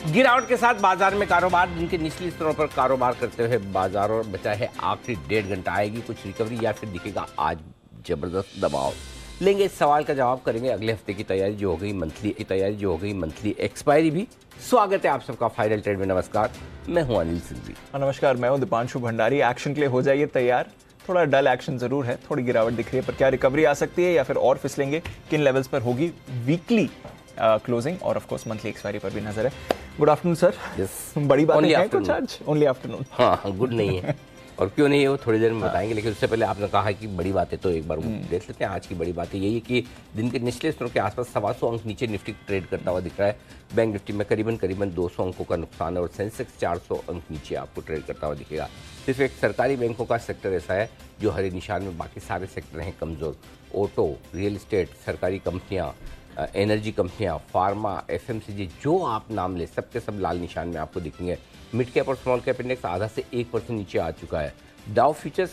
गिरावट के साथ बाजार में कारोबार, जिनके निचले स्तरों पर कारोबार करते हुए बाजार और बचा है आखिरी 1.5 घंटा। आएगी कुछ रिकवरी या फिर दिखेगा आज जबरदस्त दबाव? लेंगे इस सवाल का जवाब, करेंगे अगले हफ्ते की तैयारी जो हो गई मंथली एक्सपायरी भी। स्वागत है आप सबका फाइनल ट्रेड में। नमस्कार, मैं हूं अनिल सिंह जी। नमस्कार, मैं हूं दीपांशु भंडारी। एक्शन के लिए हो जाइए तैयार। थोड़ा डल एक्शन जरूर है, थोड़ी गिरावट दिख रही है, पर क्या रिकवरी आ सकती है या फिर और फिसलेंगे? किन लेवल्स पर होगी वीकली क्लोजिंग और ऑफ कोर्स मंथली एक्सपायरी पर भी नजर है। Good afternoon sir. बड़ी बात है कुछ आज? Only afternoon. हाँ, गुड नहीं है और क्यों नहीं है वो थोड़ी देर में बताएंगे, लेकिन उससे पहले आपने कहा कि बड़ी बात है तो एक बार देख लेते हैं। आज की बड़ी बात यही है कि दिन के निचले स्तरों के आसपास 125 अंक नीचे निफ्टी ट्रेड करता हुआ दिख रहा है। बैंक निफ्टी में करीबन 200 अंकों का नुकसान है और सेंसेक्स 400 अंक नीचे आपको ट्रेड करता हुआ दिखेगा। सिर्फ एक सरकारी बैंकों का सेक्टर ऐसा है जो हरे निशान में, बाकी सारे सेक्टर हैं कमज़ोर। ऑटो, रियल इस्टेट, सरकारी कंपनियाँ, एनर्जी कंपनियां, फार्मा, एफएमसीजी, जो आप नाम ले सबके सब लाल निशान में आपको दिखेंगे। मिड कैप और स्मॉल कैप इंडेक्स आधा से 1% नीचे आ चुका है। डाउ फ्यूचर्स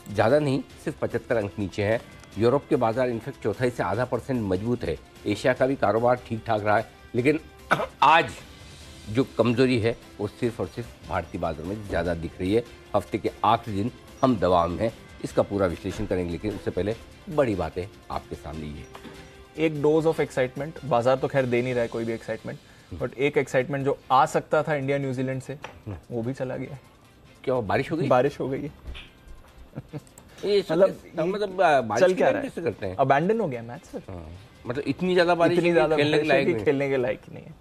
ज़्यादा नहीं, सिर्फ 75 अंक नीचे है। यूरोप के बाजार इनफैक्ट चौथाई से आधा % मजबूत है। एशिया का भी कारोबार ठीक ठाक रहा है, लेकिन आज जो कमजोरी है वो सिर्फ और सिर्फ भारतीय बाजार में ज़्यादा दिख रही है। हफ्ते के आखिरी दिन हम दबाव में हैं, इसका पूरा विश्लेषण करेंगे, लेकिन उससे पहले बड़ी बातें आपके सामने ये। एक डोज ऑफ एक्साइटमेंट, बाजार तो खैर दे नहीं रहा है कोई भी एक्साइटमेंट, बट एक एक्साइटमेंट जो आ सकता था इंडिया न्यूजीलैंड से, वो भी चला गया। क्या बारिश हो गई? बारिश हो गई है। मतलब चल क्या रहा है? करते हैं अबैंडन हो गया मैच सर। मतलब इतनी ज्यादा बारिश खेलने के लायक नहीं है।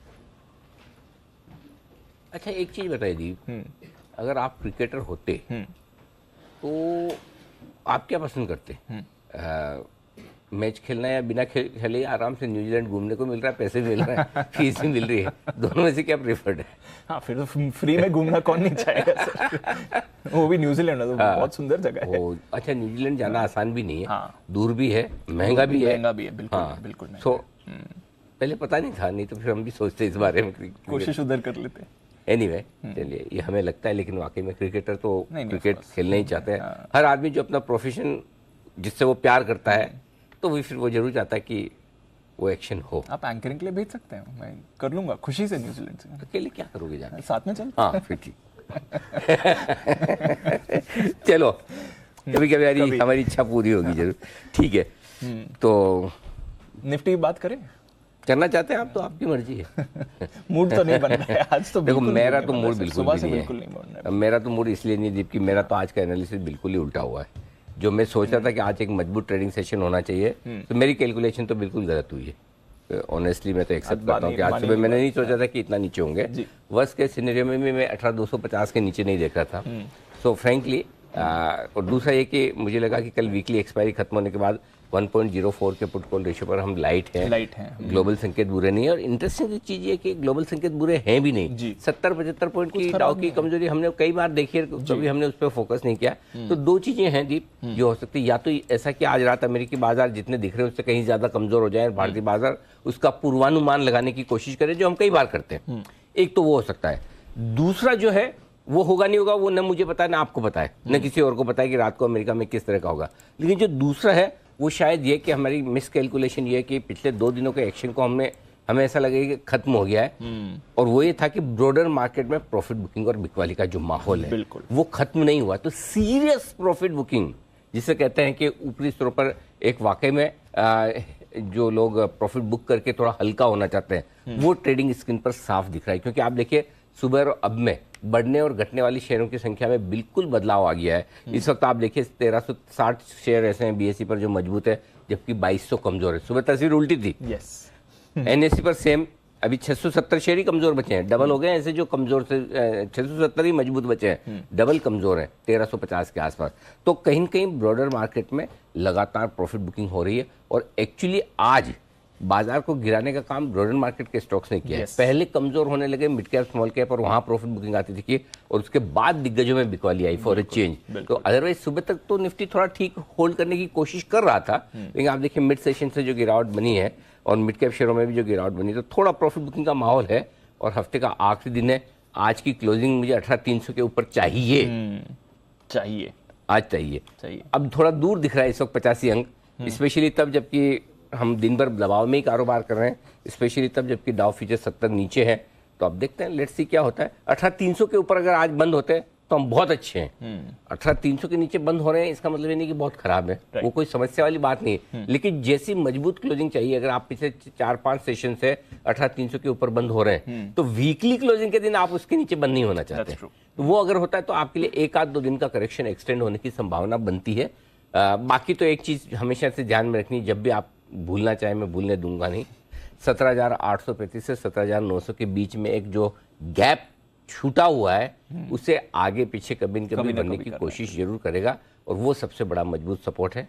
अच्छा, एक चीज बताइए दीप, अगर आप क्रिकेटर होते तो आप क्या पसंद करते? मैच खेलना या बिना खेले आराम से न्यूजीलैंड घूमने को मिल रहा है, पैसे भी मिल रहे हैं, फीस भी मिल रही है, दोनों में से क्या प्रेफर्ड है? हाँ, फिर तो फ्री में घूमना कौन नहीं चाहेगा सर। वो भी न्यूजीलैंड है तो बहुत सुंदर जगह है। अच्छा, न्यूजीलैंड जाना आसान भी नहीं है। हाँ, दूर भी है, महंगा भी है। बिल्कुल। हाँ, बिल्कुल। सो पहले पता नहीं था, नहीं तो फिर हम भी सोचते इस बारे में, कोशिश उधर कर लेते। एनीवे, चलिए, ये हमें लगता है, लेकिन वाकई में क्रिकेटर तो क्रिकेट खेलना ही चाहते हैं। हर आदमी जो अपना प्रोफेशन जिससे वो प्यार करता है तो वो फिर वो जरूर चाहता है कि वो एक्शन हो। आप एंकरिंग के लिए भेज सकते हैं, मैं कर लूंगा खुशी से न्यूजीलैंड से। अकेले क्या करोगे जाके? साथ में चल। हाँ, फिर ठीक। चलो, कभी कभी हमारी इच्छा पूरी होगी जरूर। ठीक है, तो निफ्टी की बात करें? करना चाहते हैं आप तो आपकी मर्जी है। मूड तो नहीं बन रहा है आज तो। देखो, मेरा तो मूड बिल्कुल नहीं है। मेरा तो मूड इसलिए नहीं दीप कि मेरा तो आज का एनालिसिस बिल्कुल ही उल्टा हुआ है। जो मैं सोच रहा था कि आज एक मजबूत ट्रेडिंग सेशन होना चाहिए, तो मेरी कैलकुलेशन तो बिल्कुल गलत हुई है। ऑनेस्टली मैं तो एक्सेप्ट करता हूँ कि आज सुबह मैंने नहीं सोचा था कि इतना नीचे होंगे। वर्स्ट के सिनेरियो में भी मैं 18,250 के नीचे नहीं देख रहा था। सो फ्रेंकली, और दूसरा ये कि मुझे लगा कि कल वीकली एक्सपायरी खत्म होने के बाद 1.04 के पुट कॉल रेशियो पर हम लाइट हैं। ग्लोबल संकेत बुरे नहीं है, और इंटरेस्टिंग चीज ये कि ग्लोबल संकेत बुरे हैं भी नहीं। 70-75 पॉइंट की डाउ की कमजोरी हमने कई बार देखी है, कभी हमने उस पर फोकस नहीं किया। तो दो चीजें हैं दीप जो हो सकती है, या तो ऐसा कि आज रात अमेरिकी बाजार जितने दिख रहे हैं उससे कहीं ज्यादा कमजोर हो जाए, भारतीय बाजार उसका पूर्वानुमान लगाने की कोशिश करे, जो हम कई बार करते हैं। एक तो वो हो सकता है। दूसरा जो है वो होगा नहीं होगा, वो न मुझे पता है, ना आपको पता है, न किसी और को पता है कि रात को अमेरिका में किस तरह का होगा। लेकिन जो दूसरा है वो शायद ये कि हमारी मिस कैलकुलेशन ये है कि पिछले 2 दिनों के एक्शन को हमें ऐसा लगे कि खत्म हो गया है, और वो ये था कि ब्रॉडर मार्केट में प्रॉफिट बुकिंग और बिकवाली का जो माहौल है वो खत्म नहीं हुआ। तो सीरियस प्रॉफिट बुकिंग जिसे कहते हैं कि ऊपरी स्तरों पर एक वाकई में जो लोग प्रॉफिट बुक करके थोड़ा हल्का होना चाहते हैं, वो ट्रेडिंग स्क्रीन पर साफ दिख रहा है। क्योंकि आप देखिए, सुबह और अब में बढ़ने और घटने वाली शेयरों की संख्या में बिल्कुल बदलाव आ गया है। इस वक्त आप देखिए 1360 शेयर ऐसे हैं बीएसई पर जो मजबूत है, जबकि 2200 कमजोर है। सुबह तस्वीर उल्टी थी। एनएससी पर सेम, अभी 670 शेयर ही कमजोर बचे हैं, डबल हो गए ऐसे जो कमजोर से 670 ही मजबूत बचे हैं, डबल कमजोर है 1350 के आसपास। तो कहीं न कहीं ब्रॉडर मार्केट में लगातार प्रॉफिट बुकिंग हो रही है, और एक्चुअली आज बाजार को गिराने का काम ब्रॉडर मार्केट के स्टॉक्स ने किया है। पहले कमजोर होने लगे मिड कैप स्मॉल कैप, और वहां प्रॉफिट बुकिंग आती थी, और उसके बाद दिग्गजों में बिकवाली आई फॉर ए चेंज। तो अदरवाइज सुबह तक तो निफ्टी थोड़ा ठीक होल्ड करने की कोशिश कर रहा था, लेकिन आप देखिए मिड सेशन से जो गिरावट बनी है और मिड कैप शेयरों में भी जो गिरावट बनी, तो थोड़ा प्रॉफिट बुकिंग का माहौल है। और हफ्ते का आखिरी दिन है, आज की क्लोजिंग मुझे 18,300 के ऊपर चाहिए। आज चाहिए। अब थोड़ा दूर दिख रहा है इस वक्त 85 अंक, स्पेशली तब जबकि हम दिन भर दबाव में ही कारोबार कर रहे हैं, स्पेशली तब जबकि डाउ फ्यूचर 70 नीचे है, तो अब देखते हैं, लेट्स सी क्या होता है। 18,300 के ऊपर अगर आज बंद होते हैं तो हम बहुत अच्छे हैं। 18,300 के नीचे बंद हो रहे हैं, इसका मतलब ये नहीं कि बहुत खराब है, वो कोई समस्या वाली बात नहीं है। लेकिन जैसी मजबूत क्लोजिंग चाहिए, अगर आप पिछले 4-5 सेशन से 18,300 के ऊपर बंद हो रहे हैं तो वीकली क्लोजिंग के दिन आप उसके नीचे बंद नहीं होना चाहते। तो वो अगर होता है तो आपके लिए 1-2 दिन का करेक्शन एक्सटेंड होने की संभावना बनती है। बाकी तो एक चीज हमेशा से ध्यान में रखनी, जब भी आप भूलना चाहे, मैं भूलने दूंगा नहीं, 17,835 से 17,900 के बीच में एक जो गैप छूटा हुआ है उसे आगे पीछे कभी न कभी बनने की कोशिश जरूर करेगा, और वो सबसे बड़ा मजबूत सपोर्ट है,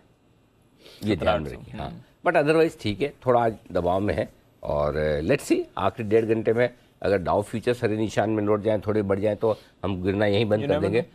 ये ध्यान में रखिए। हाँ, बट अदरवाइज ठीक है, थोड़ा आज दबाव में है। और लेट्स सी आखिरी 1.5 घंटे में अगर डाउ फ्यूचर्स हरे निशान में लौट जाएं, थोड़े बढ़ जाएं, तो हम गिरना यहीं बंद कर देंगे।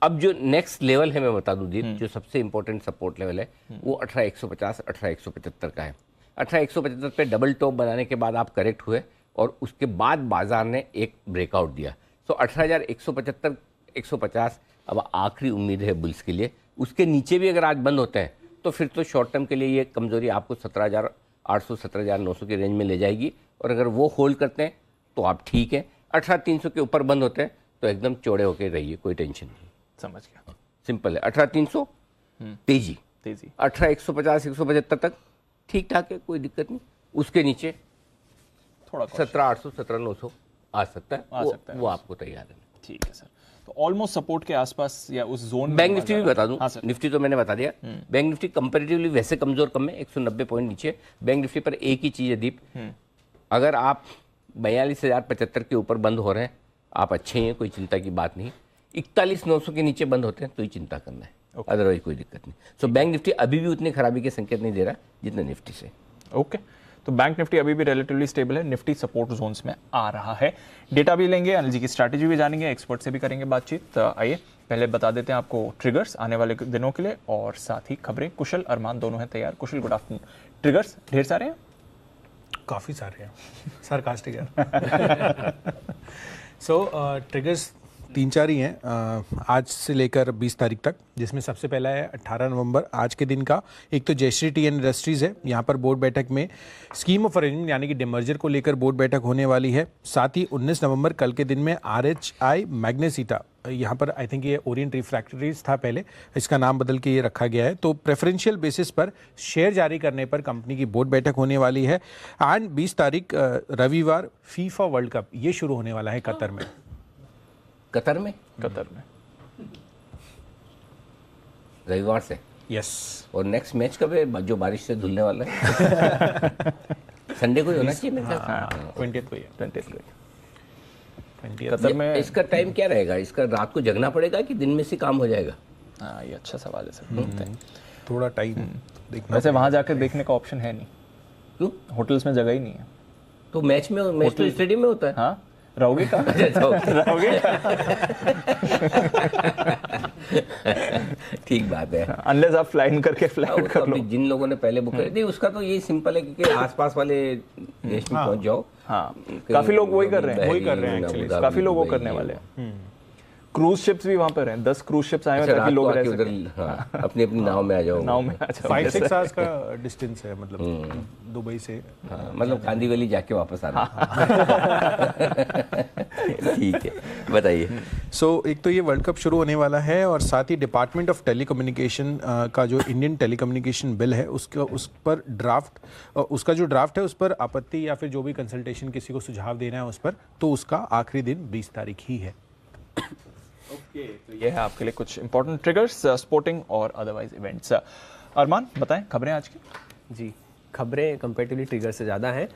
अब जो नेक्स्ट लेवल है मैं बता दूं दीप, जो सबसे इंपॉर्टेंट सपोर्ट लेवल है वो 18,150 18,175 का है। 18,175 पे डबल टॉप बनाने के बाद आप करेक्ट हुए और उसके बाद बाजार ने एक ब्रेकआउट दिया। सो 18,175 150 अब आखिरी उम्मीद है बुल्स के लिए। उसके नीचे भी अगर आज बंद होते हैं तो फिर तो शॉर्ट टर्म के लिए ये कमजोरी आपको 17,800 17,900 की रेंज में ले जाएगी, और अगर वो होल्ड करते हैं तो आप ठीक है। 18,300 के ऊपर बंद होते हैं तो एकदम चौड़े होकर रहिए, कोई टेंशन नहीं। समझ गया, सिंपल है। 18,300 तेजी, 18,150 175 तक ठीक ठाक है, कोई दिक्कत नहीं। उसके नीचे थोड़ा 17,800 17,900 आ सकता है, वो आपको तैयार है। ठीक है सर, तो ऑलमोस्ट सपोर्ट के आसपास या उस जोन में। बैंक निफ्टी भी बता दूं। निफ्टी तो मैंने बता दिया। बैंक निफ्टी कंपैरेटिवली वैसे कमजोर कम है, 190 पॉइंट नीचे। बैंक निफ्टी पर एक ही चीज है दीप, अगर आप 42,075 के ऊपर बंद हो रहे हैं आप अच्छे हैं, कोई चिंता की बात नहीं। 41,900 के नीचे बंद होते हैं तो ही चिंता करना है, अदरवाइज कोई दिक्कत नहीं। सो बैंक निफ्टी अभी भी उतनी खराबी के संकेत नहीं दे रहा जितने निफ्टी से। ओके, तो बैंक निफ्टी अभी भी रिलेटिवली स्टेबल है, निफ्टी सपोर्ट जोन्स में आ रहा है। डेटा भी लेंगे, अनिल जी की स्ट्रैटेजी भी जानेंगे, एक्सपर्ट से भी करेंगे बातचीत। आइए पहले बता देते हैं आपको ट्रिगर्स आने वाले दिनों के लिए, और साथ ही खबरें। कुशल अरमान दोनों हैं तैयार। कुशल, गुड आफ्टरनून। ट्रिगर्स ढेर सारे हैं, काफ़ी सारे हैं, सार्कास्टिक है। सो ट्रिगर्स 3-4 ही हैं आज से लेकर 20 तारीख तक, जिसमें सबसे पहला है 18 नवंबर आज के दिन का। एक तो जयश्री टी इंडस्ट्रीज़ है, यहाँ पर बोर्ड बैठक में स्कीम ऑफ अरेंजमेंट यानी कि डिमर्जर को लेकर बोर्ड बैठक होने वाली है। साथ ही 19 नवंबर कल के दिन में RHI मैग्नेसिटा, यहाँ पर आई थिंक ये ओरिएंट रिफ्रैक्टरीज था पहले, इसका नाम बदल के ये रखा गया है। तो प्रेफरेंशियल बेसिस पर शेयर जारी करने पर कंपनी की बोर्ड बैठक होने वाली है। एंड 20 तारीख रविवार फीफा वर्ल्ड कप ये शुरू होने वाला है कतर में। कतर में रविवार से, यस। और नेक्स्ट मैच कब है जो बारिश से धुलने वाला है? संडे को ही होना चाहिए मेरे ख्याल से। 20th को ही है, 20th को। कतर में। इसका टाइम क्या रहेगा? इसका रात को जगना पड़ेगा कि दिन में से काम हो जाएगा? हाँ, ये अच्छा सवाल है सर। थोड़ा टाइम देखना। वैसे वहां जाकर देखने का ऑप्शन है नहीं, क्यों? होटल्स में जगह ही नहीं है। तो मैच तो स्टेडियम में होता है। हाँ, रहोगे कहाँ? रहोगे ठीक बात है, अनलेस आप फ्लाइन करके फ्लाइट कर लो। जिन लोगों ने पहले बुक कर दी, उसका तो ये सिंपल है क्योंकि आसपास वाले देश में पहुंच जाओ। हाँ, काफी लोग वही कर रहे हैं, एक्चुअली काफी लोग वो करने वाले हैं। क्रूज शिप्स भी वहां पर हैं, 10 क्रूज शिप्स आए हैं ताकि लोग रह सकें। अपनी अपनी नाव में आ जाओ। नाव में आ जाओ। 5-6 आवर्स का डिस्टेंस है, मतलब दुबई से। मतलब कांदीवली जाके वापस आना। ठीक है, बताइए। सो एक तो ये वर्ल्ड कप शुरू होने वाला है, और साथ ही डिपार्टमेंट ऑफ टेलीकम्युनिकेशन का जो इंडियन टेलीकम्युनिकेशन बिल है उसका उसका जो ड्राफ्ट है उस पर आपत्ति या फिर जो भी कंसल्टेशन किसी को सुझाव देना है उस पर, तो उसका आखिरी दिन 20 तारीख ही है। ओके, तो ये है आपके लिए कुछ इंपॉर्टेंट ट्रिगर्स, स्पोर्टिंग और अदरवाइज इवेंट्स। अरमान, बताएं खबरें आज की। जी, खबरें कंपैरेटिवली ट्रिगर से ज़्यादा हैं।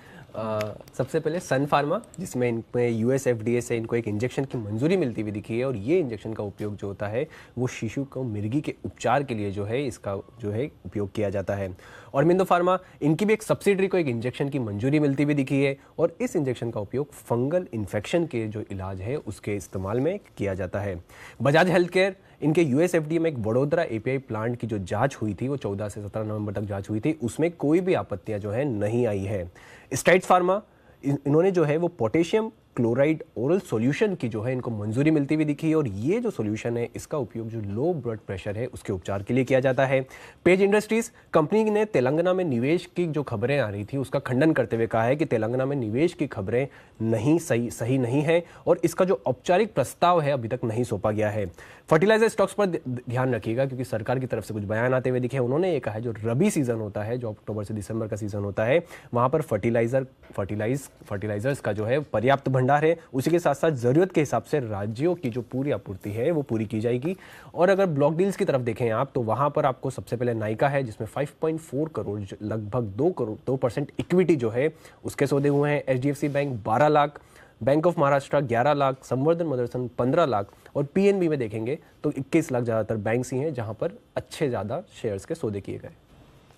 सबसे पहले सन फार्मा, जिसमें इनमें US FDA से इनको एक इंजेक्शन की मंजूरी मिलती हुई दिखी है, और ये इंजेक्शन का उपयोग जो होता है वो शिशु को मिर्गी के उपचार के लिए जो है इसका जो है उपयोग किया जाता है। और मिंदो फार्मा, इनकी भी एक सब्सिडरी को एक इंजेक्शन की मंजूरी मिलती हुई दिखी है, और इस इंजेक्शन का उपयोग फंगल इन्फेक्शन के जो इलाज है उसके इस्तेमाल में किया जाता है। बजाज हेल्थ केयर, इनके US FDA में एक वडोदरा API प्लांट की जो जांच हुई थी वो 14 से 17 नवंबर तक जांच हुई थी, उसमें कोई भी आपत्तियां जो है नहीं आई है। स्ट्राइड्स फार्मा, इन्होंने जो है वो पोटेशियम क्लोराइड ओरल सॉल्यूशन की जो है इनको मंजूरी मिलती हुई दिखी है और ये जो सॉल्यूशन है इसका उपयोग जो लो ब्लड प्रेशर है उसके उपचार के लिए किया जाता है। पेज इंडस्ट्रीज कंपनी ने तेलंगाना में निवेश की जो खबरें आ रही थी उसका खंडन करते हुए कहा है कि तेलंगाना में निवेश की खबरें सही नहीं है और इसका जो औपचारिक प्रस्ताव है अभी तक नहीं सौंपा गया है। फर्टिलाइजर स्टॉक्स पर ध्यान रखिएगा क्योंकि सरकार की तरफ से कुछ बयान आते हुए दिखे। उन्होंने ये कहा है जो रबी सीजन होता है, जो अक्टूबर से दिसंबर का सीजन होता है, वहां पर फर्टिलाइजर्स का जो है पर्याप्त भंडार है। उसी के साथ साथ जरूरत के हिसाब से राज्यों की जो पूरी आपूर्ति है वो पूरी की जाएगी। और अगर ब्लॉक डील्स की तरफ देखें आप तो वहां पर आपको सबसे पहले नाइका है जिसमें 5.4 करोड़ लगभग 2% इक्विटी जो है उसके सौदे हुए हैं। HDFC bank 12 lakh, bank of Maharashtra 11 lakh, संवर्धन मदरसन 15 लाख और PNB में देखेंगे तो 21 लाख ज़्यादातर बैंक्स ही हैं जहां पर अच्छे ज़्यादा शेयर्स के सौदे किए गए।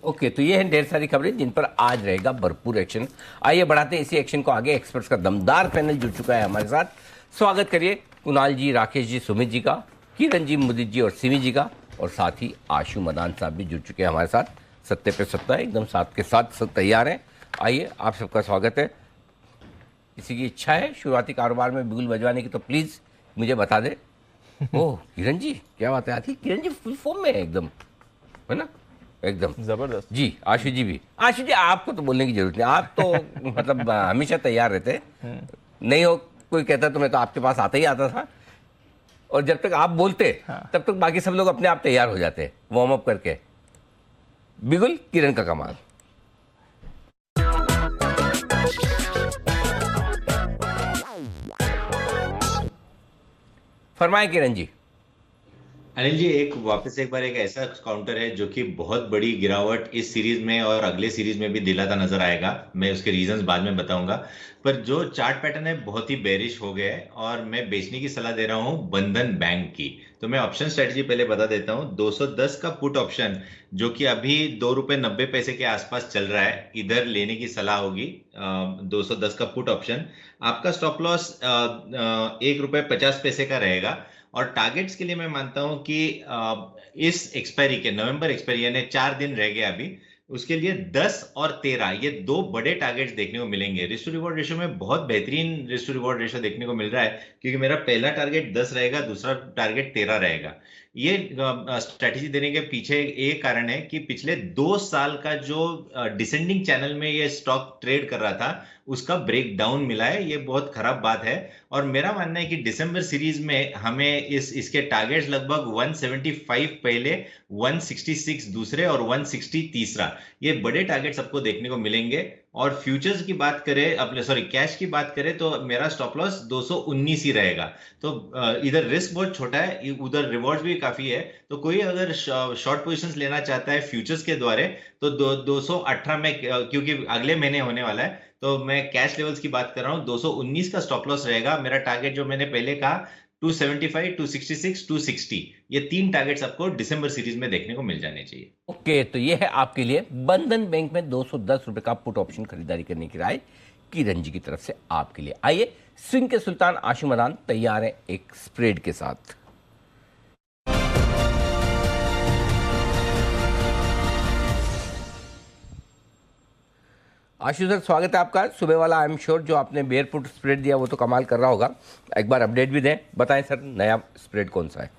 ओके, तो ये हैं ढेर सारी खबरें जिन पर आज रहेगा भरपूर एक्शन। आइए बढ़ाते हैं इसी एक्शन को आगे। एक्सपर्ट्स का दमदार पैनल जुड़ चुका है हमारे साथ। स्वागत करिए कुणाल जी, राकेश जी, सुमित जी का, किरण जी, मुदित जी और सिमी जी का, और साथ ही आशु मदान साहब भी जुड़ चुके हैं हमारे साथ। सत्ते पे सत्ता एकदम साथ के साथ सब तैयार हैं। आइए, आप सबका स्वागत है। किसी की इच्छा है शुरुआती कारोबार में बिगुल बजवाने की तो प्लीज मुझे बता दे। ओह किरण जी, क्या बात है, आती किरण जी फुल फॉर्म में है एकदम, है ना, एकदम जबरदस्त जी। आशु जी भी, आशु जी आपको तो बोलने की जरूरत नहीं, आप तो मतलब हमेशा तैयार रहते। नहीं हो कोई कहता तो मैं तो आपके पास आता ही आता था, और जब तक आप बोलते तब तक बाकी सब लोग अपने आप तैयार हो जाते वार्म अप करके। बिगुल किरण का कमाल। फरमाए किरण जी। अनिल जी, वापस एक बार एक ऐसा काउंटर है जो कि बहुत बड़ी गिरावट इस सीरीज में और अगले सीरीज में भी दिलाता नजर आएगा। मैं उसके रीजंस बाद में बताऊंगा, पर जो चार्ट पैटर्न है बहुत ही बेरिश हो गया है और मैं बेचने की सलाह दे रहा हूं बंधन बैंक की। तो मैं ऑप्शन स्ट्रेटजी पहले बता देता हूं। 210 का पुट ऑप्शन जो कि अभी ₹2.90 के आसपास चल रहा है, इधर लेने की सलाह होगी। 210 का पुट ऑप्शन, आपका स्टॉप लॉस ₹1.50 का रहेगा। और टारगेट्स के लिए मैं मानता हूं कि इस एक्सपायरी के नवंबर एक्सपायरी यानी 4 दिन रह गए अभी, उसके लिए 10 और 13 ये दो बड़े टारगेट्स देखने को मिलेंगे। रिस्क टू रिवॉर्ड रेशियो में बहुत बेहतरीन रिस्क टू रिवॉर्ड रेशियो देखने को मिल रहा है, क्योंकि मेरा पहला टारगेट 10 रहेगा, दूसरा टारगेट 13 रहेगा। ये स्ट्रैटेजी देने के पीछे एक कारण है कि पिछले 2 साल का जो डिसेंडिंग चैनल में ये स्टॉक ट्रेड कर रहा था उसका ब्रेक डाउन मिला है। ये बहुत खराब बात है, और मेरा मानना है कि दिसंबर सीरीज में हमें इसके टारगेट्स लगभग 175 पहले, 166 दूसरे और 160 तीसरा, ये बड़े टारगेट सबको देखने को मिलेंगे। और फ्यूचर्स की बात करें, अपने कैश की बात करें तो मेरा स्टॉप लॉस 219 ही रहेगा। तो इधर रिस्क बहुत छोटा है, उधर रिवॉर्ड भी काफी है। तो कोई अगर शॉर्ट पोजीशंस लेना चाहता है फ्यूचर्स के द्वारे तो 218 में, क्योंकि अगले महीने होने वाला है, तो मैं कैश लेवल्स की बात कर रहा हूं। 219 का स्टॉप लॉस रहेगा। मेरा टारगेट जो मैंने पहले कहा 275, 266, 260, ये 3 टारगेट्स आपको दिसंबर सीरीज में देखने को मिल जाने चाहिए। ओके, तो ये है आपके लिए बंधन बैंक में 210 रुपए का पुट ऑप्शन खरीदारी करने की राय किरण जी की तरफ से आपके लिए। आइए, स्विंग के सुल्तान आशु मदान तैयार है एक स्प्रेड के साथ। आशु सर, स्वागत है आपका। सुबह वाला आई एम श्योर जो आपने बेयर पुट स्प्रेड दिया वो तो कमाल कर रहा होगा। एक बार अपडेट भी दें, बताएं सर नया स्प्रेड कौन सा है।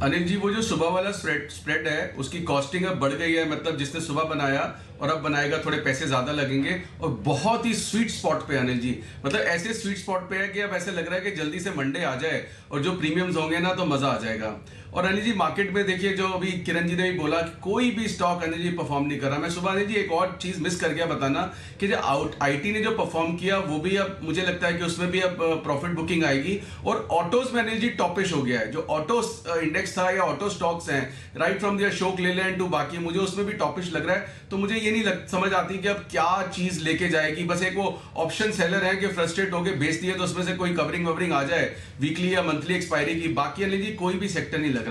अनिल जी, वो जो सुबह वाला स्प्रेड है उसकी कॉस्टिंग अब बढ़ गई है। मतलब जिसने सुबह बनाया और अब बनाएगा थोड़े पैसे ज्यादा लगेंगे, और बहुत ही स्वीट स्पॉट पे अनिल जी, मतलब ऐसे स्वीट स्पॉट पे है कि अब ऐसे लग रहा है कि जल्दी से मंडे आ जाए और जो प्रीमियम्स होंगे ना तो मजा आ जाएगा। और अनिल जी मार्केट में देखिए, जो अभी किरण जी ने भी बोला कि कोई भी स्टॉक अनिल जी परफॉर्म नहीं कर रहा। मैं सुबह अनिल जी एक और चीज मिस कर गया बताना कि जो आईटी ने जो परफॉर्म किया वो भी अब मुझे लगता है कि उसमें भी अब प्रॉफिट बुकिंग आएगी। और ऑटोज में अनिल जी टॉपिश हो गया है। जो ऑटो इंडेक्स था या ऑटो स्टॉक्स हैं, right from there Ashok Leyland to बाकी, मुझे उसमें भी टॉपिश लग रहा है। तो मुझे ये नहीं समझ आती कि अब क्या चीज लेके जाएगी। बस एक वो ऑप्शन सेलर है कि फ्रस्ट्रेट होके बेच दिए तो उसमें से कोई कवरिंग ववरिंग आ जाए वीकली या मंथली एक्सपायरी की। बाकी अनिल जी कोई भी सेक्टर नहीं लग रहा।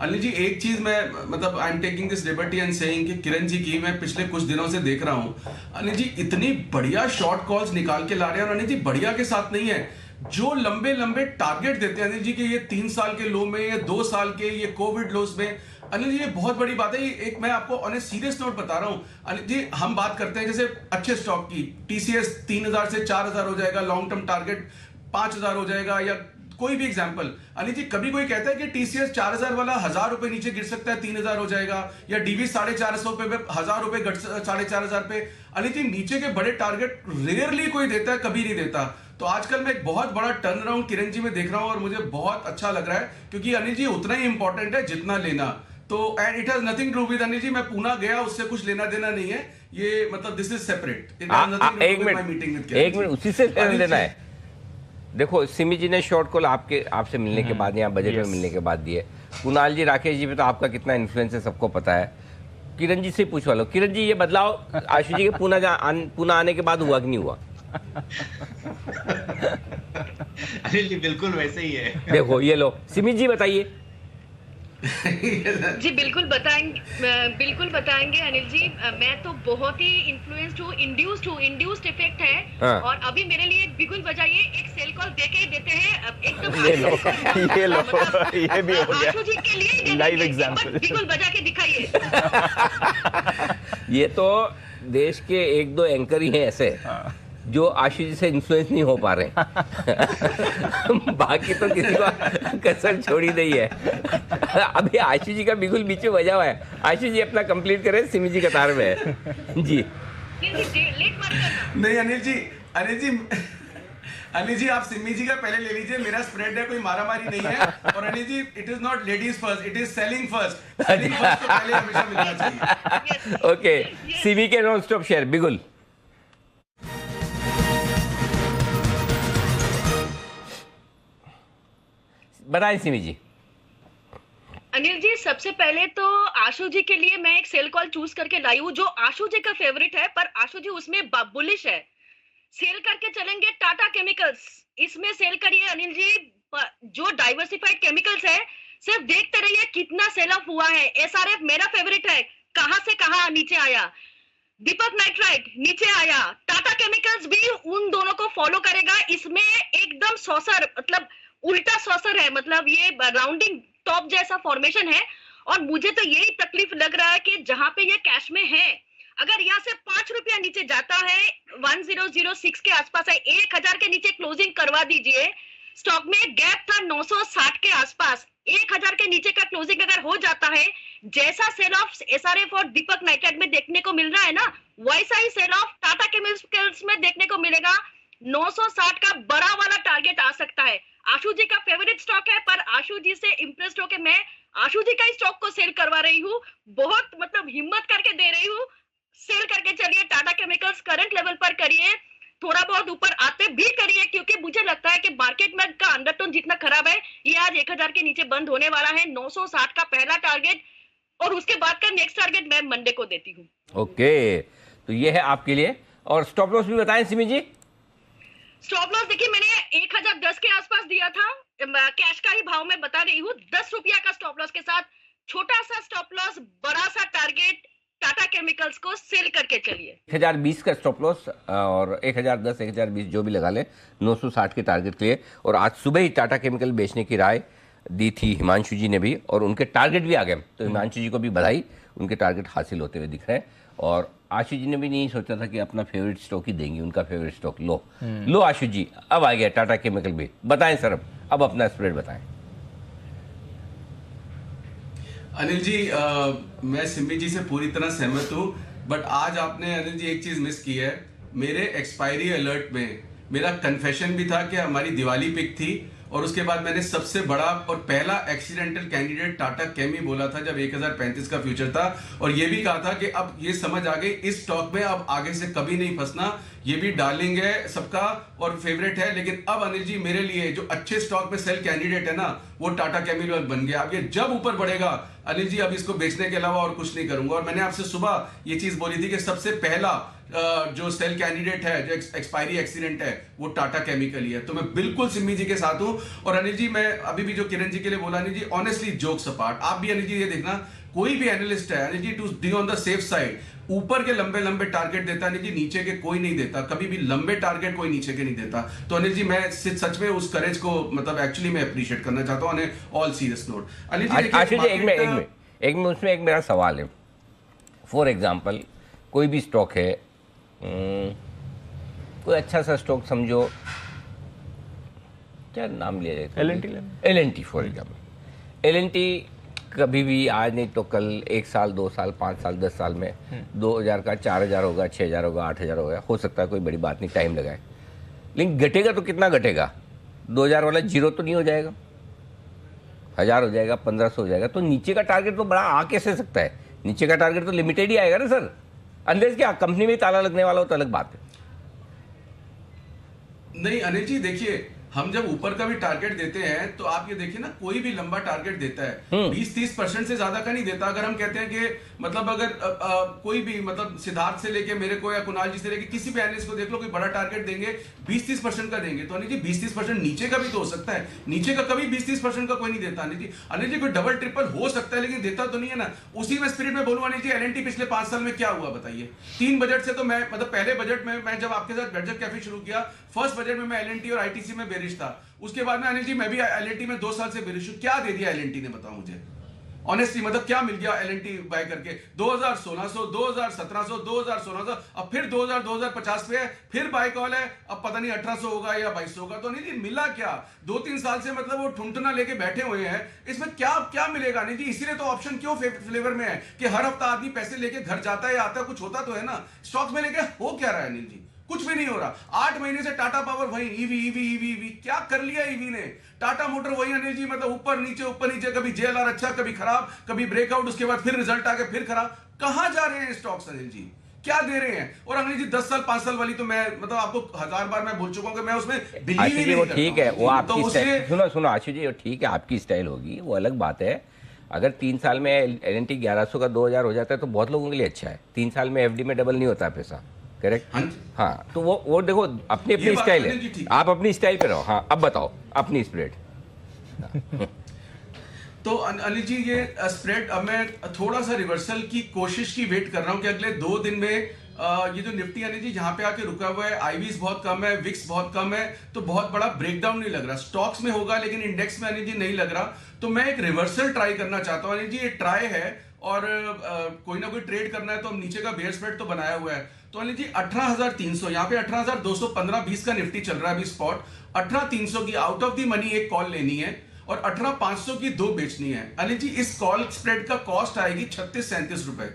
अनिल जी एक चीज मैं मतलब I am taking this liberty and saying कि किरण जी की मैं पिछले कुछ दिनों से देख रहा हूं, अनिल जी इतनी बढ़िया शॉर्ट कॉल्स निकाल के ला रहे हैं। और अनिल जी बढ़िया के साथ नहीं है, जो लंबे लंबे टारगेट देते हैं अनिल जी कि ये 3 साल के लो में, ये 2 साल के, ये कोविड लोस में, अनिल जी ये बहुत बड़ी बात है। ये एक मैं आपको ऑन ए सीरियस नोट बता रहा हूं अनिल जी, हम बात करते हैं जैसे अच्छे स्टॉक की, टीसीएस 3000 से 4000 हो जाएगा, लॉन्ग टर्म टारगेट 5000 हो जाएगा, या कोई भी एग्जांपल। अनिल जी कभी कोई कहता है कि टीसीएस 4000 वाला 1000 रुपए नीचे गिर सकता है, 3000 हो जाएगा, या डीवी 450 पे 1000 रुपए घट 4500 पे। अनिल जी नीचे के बड़े टारगेट रेयरली कोई देता है, कभी नहीं देता। तो आजकल मैं एक बहुत बड़ा टर्न अराउंड किरण जी में देख रहा हूं और मुझे बहुत अच्छा लग रहा है, क्योंकि अनिल जी उतना ही इंपॉर्टेंट है जितना लेना। तो and it has nothing to do with Anil ji, मैं पूना गया, उससे कुछ लेना देना नहीं है, ये मतलब this is separate, it has nothing to do with my meeting with Kiran. एक मिनट उसी से लेना है। देखो सिमी जी ने शॉर्ट कॉल आपसे मिलने के बाद या बजट में मिलने के बाद दिए। कुणाल जी, राकेश जी पे तो आपका कितना इन्फ्लुएंस है सबको पता है। किरण जी से पूछवा लो, किरण जी ये बदलाव आशु जी के पुणे आने के बाद हुआ कि नहीं हुआ? अनिल जी बिल्कुल वैसे ही है। देखो ये लो, सिमी जी बताइए। जी बिल्कुल बताएंगे अनिल जी। मैं तो बहुत ही इन्फ्लुएंस्ड हूँ, इंड्यूस्ड इफेक्ट है। हाँ। और अभी मेरे लिए बिल्कुल बजाइए, एक सेल कॉल देके ही देते हैं एकदम। ये लो ये भी हो गया आशु जी के लिए ही लाइव देंगे, एग्जांपल। बिल्कुल बजा के दिखाइए। ये तो देश के एक दो एंकर ही हैं ऐसे जो आशु जी से इन्फ्लुएंस नहीं हो पा रहे बाकी तो किसी को कसर छोड़ी नहीं है। अभी आशु जी का बिल्कुल बीच में बजा हुआ है। आशु जी अपना कंप्लीट करें, सिमी जी कतार में है जी। लेट मत करना। नहीं अनिल जी आप सिमी जी का पहले ले लीजिए, मेरा स्प्रेड है, कोई मारामारी नहीं है। और Anil ji it is not ladies first, it is selling first. Selling first तो पहले हमेशा मिलना चाहिए। ओके, सिमी के नॉन स्टॉप शेयर बिल्कुल। बताएं सिमी जी। अनिल जी सबसे पहले तो आशु जी के लिए मैं एक सेल कॉल चूज करके लाई हूँ जो आशु जी का फेवरेट है, पर आशु जी उसमें बुलिश है। सेल करके चलेंगे टाटा केमिकल्स, इसमें सेल करिए अनिल जी। जो डाइवर्सिफाइड केमिकल्स है, सिर्फ देखते रहिए कितना सेल ऑफ हुआ है। एसआरएफ मेरा फेवरेट है, कहां से कहां नीचे आया। दीपक नाइट्राइट नीचे आया, टाटा केमिकल्स भी उन दोनों को फॉलो करेगा। इसमें एकदम सॉसर, मतलब उल्टा सॉसर है, मतलब ये राउंडिंग टॉप जैसा फॉर्मेशन है। और मुझे तो यही तकलीफ लग रहा है कि जहां पे ये कैश में है, अगर यहाँ से 5 रुपया नीचे जाता है, 1006 के आसपास है, 1000 के नीचे क्लोजिंग करवा दीजिए। स्टॉक में गैप था 960 के आसपास, 1000 के नीचे का क्लोजिंग अगर हो जाता है, जैसा सेल ऑफ एसआरएफ और दीपक नाइट्राइट में देखने को मिल रहा है ना, वैसा ही सेल ऑफ टाटा केमिकल्स में देखने को मिलेगा। 960 का बड़ा वाला टारगेट आ सकता है। आशु जी का फेवरेट स्टॉक है, पर आशु जी से इंप्रेस्ड होकर मैं आशु जी का ही स्टॉक को सेल करवा रही हूँ। बहुत मतलब हिम्मत करके दे रही हूँ, सेल करके चलिए। टाटा केमिकल्स करंट लेवल पर करिए, थोड़ा बहुत ऊपर आते भी करिए, क्योंकि मुझे लगता है कि मार्केट में का अंडरटोन जितना खराब है, ये आज 1000 के नीचे बंद होने वाला है। 960 का पहला टारगेट, और उसके बाद का नेक्स्ट टारगेट मैं मंडे को देती हूँ। ओके, तो ये है आपके लिए। और स्टॉप लॉस भी बताएं सिमी जी। स्टॉप लॉस देखिए, मैंने 1010 के आसपास दिया था, कैश का ही भाव में बता रही हूँ। 10 रुपया का स्टॉप लॉस के साथ छोटा सा स्टॉप लॉस, बड़ा सा टारगेट, टाटा केमिकल्स को सेल करके चलिए। 1020 का स्टॉप लॉस और 1010 1020 जो भी लगा ले, 960 के टारगेट के लिए। और आज सुबह ही टाटा केमिकल बेचने की राय दी थी हिमांशु जी ने भी, और उनके टारगेट भी आ गए। तो हिमांशु जी को भी बधाई, उनके टारगेट हासिल होते हुए दिख रहे हैं। और आशु जी ने भी नहीं सोचा था कि अपना फेवरेट स्टॉक ही देंगी, उनका फेवरेट स्टॉक लो आशु जी, अब आ गया टाटा केमिकल भी। बताएं सर, अब अपना स्प्रेड बताएं। अनिल जी मैं सिमी जी से पूरी तरह सहमत हूँ, बट आज आपने अनिल जी एक चीज मिस की है। मेरे एक्सपायरी अलर्ट में मेरा कन्फेशन भी था कि हमारी दिवाली पिक थी, और उसके बाद मैंने सबसे बड़ा और पहला एक्सीडेंटल कैंडिडेट टाटा केमी बोला था जब 1035 का फ्यूचर था। और ये भी कहा था कि अब ये समझ आ गई इस स्टॉक में अब आगे से कभी नहीं फंसना। ये भी डार्लिंग है सबका और फेवरेट है, लेकिन अब अनिल जी मेरे लिए जो अच्छे स्टॉक में सेल कैंडिडेट है ना, वो टाटा केमी बन गया। अब ये जब ऊपर बढ़ेगा अनिल जी, अब इसको बेचने के अलावा और कुछ नहीं करूंगा। और मैंने आपसे सुबह ये चीज बोली थी कि सबसे पहला जो सेल कैंडिडेट है, जो एक्सपायरी एक्सीडेंट है, वो टाटा केमिकल ही है। तो मैं बिल्कुल सिमी जी के साथ हूं। और अनिल जी मैं अभी भी जो किरण जी के लिए बोला, Anil ji honestly jokes apart, आप भी अनिल जी ये देखना, कोई भी एनालिस्ट है Anil ji, to be on the safe side, ऊपर के लंबे लंबे टारगेट देता है अनिल जी, नीचे के कोई नहीं देता। कभी भी लंबे टारगेट कोई नीचे के नहीं देता। तो अनिल जी मैं सच में उस करेज को मतलब एक्चुअली मैं अप्रिशिएट करना चाहता हूं on all serious note. Anil ji Ashu ji एक एक में उसमें एक मेरा सवाल है, फॉर एग्जांपल कोई भी स्टॉक है, कोई अच्छा सा स्टॉक समझो, क्या नाम लिया जाए, एल&टी फॉर एग्जाम्पल। एल&टी कभी भी आज नहीं तो कल 1 साल 2 साल 5 साल 10 साल में 2000 का 4000 होगा, 6000 होगा, 8000 होगा, हो सकता है कोई बड़ी बात नहीं, टाइम लगाए, लेकिन घटेगा तो कितना घटेगा? 2000 वाला जीरो तो नहीं हो जाएगा, 1000 हो जाएगा, 1500 हो जाएगा, तो नीचे का टारगेट तो बड़ा आ कैसे सकता है? नीचे का टारगेट तो लिमिटेड ही आएगा ना सर, अंदर क्या कंपनी में ताला लगने वाला हो तो अलग बात है। नहीं अनिल जी देखिए, हम जब ऊपर का भी टारगेट देते हैं तो आप ये देखिए ना, कोई भी लंबा टारगेट देता है 20-30% से ज्यादा का नहीं देता। अगर हम कहते हैं कि मतलब अगर कोई भी मतलब सिद्धार्थ से लेके मेरे को या कुणाल जी से लेके किसी भी एनालिस्ट को देख लो, कोई बड़ा टारगेट देंगे 20-30% का देंगे, तो अनिल जी 20-30% नीचे का भी तो हो सकता है। नीचे का कभी 20-30% का कोई नहीं देता अनिल जी। अनिल जी कोई डबल ट्रिपल हो सकता है लेकिन देता तो नहीं है ना। उसी में स्पिरिट में बोलूं अनिल जी, एल&टी पिछले 5 साल में क्या हुआ बताइए? 3 बजट से तो मैं मतलब पहले बजट में मैं जब आपके साथ बजट कैफे शुरू किया, फर्स्ट बजट में मैं एल&टी और आईटीसी में बेरिश था। उसके बाद में अनिल जी मैं भी एल&टी में 2 साल से बेरिश हूं। क्या दे दिया एल&टी ने बताओ मुझे ऑनेस्टली, मतलब क्या मिल गया एल&टी बाय करके? 201600, 201700, 201600, अब फिर 2050 पे है, फिर बाय कॉल है, अब पता नहीं 1800 होगा या 2200 होगा। तो नहीं मिला क्या? 2-3 साल से मतलब वो ठुनठुना लेके बैठे हुए हैं, इसमें क्या क्या मिलेगा नहीं जी? इसीलिए तो ऑप्शन क्यों फ्लेवर में है कि हर हफ्ता आदमी पैसे लेके घर जाता है या आता है, कुछ होता तो है ना। स्टॉक्स में लेके हो क्या रहा है अनिल जी? कुछ भी नहीं हो रहा। 8 महीने से टाटा पावर वही ईवी क्या कर लिया ईवी ने? टाटा मोटर वही अनिल जी, मतलब ऊपर नीचे, कभी जेएलआर अच्छा, कभी खराब, कभी ब्रेकआउट, उसके बाद फिर रिजल्ट आ गया, फिर खराब। कहां जा रहे हैं स्टॉक्स अनिल जी? क्या दे रहे हैं? और अनिल जी 10 साल 5 साल वाली तो मैं मतलब आपको 1000 बार मैं बोल चुका हूं कि मैं उसमें बिलीव ही नहीं करता। ठीक है, वो आपकी स्टाइल, सुनो आशु जी, ठीक है आपकी स्टाइल होगी, वो अलग बात है। अगर 3 साल में एल&टी 1100 का 2000 हो जाता है तो बहुत लोगों के लिए अच्छा है। 3 साल में एफडी में डबल नहीं होता पैसा, करेक्ट? हाँ, तो वो देखो अपनी अपनी स्टाइल है, आप अपनी स्टाइल पे रहो। हाँ, अब बताओ अपनी स्प्रेड। तो अनिल जी ये स्प्रेड अब मैं थोड़ा सा रिवर्सल की कोशिश की वेट कर रहा हूं कि अगले 2 दिन में ये जो निफ्टी अनिल जी जहां पे आके रुका हुआ है, आईवीज बहुत कम है, विक्स बहुत कम है, तो बहुत बड़ा ब्रेकडाउन नहीं लग रहा। स्टॉक्स में होगा लेकिन इंडेक्स में अनिल जी नहीं लग रहा। तो मैं एक रिवर्सल ट्राई करना चाहता हूं अनिल जी। ये ट्राई है और कोई ना कोई ट्रेड करना है तो हम नीचे का बेयर स्प्रेड तो बनाया हुआ है। तो अनिल जी 18,300, यहाँ पे 18,215-20 का निफ्टी चल रहा है अभी स्पॉट। 18,300 की आउट ऑफ दी मनी एक कॉल लेनी है और 18,500 की 2 बेचनी है। अनिल जी इस कॉल स्प्रेड का कॉस्ट आएगी 36-37 रुपए।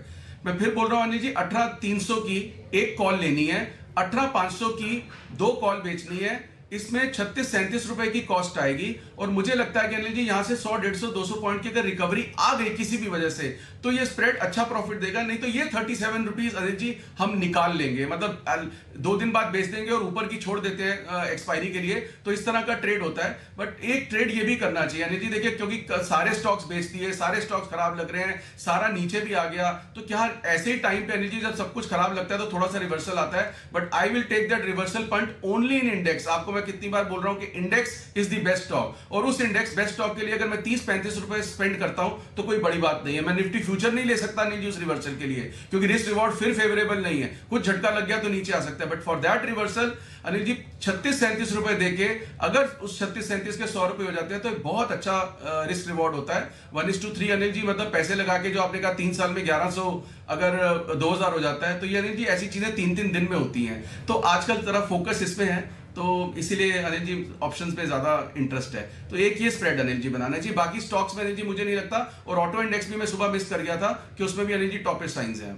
मैं फिर बोल रहा हूं अनिल जी, 18,300 की एक कॉल लेनी है, 18,500 की 2 कॉल बेचनी है, इसमें 36-37 रुपए की कॉस्ट आएगी। और मुझे लगता है कि अनिल जी यहां से 100, 150, 200 पॉइंट की अगर रिकवरी आ गई किसी भी वजह से तो ये स्प्रेड अच्छा प्रॉफिट देगा। नहीं तो ये 37 रुपीज अनिल जी हम निकाल लेंगे, मतलब 2 दिन बाद बेच देंगे और ऊपर की छोड़ देते हैं एक्सपायरी के लिए। तो इस तरह का ट्रेड होता है। बट एक ट्रेड ये भी करना चाहिए अनिल जी, देखिए क्योंकि सारे स्टॉक्स बेच दिए, सारे स्टॉक्स खराब लग रहे हैं, सारा नीचे भी आ गया, तो क्या ऐसे ही टाइम पे अनिल जी जब सब कुछ खराब लगता है तो थोड़ा सा रिवर्सल आता है। But I will take that reversal point only in index. आपको मैं कितनी बार बोल रहा हूं कि index is the best stock, और उस इंडेक्स बेस्ट स्टॉक के लिए अगर मैं 30-35 रुपए स्पेंड करता हूं तो कोई बड़ी बात नहीं है। मैं निफ्टी फ्यूचर नहीं ले सकता नहीं जी उस रिवर्सल के लिए, क्योंकि रिस्क रिवॉर्ड फिर फेवरेबल नहीं है। कुछ झटका लग गया तो नीचे आ सकता है। But for that reversal Anil ji 36-37 रुपए देके अगर उस 36-37 के 100 रुपए हो जाते हैं तो बहुत अच्छा रिस्क रिवॉर्ड होता है। 1:3 अनिल जी, मतलब पैसे लगा के जो आपने कहा 3 साल में 1100 अगर 2000 हो जाता है तो ये अनिल जी ऐसी चीजें 3-3 दिन में होती हैं। तो आजकल तरफ फोकस इसमें है, तो इसीलिए अनिल जी ऑप्शंस पे ज्यादा इंटरेस्ट है। तो एक ये स्प्रेड अनिल जी बनाना जी। बाकी स्टॉक्स में अनिल जी मुझे नहीं लगता, और ऑटो इंडेक्स भी मैं सुबह मिस कर गया था कि उसमें भी अनिल जी टॉपेस्ट साइंस हैं।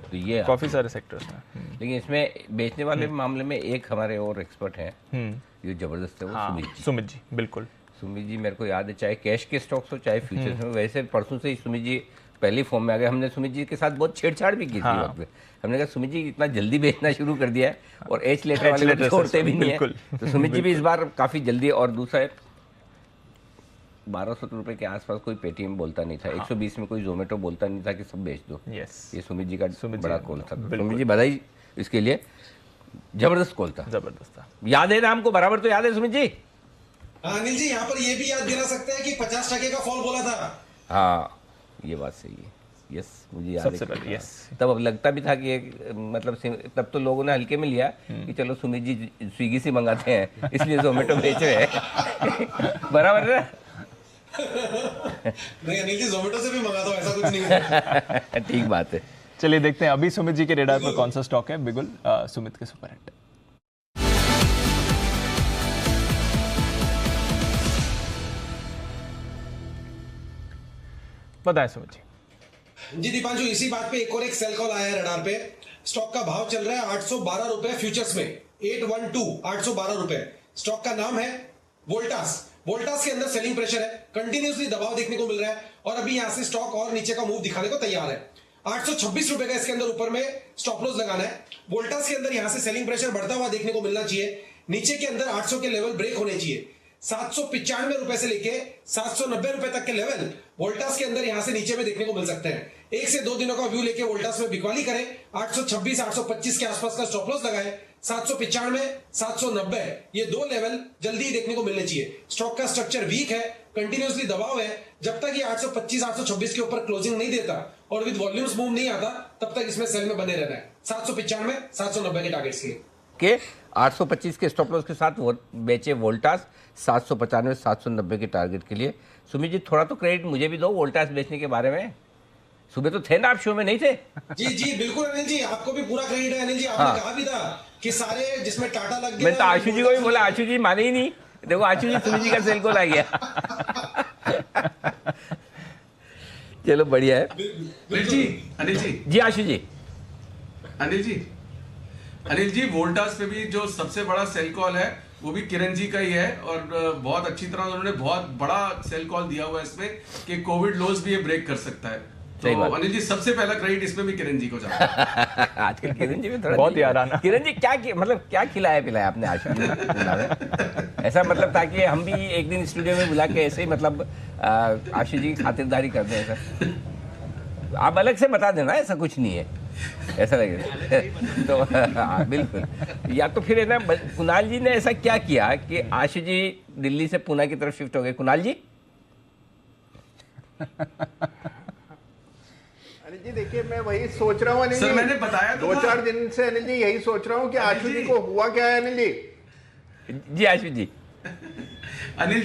तो ये काफी सारे सेक्टर्स हैं, लेकिन इसमें बेचने वाले मामले में एक हमारे और एक्सपर्ट हैं जो जबरदस्त है, वो सुमित जी। बिल्कुल सुमित जी, मेरे को याद है, चाहे कैश के स्टॉक्स हो चाहे फ्यूचर्स में, वैसे परसों से ही सुमित जी पहली फॉर्म में आ गए। हमने सुमित जी के साथ बहुत छेड़छाड़ भी की थी वक्त पे। हमने कहा सुमित जी इतना जल्दी बेचना शुरू कर दिया है, और एच लेटर वाले को छोड़ते भी नहीं है। तो सुमित जी भी इस बार काफी जल्दी। और दूसरा है 1200 रुपए के आसपास कोई पेटीएम बोलता नहीं था, 120 में कोई जोमेटो बोलता नहीं था कि सब बेच दो। ये सुमित जी का बड़ा कॉल था। सुमित जी बधाई इसके लिए, जबरदस्त कॉल था, जबरदस्त था। याद है ना हमको, बराबर तो याद है सुमित जी? अनिल जी यहाँ पर ये भी याद दिला सकते हैं कि 50% का फॉल बोला था। हाँ, ये बात सही है। यस, मुझे याद सबसे पहले यस। तब अब लगता भी था कि मतलब तब तो लोगों ने हल्के में लिया कि चलो सुमित जी स्विगी से मंगाते हैं इसलिए जोमेटो बेच रहे हैं। बराबर है। नहीं अनिल जी जोमेटो से भी मंगा दो, ऐसा कुछ नहीं है। ठीक बात है। चलिए देखते हैं अभी सुमित जी के रेडार पर कौन सा स्टॉक है। बिगुल सुमित के सुपर हिट। बताएं सुमित जी। जी दीपांशु, इसी बात पे एक और एक सेल कॉल आया है रडार पे। स्टॉक का भाव चल रहा है 812 रुपए फ्यूचर्स में, 812 812 रुपए। स्टॉक का नाम है वोल्टास। वोल्टास के अंदर सेलिंग प्रेशर है, कंटिन्यूसली दबाव देखने को मिल रहा है और अभी यहां से स्टॉक और नीचे का मूव दिखाने को तैयार है। 826 रुपए का इसके अंदर ऊपर में स्टॉप लॉस लगाना है। वोल्टास के अंदर यहां से सेलिंग प्रेशर बढ़ता हुआ देखने को मिलना चाहिए। नीचे के अंदर 800 के लेवल ब्रेक होने चाहिए। 795 रुपए से लेके 790 रुपए तक के लेवल वोल्टास के अंदर यहां से नीचे में देखने को मिल सकते हैं। 1 से 2 दिनों का व्यू लेके वोल्टास में बिकवाली करें। 826 825 के आसपास का स्टॉप लॉस लगाएं। 795 790 ये 2 लेवल जल्दी ही देखने को मिलने चाहिए। स्टॉक का स्ट्रक्चर वीक है, कंटिन्यूसली दबाव है। जब तक ये 825 826 के ऊपर क्लोजिंग नहीं देता और विद वॉल्यूम्स मूव नहीं आता, तब तक इसमें सेल में बने रहना है। 795 790 के टारगेट्स के 825 के स्टॉप लॉस के साथ बेचे वोल्टास 795 790 के टारगेट के लिए। सुमित जी थोड़ा तो क्रेडिट मुझे भी दो वोल्टास बेचने के बारे में। सुबह तो थे ना आप, शो में नहीं थे? जी जी बिल्कुल अनिल जी, आपको भी पूरा क्रेडिट है अनिल जी। आपने कहा भी था कि सारे जिसमें टाटा लग गया। मैं तो आशु जी को भी बोला, आशु जी माने ही नहीं। देखो आशु जी सुमित जी का सेल कॉल आ गया। चलो बढ़िया है। अनिल जी जी आशु जी। अनिल जी वोल्टास पे भी जो सबसे बड़ा सेल कॉल है वो भी किरण जी का ही है और बहुत अच्छी तरह उन्होंने बहुत बड़ा सेल कॉल दिया हुआ है इसमें कि कोविड लोज भी ये ब्रेक कर सकता है। तो अनिल जी सबसे पहला क्रेडिट इसमें भी किरण जी को जाता है। आजकल किरण जी भी थोड़ा बहुत याद आना। किरण जी क्या खिलाया पिलाया आपने आशु जी को? ऐसा मतलब ताकि हम भी एक दिन स्टूडियो में बुला के ऐसे ही मतलब आशु जी की खातिरदारी कर दें। ऐसा आप अलग से बता देना, ऐसा कुछ नहीं है, ऐसा लगेगा तो हाँ, बिल्कुल। या तो फिर है ना कुणाल जी ने ऐसा क्या किया कि आशु जी दिल्ली से पुणे की तरफ शिफ्ट हो गए? कुणाल जी। अनिल जी देखिए मैं वही सोच रहा हूँ अनिल जी, सर मैंने बताया तो 2-4 दिन से अनिल जी यही सोच रहा हूँ कि आशु जी को हुआ क्या है अनिल जी। जी आशु जी। अनिल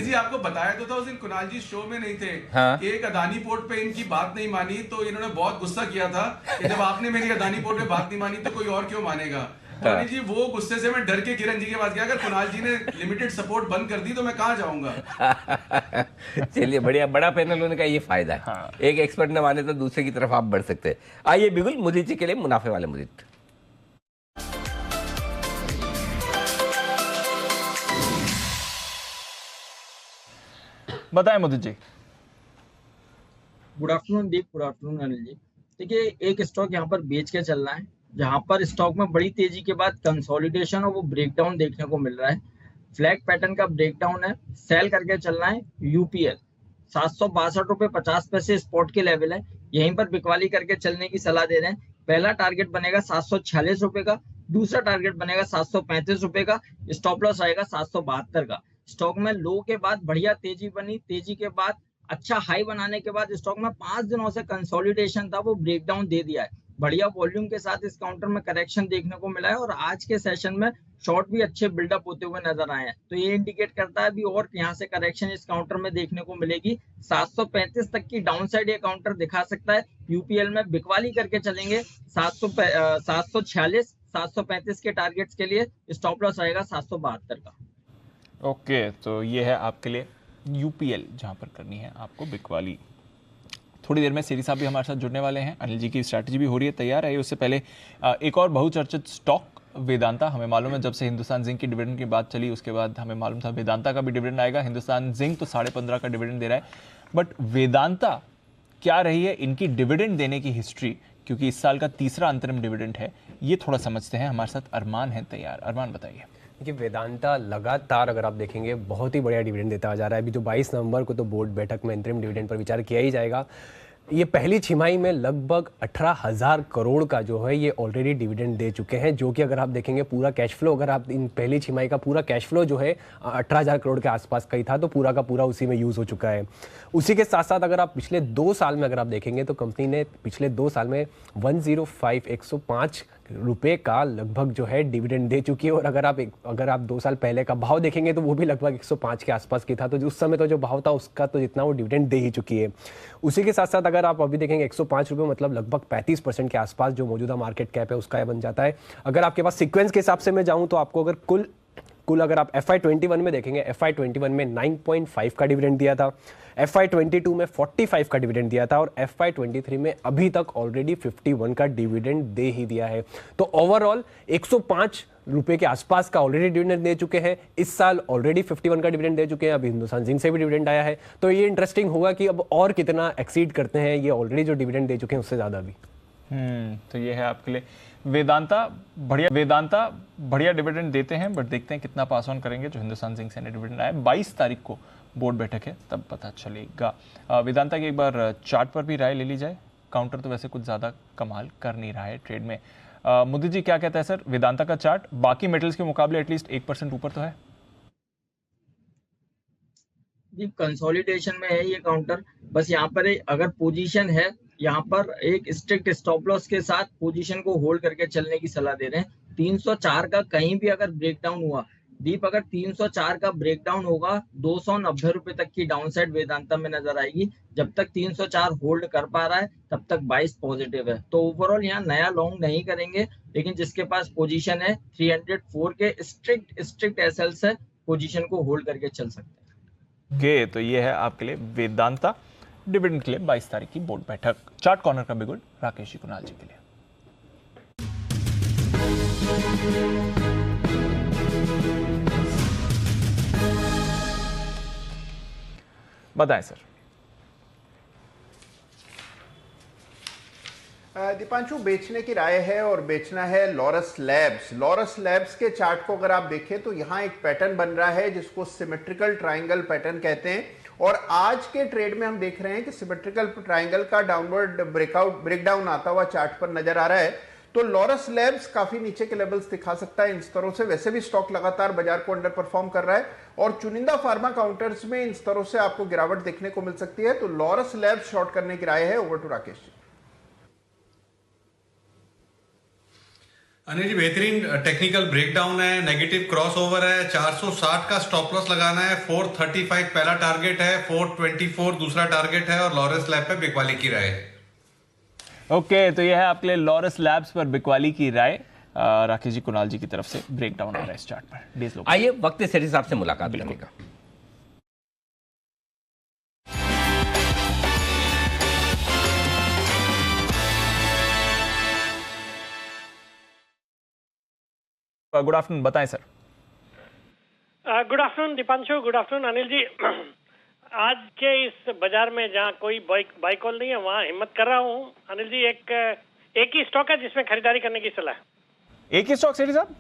जी आपको बताया तो था उस दिन, कुणाल जी शो में नहीं थे। हाँ। कि एक अदानी पोर्ट पे इनकी बात नहीं मानी तो इन्होंने बहुत गुस्सा किया था कि जब आपने मेरी अदानी पोर्ट पे बात नहीं मानी तो कोई और क्यों मानेगा। तो अनिल जी वो गुस्से से मैं डर के किरण जी के पास गया, अगर कुणाल जी ने लिमिटेड सपोर्ट बंद कर दी तो मैं कहाँ जाऊंगा। चलिए बढ़िया, बड़ा पैनल होने का ये फायदा है। हाँ। एक एक्सपर्ट न माने तो दूसरे की तरफ आप बढ़ सकते हैं। आइए बिगुल मुदीत जी के लिए मुनाफे वाले मुदीत। बताएं मुदित जी। गुड आफ्टरनून दीप, गुड आफ्टरनून अनिल जी। देखिए एक स्टॉक यहाँ पर बेच के चलना है, जहाँ पर स्टॉक में बड़ी तेजी के बाद कंसोलिडेशन और वो ब्रेकडाउन देखने को मिल रहा है। फ्लैग पैटर्न का ब्रेकडाउन है, सेल करके चलना है। यूपीएल 762 रुपए 50 पैसे स्पॉट के लेवल है, यहीं पर बिकवाली करके चलने की सलाह दे रहे हैं। पहला टारगेट बनेगा 746 रुपए का, दूसरा टारगेट बनेगा 735 रुपए का, स्टॉप लॉस आएगा 772 का। स्टॉक में लो के बाद बढ़िया तेजी बनी, तेजी के बाद अच्छा हाई बनाने के बाद स्टॉक में 5 दिनों से कंसोलिडेशन था, वो ब्रेकडाउन दे दिया है। बढ़िया वॉल्यूम के साथ इस काउंटर में करेक्शन देखने को मिला है और आज के सेशन में शॉर्ट भी अच्छे बिल्डअप होते हुए नजर आए हैं। तो ये इंडिकेट करता है अभी और यहाँ से करेक्शन इस काउंटर में देखने को मिलेगी। 735 तक की डाउन साइड ये काउंटर दिखा सकता है। यूपीएल में बिकवाली करके चलेंगे 746 735 के टारगेट्स के लिए, स्टॉप लॉस आएगा 772 का। ओके तो ये है आपके लिए यूपीएल, जहां पर करनी है आपको बिकवाली। थोड़ी देर में सीरी साहब भी हमारे साथ जुड़ने वाले हैं। अनिल जी की स्ट्रैटेजी भी हो रही है तैयार है। उससे पहले एक और बहुचर्चित स्टॉक वेदांता। हमें मालूम है जब से हिंदुस्तान जिंक की डिविडेंड की बात चली उसके बाद हमें मालूम था वेदांता का भी डिविडेंड आएगा। हिंदुस्तान जिंक तो 15.5 का डिविडेंड दे रहा है, बट वेदांता क्या रही है इनकी डिविडेंड देने की हिस्ट्री, क्योंकि इस साल का तीसरा अंतरिम डिविडेंड है, ये थोड़ा समझते हैं। हमारे साथ अरमान है तैयार। अरमान बताइए। देखिए वेदांता लगातार अगर आप देखेंगे बहुत ही बढ़िया डिविडेंड देता जा रहा है। अभी जो 22 नवंबर को तो बोर्ड बैठक में अंतरिम डिविडेंड पर विचार किया ही जाएगा। ये पहली छमाही में लगभग 18,000 करोड़ का जो है ये ऑलरेडी डिविडेंड दे चुके हैं, जो कि अगर आप देखेंगे पूरा कैश फ्लो, अगर आप इन पहली छमाही का पूरा कैश फ्लो जो है 18,000 करोड़ के आसपास का ही था, तो पूरा का पूरा उसी में यूज़ हो चुका है। उसी के साथ साथ अगर आप पिछले 2 साल में अगर आप देखेंगे तो कंपनी ने पिछले 2 साल में 105 रुपए का लगभग जो है डिविडेंड दे चुकी है। और अगर आप 2 साल पहले का भाव देखेंगे तो वो भी लगभग 105 के आसपास की था, तो उस समय तो जो भाव था उसका तो जितना वो डिविडेंड दे ही चुकी है। उसी के साथ साथ अगर आप अभी देखेंगे 105 रुपये मतलब लगभग 35% के आसपास जो मौजूदा मार्केट कैप है उसका बन जाता है। अगर आपके पास सीक्वेंस के हिसाब से मैं जाऊँ तो आपको अगर कुल अगर आप FY21 में देखेंगे, FY21 में 9.5 का डिविडेंड दिया था, FY22 में 45 का डिविडेंड दिया था और FY23 में अभी तक ऑलरेडी 51 का डिविडेंड दे ही दिया है। तो ओवरऑल 105 रुपए के आसपास का ऑलरेडी डिविडेंड दे चुके हैं। इस साल ऑलरेडी 51 का डिविडेंड दे चुके हैं। अभी हिंदुस्तान जिंक से भी डिविडेंड आया है, तो ये इंटरेस्टिंग होगा कि अब और कितना एक्सीड करते हैं ये ऑलरेडी जो डिविडेंड दे चुके हैं उससे ज़्यादा भी। तो ये है आपके लिए वेदांता बढ़िया डिविडेंड देते हैं, बट देखते हैं कितना पास ऑन करेंगे। जो हिंदुस्तान जिंक से डिविडेंड आया 22 तारीख को बोर्ड बैठक है, तब पता चलेगा। वेदांता की एक बार चार्ट पर भी राय ले ली जाए। काउंटर तो वैसे कुछ ज़्यादा कमाल कर नहीं रहा है ट्रेड में। मुदी जी क्या कहता है सर, वेदांता का चार्ट बाकी मेटल्स के मुकाबले एटलीस्ट 1% ऊपर तो है? जी कंसोलिडेशन में है ये काउंटर, बस यहाँ पर अगर पोजीशन है यहाँ पर एक स्ट्रिक्ट स्टॉप लॉस के साथ पोजीशन को होल्ड करके चलने की सलाह दे रहे हैं। 304 का कहीं भी अगर ब्रेकडाउन हुआ दीप, अगर 304 का ब्रेकडाउन होगा 290 रुपए तक की डाउनसाइड वेदांता में नजर आएगी। जब तक 304 होल्ड कर पा रहा है तब तक 22 पॉजिटिव है। तो ओवरऑल यहाँ नया लॉन्ग नहीं करेंगे, लेकिन जिसके पास पोजीशन है 304 के स्ट्रिक्ट एसएल्स है, पोजीशन को होल्ड करके चल सकते हैं। तो ये है आपके लिए वेदांता डिविडेंड के लिए 22 तारीख की बोर्ड बैठक। चार्ट कॉर्नर का बिगुल राकेश जी कुणाल जी के लिए। बताएं सर। दीपांशु, बेचने की राय है और बेचना है लॉरस लैब्स। लॉरस लैब्स के चार्ट को अगर आप देखें तो यहां एक पैटर्न बन रहा है जिसको सिमेट्रिकल ट्रायंगल पैटर्न कहते हैं, और आज के ट्रेड में हम देख रहे हैं कि सिमेट्रिकल ट्रायंगल का डाउनवर्ड ब्रेकडाउन आता हुआ चार्ट पर नजर आ रहा है। तो लॉरस लैब्स काफी नीचे के लेवल्स दिखा सकता है इन स्तरों से। वैसे भी स्टॉक लगातार बाजार को अंडर परफॉर्म कर रहा है और चुनिंदा फार्मा काउंटर्स में इन स्तरों से आपको गिरावट देखने को मिल सकती है। तो लॉरस लैब्स शॉर्ट करने की राय है। Over to Rakesh ji. अनिल जी, बेहतरीन टेक्निकल ब्रेकडाउन है, नेगेटिव क्रॉसओवर है, 460 का स्टॉप लॉस लगाना है, 435 पहला टारगेट है, 424 दूसरा टारगेट है और लॉरस लैब पे बिकवाली की राय है। ओके, तो यह है आपके लिए लॉरस लैब्स पर बिकवाली की राय। राकेश जी कुणाल जी की तरफ से ब्रेकडाउन आ रहा है इस चार्ट पर। डेज लो आइए वक्त है सेठी साहब से मुलाकात करने का। गुड आफ्टरनून, बताएं sir. Good afternoon Deepanshu, good afternoon Anil ji. आज के इस बाजार में जहाँ कोई बाई कॉल नहीं है वहाँ हिम्मत कर रहा हूँ अनिल जी। एक ही स्टॉक है जिसमें खरीदारी करने की सलाह। एक ही स्टॉक सेठी साहब?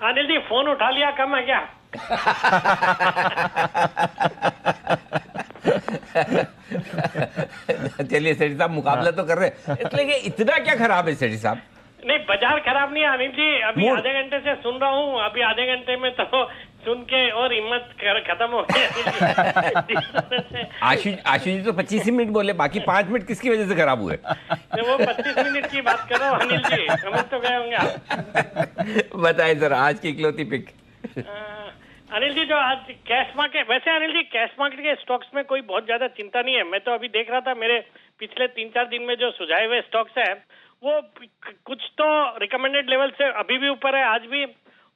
अनिल जी फोन उठा लिया कम है क्या? चलिए सेठी साहब, मुकाबला तो कर रहे हैं, इसलिए इतना क्या खराब है सेठी साहब? नहीं, बाजार खराब नहीं है अनिल जी। अभी आधे घंटे से सुन रहा हूँ, अभी आधे घंटे में तो सुन के और हिम्मत खत्म हो गई। आशीष जी तो 25 मिनट बोले, बाकी 5 मिनट किसकी वजह से खराब हुए? वो 25 मिनट की बात कर रहा हूँ अनिल जी, समझ तो गए होंगे आप। बताएं सर आज की इकलौती पिक। अनिल जी जो आज कैश मार्केट, वैसे अनिल जी कैश मार्केट के स्टॉक्स में कोई बहुत ज्यादा चिंता नहीं है। मैं तो अभी देख रहा था मेरे पिछले 3-4 दिन में जो सुझाए हुए स्टॉक्स है वो कुछ तो रिकमेंडेड लेवल से अभी भी ऊपर है आज भी,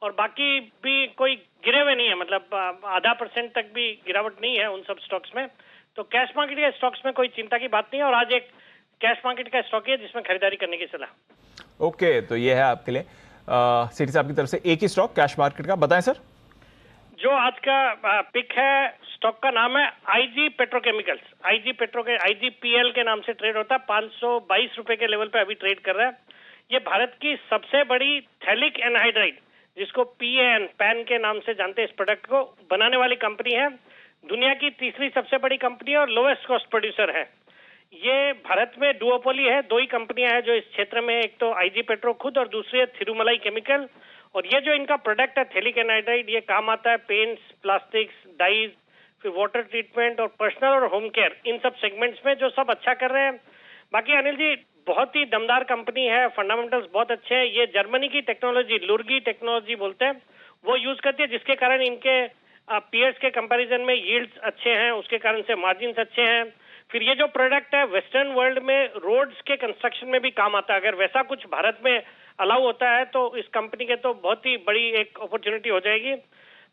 और बाकी भी कोई गिरे हुए नहीं है, मतलब 0.5% तक भी गिरावट नहीं है उन सब स्टॉक्स में। तो कैश मार्केट के स्टॉक्स में कोई चिंता की बात नहीं है, और आज एक कैश मार्केट का स्टॉक है जिसमें खरीदारी करने की सलाह। ओके, तो ये है आपके लिए सेठी साहब की तरफ से एक ही स्टॉक कैश मार्केट का। बताएं सर। जो आज का पिक है, स्टॉक का नाम है आईजी पेट्रोकेमिकल्स। आईजीपीएल के नाम से ट्रेड होता है। 522 रुपए के लेवल पे अभी ट्रेड कर रहा है। ये भारत की सबसे बड़ी थैलिक एनहाइड्राइड, जिसको पैन के नाम से जानते हैं, इस प्रोडक्ट को बनाने वाली कंपनी है। दुनिया की तीसरी सबसे बड़ी कंपनी और लोवेस्ट कॉस्ट प्रोड्यूसर है। ये भारत में डुओपोली है, 2 ही कंपनियां हैं जो इस क्षेत्र में, एक तो आईजी पेट्रो खुद और दूसरी है थिरुमलाई केमिकल। और ये जो इनका प्रोडक्ट है थैलिक एनहाइड्राइड, ये काम आता है पेंट्स, प्लास्टिक्स, डाइज, फिर वाटर ट्रीटमेंट और पर्सनल और होम केयर, इन सब सेगमेंट्स में जो सब अच्छा कर रहे हैं। बाकी अनिल जी बहुत ही दमदार कंपनी है, फंडामेंटल्स बहुत अच्छे हैं। ये जर्मनी की टेक्नोलॉजी, लुर्गी टेक्नोलॉजी बोलते हैं, वो यूज करती है, जिसके कारण इनके पीयर्स के कंपैरिजन में यील्ड्स अच्छे हैं, उसके कारण से मार्जिन्स अच्छे हैं। फिर ये जो प्रोडक्ट है वेस्टर्न वर्ल्ड में रोड्स के कंस्ट्रक्शन में भी काम आता है। अगर वैसा कुछ भारत में अलाउ होता है तो इस कंपनी के तो बहुत ही बड़ी एक अपॉर्चुनिटी हो जाएगी।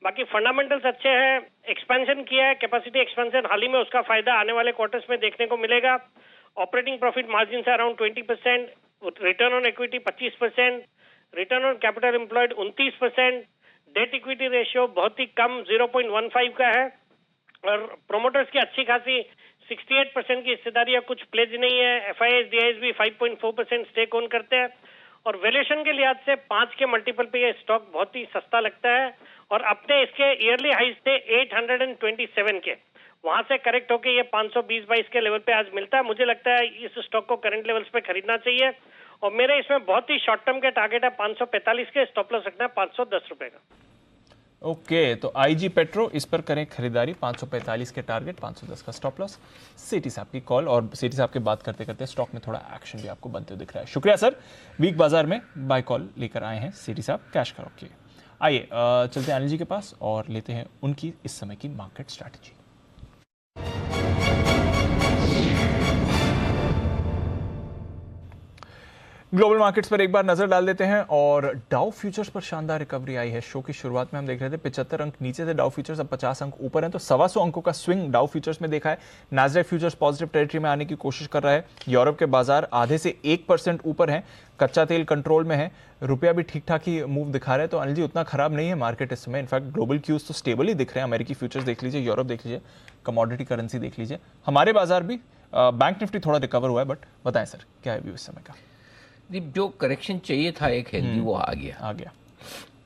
बाकी फंडामेंटल्स अच्छे हैं, एक्सपेंशन किया है, कैपेसिटी एक्सपेंशन हाल ही में, उसका फायदा आने वाले क्वार्टर्स में देखने को मिलेगा। ऑपरेटिंग प्रॉफिट मार्जिन है around 20%, return on equity 25%, return on capital employed 29%, debt equity ratio बहुत ही कम 0.15 का है, और प्रोमोटर्स की अच्छी खासी 68% की हिस्सेदारी है, कुछ प्लेज नहीं है। FIS DIS भी 5.4% स्टेक ओन करते हैं, और वैल्यूएशन के लिहाज से 5 के मल्टीपल पे ये स्टॉक बहुत ही सस्ता लगता है। और अपने इसके ईयरली हाइज थे 827 के, वहां से करेक्ट होके ये 520-22 के लेवल पे आज मिलता है। मुझे लगता है इस स्टॉक को करंट लेवल्स पे खरीदना चाहिए, और मेरे इसमें बहुत ही शॉर्ट टर्म के टारगेट है 545 के, स्टॉप लॉस रखना है 510 रुपए का। ओके, तो IG पेट्रो इस पर करें खरीदारी, 545 के टारगेट, 510 का स्टॉप लॉस। सेठी साहब की कॉल, और सेठी साहब की बात करते करते स्टॉक में थोड़ा एक्शन भी आपको बनते हुए दिख रहा है। शुक्रिया सर, वीक बाजार में बाय कॉल लेकर आए हैं सेठी साहब, कैश करो के। आइए चलते हैं अनिल जी के पास और लेते हैं उनकी इस समय की मार्केट स्ट्रैटेजी। ग्लोबल मार्केट्स पर एक बार नजर डाल देते हैं, और डाउ फ्यूचर्स पर शानदार रिकवरी आई है। शो की शुरुआत में हम देख रहे थे 75 अंक नीचे थे डाउ फ्यूचर्स, अब 50 अंक ऊपर हैं, तो 125 अंकों का स्विंग डाउ फ्यूचर्स में देखा है। नास्डैक फ्यूचर्स पॉजिटिव टेरिटरी में आने की कोशिश कर रहा है। यूरोप के बाजार आधे से 1% ऊपर हैं, कच्चा तेल कंट्रोल में है, रुपया भी ठीक ठाक ही मूव दिखा रहा है। तो अनिल जी उतना खराब नहीं है मार्केट इस समय, इनफैक्ट ग्लोबल क्यूज तो स्टेबल ही दिख रहे हैं। अमेरिकी फ्यूचर्स देख लीजिए, यूरोप देख लीजिए, कमोडिटी करेंसी देख लीजिए, हमारे बाजार भी बैंक निफ्टी थोड़ा रिकवर हुआ है। बट बताएं सर, क्या है व्यू इस समय का? जो करेक्शन चाहिए था एक हेल्दी, वो आ गया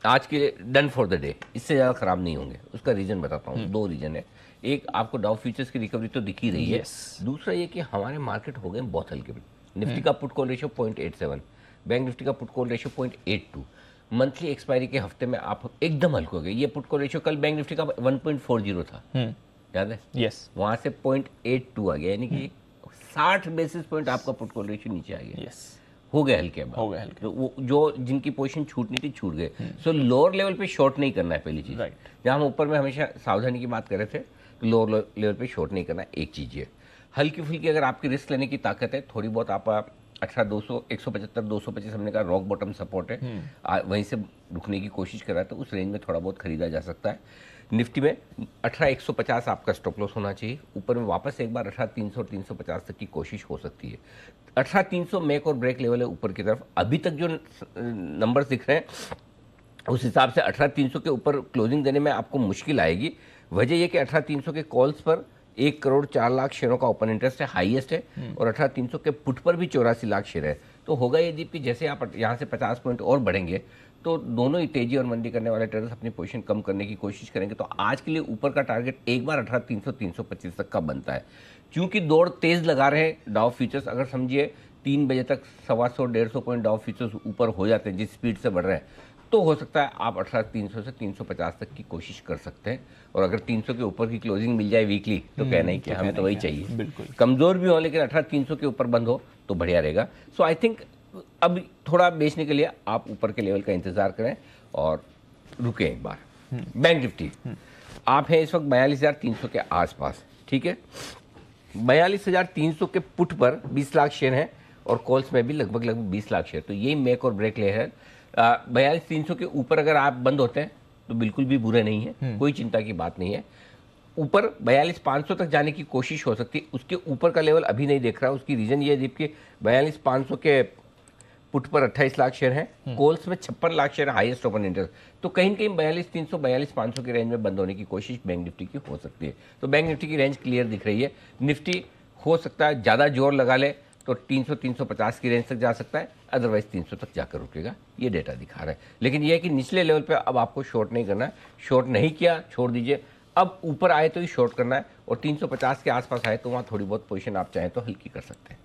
आज के डन फॉर द डे, इससे ज़्यादा खराब नहीं होंगे। उसका रीज़न बताता हूँ, 2 रीज़न है। एक, आपको डाउ फ्यूचर्स की रिकवरी तो दिख ही रही है। दूसरा ये कि हमारे मार्केट हो गए बहुत हल्के। निफ्टी का put call ratio 0.87, bank Nifty का put call ratio 0.82। Monthly expiry के हफ्ते में आप एकदम हल्के हो गए। ये पुट कॉल रेशियो कल बैंक निफ्टी का 1.40 था, याद है? यस, वहाँ से 0.82 आ गया, यानी कि 60 बेसिस पॉइंट आपका पुट कॉल रेशियो नीचे आ गया। यस, हो गए हल्के। तो वो जो जिनकी पोजीशन छूटनी थी छूट गए। सो लोअर लेवल पे शॉर्ट नहीं करना है, पहली चीज। जहां हम ऊपर में हमेशा सावधानी की बात कर रहे थे, तो लोअर लेवल पे शॉर्ट नहीं करना है, एक चीज है। हल्की फुल्की अगर आपकी रिस्क लेने की ताकत है थोड़ी बहुत, आप 18,200, 175, 225 हमने कहा रॉक बॉटम सपोर्ट है, वहीं से रुकने की कोशिश कर रहा है, तो उस रेंज में थोड़ा बहुत खरीदा जा सकता है। निफ्टी में 18,150 आपका स्टॉप लॉस होना चाहिए। ऊपर में वापस एक बार 18,300 और 350 तक की कोशिश हो सकती है। 18,300 मेक और ब्रेक लेवल है ऊपर की तरफ। अभी तक जो नंबर्स दिख रहे हैं उस हिसाब से 18,300 के ऊपर क्लोजिंग देने में आपको मुश्किल आएगी। वजह यह कि 18,300 के कॉल्स पर 1 करोड़ 4 लाख शेयरों का ओपन इंटरेस्ट है, हाईएस्ट है, और 18,300 के पुट पर भी 84 लाख शेयर है। तो होगा ये दीप कि जैसे आप यहाँ से 50 पॉइंट और बढ़ेंगे तो दोनों ही तेजी और मंदी करने वाले ट्रेडर्स अपनी पोजीशन कम करने की कोशिश करेंगे। तो आज के लिए ऊपर का टारगेट एक बार 18,300, 325 तक का बनता है। क्योंकि दौड़ तेज लगा रहे हैं डाउ फ्यूचर्स, अगर समझिए 3 बजे तक 125-150 पॉइंट डाउ फ्यूचर्स ऊपर हो जाते हैं जिस स्पीड से बढ़ रहे हैं, तो हो सकता है आप 18,300 से 350 तक की कोशिश कर सकते हैं। और अगर 300 के ऊपर की क्लोजिंग मिल जाए वीकली तो कहना ही कि हमें तो वही चाहिए। बिल्कुल, कमजोर भी हो लेकिन 18,300 के ऊपर बंद हो तो बढ़िया रहेगा। सो आई थिंक अब थोड़ा बेचने के लिए आप ऊपर के लेवल का इंतजार करें और रुकें एक बार। बैंक निफ्टी आप हैं इस वक्त 42,300 के आसपास, ठीक है। 42,300 के पुट पर 20 लाख शेयर हैं और कॉल्स में भी लगभग 20 लाख शेयर, तो यही मेक और ब्रेक लेयर है। 42,300 के ऊपर अगर आप बंद होते हैं तो बिल्कुल भी बुरे नहीं है, कोई चिंता की बात नहीं है। ऊपर 42,500 तक जाने की कोशिश हो सकती है, उसके ऊपर का लेवल अभी नहीं देख रहा। उसकी रीजन ये है कि 42,500 के पुट पर 28 लाख शेयर हैं, कॉल्स में 56 lakh share, highest open interest. तो कहीं न कहीं 42,300, 42,500 के रेंज में बंद होने की कोशिश बैंक निफ्टी की हो सकती है। तो बैंक निफ्टी की रेंज क्लियर दिख रही है। निफ्टी हो सकता है ज़्यादा जोर लगा ले तो 300, 350 की रेंज तक जा सकता है, अदरवाइज 300 तक जाकर रुकेगा, ये डेटा दिखा रहा है। लेकिन यह है कि निचले लेवल पे अब आपको शॉर्ट नहीं करना है, शॉर्ट नहीं किया छोड़ दीजिए। अब ऊपर आए तो ही शॉर्ट करना है, और 350 के आसपास आए तो वहाँ थोड़ी बहुत पोजीशन आप चाहें तो हल्की कर सकते हैं,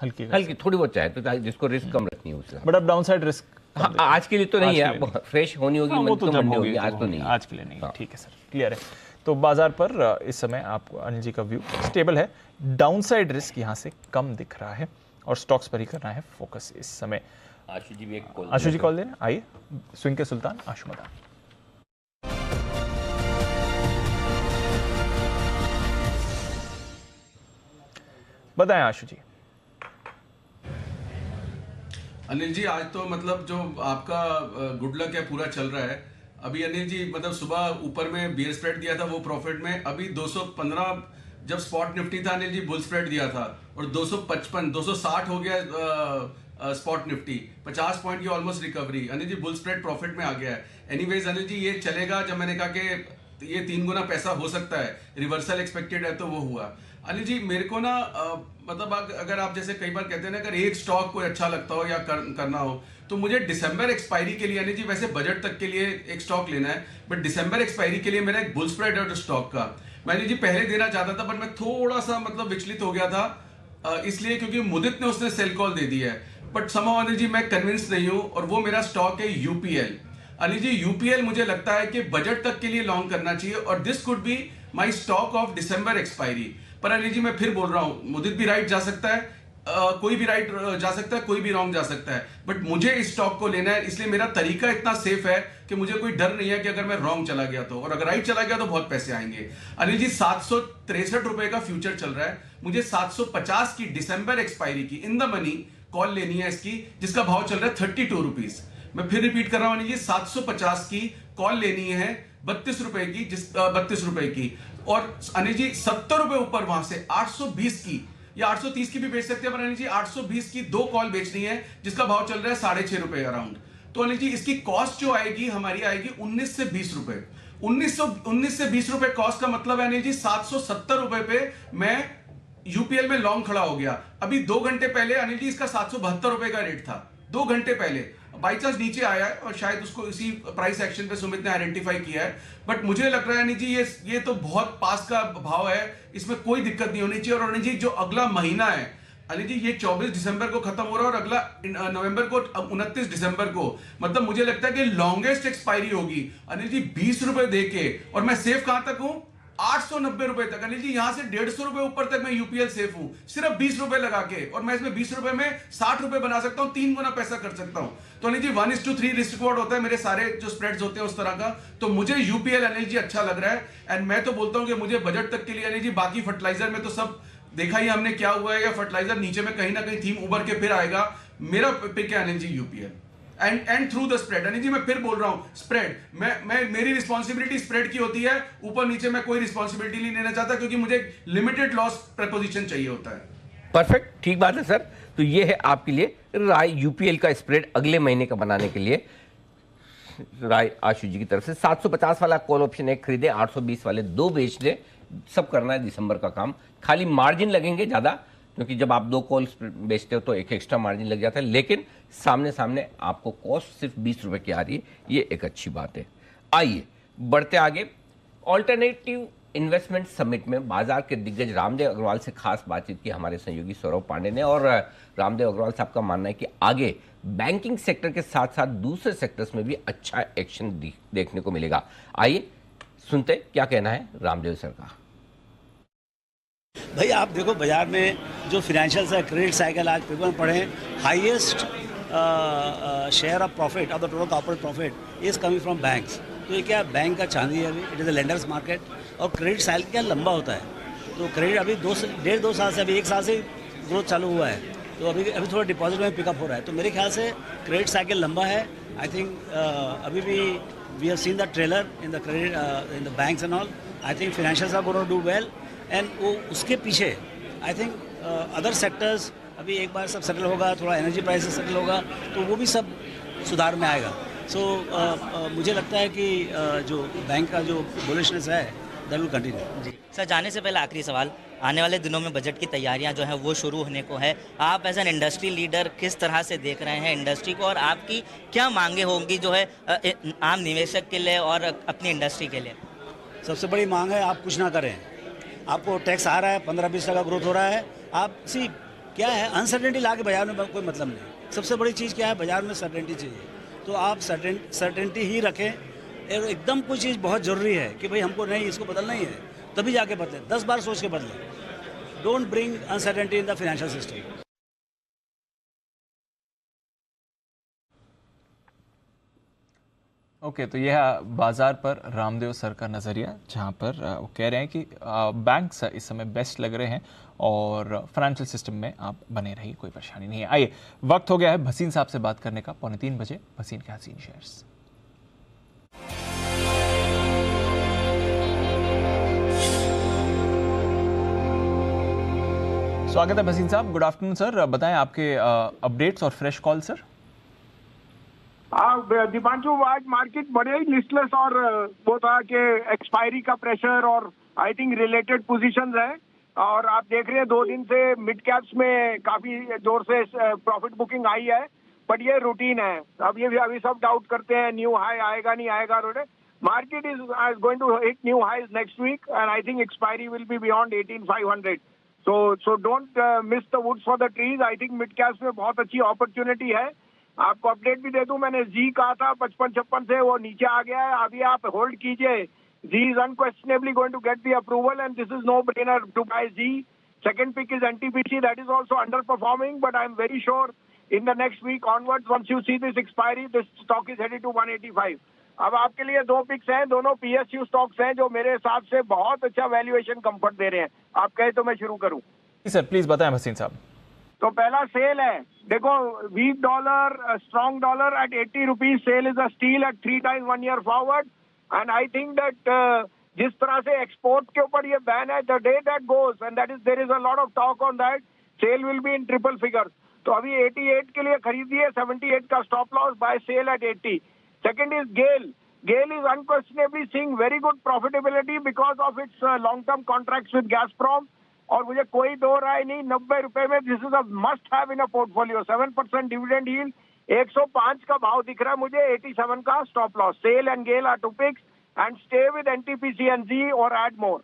हल्की थोड़ी बहुत चाहे तो, जिसको रिस्क कम रखनी है उससे। बट अब डाउनसाइड रिस्क आज के लिए तो नहीं है, फ्रेश होनी होगी, मंडी होगी, आज तो नहीं, आज के लिए नहीं। ठीक है सर, क्लियर है। तो बाजार पर इस समय आपको अनिल जी का व्यू स्टेबल है, डाउनसाइड रिस्क यहाँ से कम दिख रहा है। और स्टॉक्स पर ही करना है फोकस इस समय। आशु जी भी एक कॉल, आशु जी कॉल देना, आइए स्विंग के सुल्तान आशु मदान। बताएं आशु जी। अनिल जी आज तो मतलब जो आपका गुड लक है पूरा चल रहा है। अभी अनिल जी मतलब सुबह ऊपर में बियर स्प्रेड दिया था वो प्रॉफिट में, अभी 215 जब स्पॉट निफ्टी था अनिल जी बुल स्प्रेड दिया था और 255 260 हो गया स्पॉट निफ्टी, 50 पॉइंट की almost recovery. Anil ji bull spread profit में आ गया है। एनीवेज अनिल जी ये चलेगा, जब मैंने कहा कि ये 3 गुना पैसा हो सकता है, रिवर्सल एक्सपेक्टेड है तो वो हुआ। अनिल जी मेरे को ना मतलब अगर आप जैसे कई बार कहते हैं ना, अगर एक स्टॉक कोई अच्छा लगता हो या करना हो तो मुझे दिसंबर एक्सपायरी के लिए अनिल जी, वैसे बजट तक के लिए एक स्टॉक लेना है, बट दिसंबर एक्सपायरी के लिए मेरा एक बुल स्प्रेड है स्टॉक का। मैं अनिल जी पहले देना चाहता था पर मैं थोड़ा सा मतलब विचलित हो गया था इसलिए क्योंकि मुदित ने उसने सेल कॉल दे दी है, बट समहाउ अनिल जी मैं कन्विंस नहीं हूं और वो मेरा स्टॉक है यूपीएल। अनिल जी यूपीएल मुझे लगता है कि बजट तक के लिए लॉन्ग करना चाहिए और this could be my stock of December expiry. पर अनिल जी मैं फिर बोल रहा हूं, मुदित भी राइट जा सकता है, कोई भी राइट जा सकता है, कोई भी रॉन्ग जा सकता है, बट मुझे इस स्टॉक को लेना है, इसलिए मेरा तरीका इतना सेफ है कि मुझे कोई डर नहीं है कि अगर मैं रॉन्ग चला गया तो, और अगर राइट चला गया तो बहुत पैसे आएंगे। अनिल जी 763 रुपए का फ्यूचर चल रहा है, मुझे 750 की दिसंबर एक्सपायरी की इन द मनी कॉल लेनी है इसकी, जिसका भाव चल रहा है 32 रुपीज। मैं फिर रिपीट कर रहा हूं अनिल जी, 750 की कॉल लेनी है 32 रुपए की, 32 रुपए की, और अनिल जी 70 रुपए ऊपर वहां से 820 की या 830 की भी बेच सकते हैं, पर अनिल जी 820 की 2 कॉल बेचनी है जिसका भाव चल रहा है 6.5 रुपए अराउंड। तो अनिल जी इसकी कॉस्ट जो आएगी हमारी आएगी 19 से 20 रुपए। 19 से 20 रुपए कॉस्ट का मतलब है अनिल जी 770 रुपए पे मैं यूपीएल में लॉन्ग खड़ा हो गया। अभी 2 घंटे पहले अनिल जी इसका 772 रुपए का रेट था, 2 घंटे पहले बाई चांस नीचे आया है और शायद उसको इसी प्राइस एक्शन पे सुमित ने आइडेंटिफाई किया है, बट मुझे लग रहा है अनिल जी ये तो बहुत पास का भाव है, इसमें कोई दिक्कत नहीं होनी चाहिए। और अनिल जी जो अगला महीना है अनिल जी, ये 24 दिसंबर को खत्म हो रहा है और अगला नवंबर को 29 दिसंबर को, मतलब मुझे लगता है कि लॉन्गेस्ट एक्सपायरी होगी अनिल जी 20 रुपए देके, और मैं सेफ कहां तक हूं 890 रुपए तक। अनिल जी यहां से 150 रुपए ऊपर तक मैं यूपीएल सेफ हूं, सिर्फ 20 रुपए लगा के, और मैं इसमें 20 रुपए में 60 रुपए बना सकता हूं, 3 गुना पैसा कर सकता हूं। तो अनिल जी 1:3 रिस्क रिवॉर्ड होता है मेरे सारे जो स्प्रेड्स होते हैं उस तरह का। तो मुझे यूपीएल अनिल जी अच्छा लग रहा है, एंड मैं तो बोलता हूं कि मुझे बजट तक के लिए अनिल जी, बाकी फर्टिलाइजर में तो सब देखा ही हमने क्या हुआ है, या फर्टिलाइजर नीचे में कहीं ना कहीं थीम उभर के फिर आएगा। मेरा पिक है Anil ji UPL and through the spread. Anil ji मैं फिर बोल रहा हूं स्प्रेड, मैं मेरी रिस्पॉन्सिबिलिटी स्प्रेड की होती है, ऊपर नीचे मैं कोई रिस्पॉन्सिबिलिटी नहीं लेना चाहता क्योंकि मुझे लिमिटेड लॉस प्रपोजिशन चाहिए होता है। परफेक्ट, ठीक बात है सर। तो ये है आपके लिए राय यूपीएल का स्प्रेड अगले महीने का बनाने के लिए राय आशु जी की तरफ से। 750 वाला कॉल ऑप्शन एक खरीदे, 820 वाले 2 बेच दे, सब करना है दिसंबर का काम। खाली मार्जिन लगेंगे ज़्यादा, क्योंकि जब आप 2 कॉल्स बेचते हो तो एक एक्स्ट्रा मार्जिन लग जाता है, लेकिन सामने सामने आपको कॉस्ट सिर्फ 20 रुपए की आ रही है, ये एक अच्छी बात है। आइए बढ़ते आगे। ऑल्टरनेटिव इन्वेस्टमेंट समिट में बाजार के दिग्गज रामदेव अग्रवाल से खास बातचीत की हमारे सहयोगी सौरभ पांडे ने, और रामदेव अग्रवाल साहब का मानना है कि आगे बैंकिंग सेक्टर के साथ साथ दूसरे सेक्टर्स में भी अच्छा एक्शन देखने को मिलेगा। आइए सुनते क्या कहना है रामदेव सर का। भाई आप देखो बाजार में जो फाइनेंशियल क्रेडिट साइकिल आज पेपर में पढ़े, highest share of profit of the total corporate profit is coming from banks. तो ये क्या बैंक का चांदी है, अभी it is a lenders market, और क्रेडिट साइकिल क्या लंबा होता है, तो क्रेडिट अभी 1.5-2 साल से, अभी 1 साल से ग्रोथ चालू हुआ है, तो अभी थोड़ा डिपॉजिट में पिकअप हो रहा है, तो मेरे ख्याल से क्रेडिट साइकिल लंबा है। आई थिंक अभी भी we have seen the trailer in the credit in the banks and all. I think financials are going to do well, and वो उसके पीछे आई थिंक अदर सेक्टर्स अभी एक बार सब सेटल होगा, थोड़ा एनर्जी प्राइसेस सेटल होगा तो वो भी सब सुधार में आएगा। सो मुझे लगता है कि जो बैंक का जो बुलिशनेस है दैट विल कंटिन्यू। जी सर, जाने से पहले आखिरी सवाल, आने वाले दिनों में बजट की तैयारियां जो हैं वो शुरू होने को है, आप एज एन इंडस्ट्री लीडर किस तरह से देख रहे हैं इंडस्ट्री को, और आपकी क्या मांगे होंगी जो है आम निवेशक के लिए और अपनी इंडस्ट्री के लिए? सबसे बड़ी मांग है आप कुछ ना करें, आपको टैक्स आ रहा है, 15-20% ग्रोथ हो रहा है, आप सी क्या है अनसर्टेनिटी ला के बाजार में कोई मतलब नहीं। सबसे बड़ी चीज़ क्या है, बाजार में सर्टेनिटी चाहिए, तो आप सर्टेनिटी ही रखें। और एकदम कोई चीज़ बहुत ज़रूरी है कि भाई हमको नहीं इसको बदलना ही है, तभी जाके बदलें, 10 बार सोच के बदलें। Don't bring uncertainty in the financial system. Okay, तो यह बाजार पर रामदेव सर का नज़रिया, जहां पर वो कह रहे हैं कि बैंक्स इस समय बेस्ट लग रहे हैं और फाइनेंशियल सिस्टम में आप बने रहिए, कोई परेशानी नहीं है। आइए, वक्त हो गया है भसीन साहब से बात करने का, 2:45 बजे भसीन के हसीन शेयर्स। स्वागत है भसीन साहब, गुड आफ्टरनून सर। बताएं आपके अपडेट्स और फ्रेश कॉल सर। दीपांशु, आज मार्केट बड़े ही लिस्टलेस और वो था कि एक्सपायरी का प्रेशर और आई थिंक रिलेटेड पोजीशंस है, और आप देख रहे हैं 2 दिन से मिड कैप्स में काफी जोर से प्रॉफिट बुकिंग आई है, बट ये रूटीन है। अब ये भी अभी सब डाउट करते हैं न्यू हाई आएगा नहीं आएगा। Market is going to hit new highs next week and I think expiry will be beyond 18,500। So don't miss the woods for the trees. I think mid caps में बहुत अच्छी opportunity है। आपको update भी दे दूं, मैंने जी कहा था 55-56 से, वो नीचे आ गया है। अभी आप होल्ड कीजिए। Zee is unquestionably going to get the approval and this is no brainer to buy Zee. Second pick is NTPC, that is also under performing, but I am very sure in the next week onwards once you see this expiry, this stock is headed to 185। अब आपके लिए 2 pics हैं, दोनों PSU stocks हैं जो मेरे हिसाब से बहुत अच्छा वैल्यूएशन कंफर्ट दे रहे हैं। आप कहे तो मैं शुरू करूं? सर प्लीज बताएं भसीन साहब। तो पहला सेल है, देखो weak dollar, strong dollar at 80 rupees, SAIL is a steal at 3 times 1 year forward, and I think that जिस तरह से एक्सपोर्ट के ऊपर ये बैन है, the day that goes and that is there is a lot of talk on that, SAIL will be in triple figures. तो अभी 88 के लिए खरीदिए, 78 का stop loss, buy SAIL at 80। Second is GAIL. GAIL is unquestionably seeing very good profitability because of its long term contracts with Gazprom, और मुझे कोई दो राय नहीं, 90 रुपए में this is a must have in a portfolio. 7% dividend yield, 105 का भाव दिख रहा है मुझे, 87 का stop loss. Sell and GAIL are 2 picks and stay with NTPC and जी और एड मोर।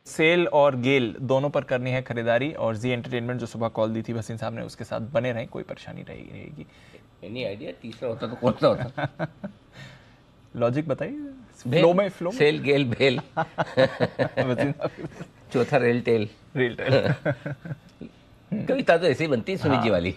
सेल और गेल दोनों पर करनी है खरीदारी, और जी एंटरटेनमेंट जो सुबह कॉल दी थी भसीन साहब ने, उसके साथ बने रहें, कोई परेशानी रहेगी। एनी आइडिया तीसरा होता तो कौन सा होता? लॉजिक बताइए। फ्लो में फ्लो में। सेल गेल भेल चौथा रेल टेल। कविता तो ऐसे ही बनती है सुनील जी वाली।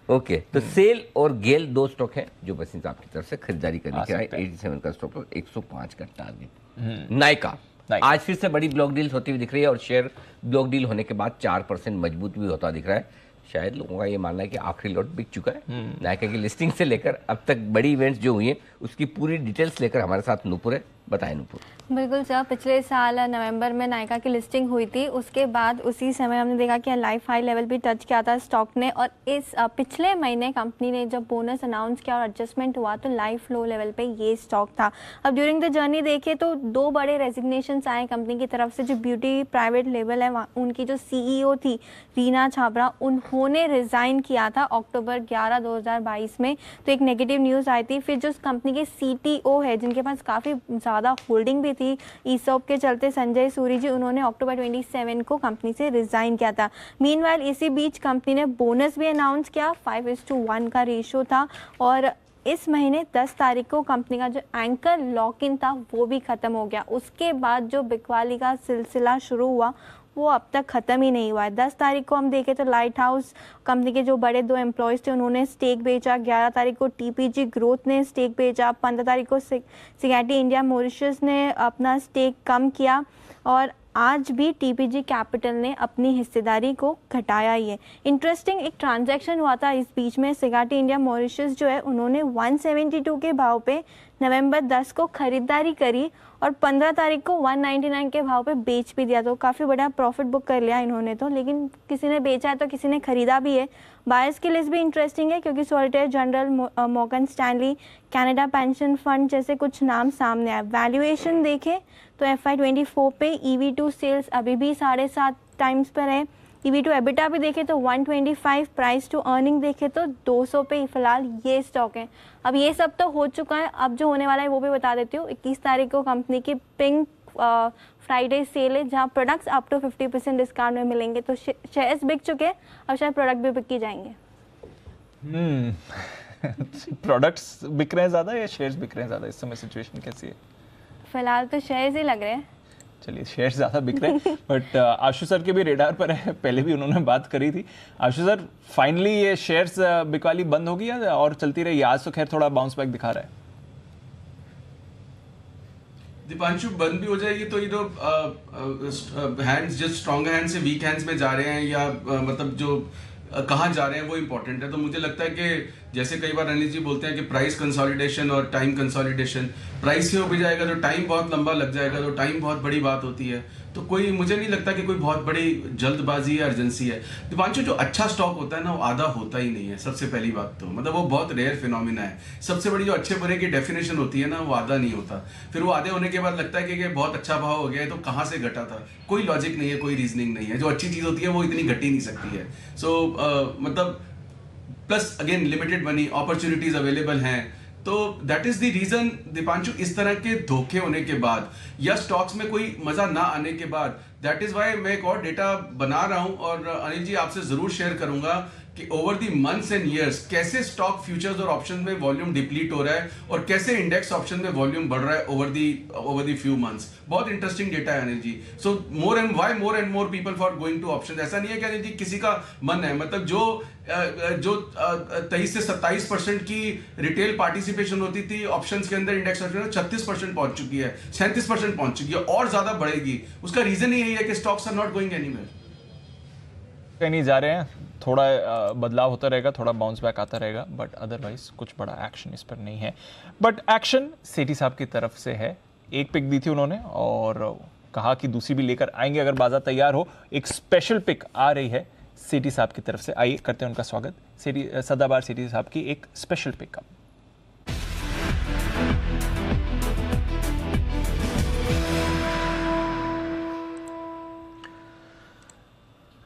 ओके, तो सेल और गेल 2 स्टॉक हैं जो बसिंस आपकी तरफ से खरीदारी करनी है। 87 का स्टॉक, 105 का टारगेट। नायका आज फिर से बड़ी ब्लॉक डील्स होती हुई दिख रही है, और शेयर ब्लॉक डील होने के बाद 4% मजबूत भी होता दिख रहा है। शायद लोगों का ये मानना है कि आखिरी लॉट बिक चुका है। नायका की लिस्टिंग से लेकर अब तक बड़ी इवेंट्स जो हुई हैं उसकी पूरी डिटेल्स लेकर हमारे साथ नूपुर है। बताएं नूपुर। बिल्कुल सर, पिछले साल नवंबर में नायका की लिस्टिंग हुई थी, उसके बाद उसी समय हमने देखा कि लाइफ हाई लेवल भी टच किया था स्टॉक ने, और इस पिछले महीने कंपनी ने जब बोनस अनाउंस किया और एडजस्टमेंट हुआ तो लाइफ लो लेवल पे ये स्टॉक था। अब ड्यूरिंग द जर्नी देखें तो 2 बड़े रेजिग्नेशंस आए कंपनी की तरफ से। जो ब्यूटी प्राइवेट लेबल है उनकी जो CEO थी रीना छाबरा, उन्होंने रिज़ाइन किया था अक्टूबर 11, 2022 में, तो एक नेगेटिव न्यूज़ आई थी। फिर जो कंपनी के CTO है जिनके पास काफ़ी ज़्यादा होल्डिंग भी थी ईसॉप के चलते, संजय सूरी जी, उन्होंने अक्टूबर 27 को कंपनी से रिजाइन किया था। मीनवाइल इसी बीच कंपनी ने बोनस भी अनाउंस किया, 5:1 का रेशो था, और इस महीने 10 तारीख को कंपनी का जो एंकर लॉक इन था वो भी ख़त्म हो गया। उसके बाद जो बिकवाली का सिलसिला शुरू हुआ वो अब तक ख़त्म ही नहीं हुआ है। 10 तारीख को हम देखें तो लाइट हाउस कंपनी के जो बड़े 2 एम्प्लॉयज़ थे उन्होंने स्टेक बेचा, 11 तारीख को TPG ग्रोथ ने स्टेक बेचा, 15 तारीख को सिगैटी इंडिया मॉरिशस ने अपना स्टेक कम किया, और आज भी TPG कैपिटल ने अपनी हिस्सेदारी को घटाया ही है। इंटरेस्टिंग एक ट्रांजैक्शन हुआ था इस बीच में, सिगैटी इंडिया मॉरिशस जो है उन्होंने 172 के भाव पे नवंबर 10 को खरीदारी करी और 15 तारीख को 199 के भाव पे बेच भी दिया, तो काफ़ी बड़ा प्रॉफिट बुक कर लिया इन्होंने तो। लेकिन किसी ने बेचा है तो किसी ने खरीदा भी है। बायर्स की लिस्ट भी इंटरेस्टिंग है क्योंकि solitaire general, Morgan Stanley, Canada pension fund जैसे कुछ नाम सामने आए। वैल्यूएशन देखें तो FY24 पे EV2 सेल्स अभी भी 7.5 टाइम्स पर है। EV2 एबिटा भी देखें तो 125, प्राइस टू अर्निंग देखें तो 200 पे फिलहाल ये स्टॉक है। अब ये सब तो हो चुका है, अब जो होने वाला है वो भी बता देती हूँ। 21 तारीख को कंपनी की पिंक फ्राइडे सेल है जहाँ प्रोडक्ट्स अप टू 50% डिस्काउंट में मिलेंगे, तो शेयर्स बिक चुके हैं, अब शायद प्रोडक्ट भी बिक ही जाएंगे। प्रोडक्ट्स बिक रहे हैं ज़्यादा या शेयर्स बिक रहे हैं ज़्यादा? इस समय सिचुएशन कैसी है? फिलहाल तो शेयर्स ही लग रहे हैं। चलिए शेयर ज़्यादा बिक रहे हैं बट आशु सर के भी रेडार पर है, पहले भी उन्होंने बात करी थी। आशु सर, फाइनली ये शेयर्स बिकवाली बंद होगी या और चलती रही? आज तो खैर थोड़ा बाउंस बैक दिखा रहा है। दीपांशु, बंद भी हो जाएगी तो ये तो हैंड्स जो स्ट्रॉन्ग हैंड से वीक हैंड्स में जा रहे हैं या मतलब जो कहाँ जा रहे हैं वो इंपॉर्टेंट है। तो मुझे लगता है कि जैसे कई बार अनिल जी बोलते हैं कि प्राइस कंसोलिडेशन और टाइम कंसोलिडेशन, प्राइस क्यों भी जाएगा तो टाइम बहुत लंबा लग जाएगा, तो टाइम बहुत बड़ी बात होती है। तो कोई, मुझे नहीं लगता कि कोई बहुत बड़ी जल्दबाजी या अर्जेंसी है। दीपांशु, जो अच्छा स्टॉक होता है ना वो आधा होता ही नहीं है, सबसे पहली बात तो मतलब वो बहुत रेयर फिनोमिना है। सबसे बड़ी जो अच्छे बुरे की डेफिनेशन होती है ना वो आधा नहीं होता। फिर वो आधे होने के बाद लगता है कि बहुत अच्छा भाव हो गया है तो कहाँ से घटा था, कोई लॉजिक नहीं है, कोई रीजनिंग नहीं है। जो अच्छी चीज़ होती है वो इतनी घट ही नहीं सकती है। सो मतलब plus again limited money, opportunities available हैं, तो that is the reason Deepanshu, इस तरह के धोखे होने के बाद या स्टॉक्स में कोई मजा ना आने के बाद, दैट इज वाई मैं एक और डेटा बना रहा हूं और अनिल जी आपसे जरूर शेयर करूंगा कि over the months and years कैसे स्टॉक फ्यूचर्स और ऑप्शन में वॉल्यूम डिप्लीट हो रहा है और कैसे इंडेक्स ऑप्शन में वॉल्यूम बढ़ रहा है ओवर द फ्यू मंथ्स। बहुत इंटरेस्टिंग डेटा है Anil ji. So more and more people for going to option. ऐसा नहीं है कि अनिल जी किसी का मन है, मतलब जो 23 से 27% की रिटेल पार्टिसिपेशन होती थी ऑप्शंस के अंदर, इंडेक्स ऑप्शन में 36% पहुंच चुकी है, 37% पहुंच चुकी है और ज्यादा बढ़ेगी। उसका रीजन यही है कि stocks are not going anywhere, कहीं नहीं जा रहे हैं। थोड़ा बदलाव होता रहेगा, थोड़ा बाउंस बैक आता रहेगा, बट अदरवाइज कुछ बड़ा एक्शन इस पर नहीं है। बट एक्शन सेठी साहब की तरफ से है। एक पिक दी थी उन्होंने और कहा कि दूसरी भी लेकर आएंगे अगर बाजार तैयार हो। एक स्पेशल पिक आ रही है सेठी साहब की तरफ से, आइए करते हैं उनका स्वागत। सदाबहार सेठी साहब की एक स्पेशल पिक।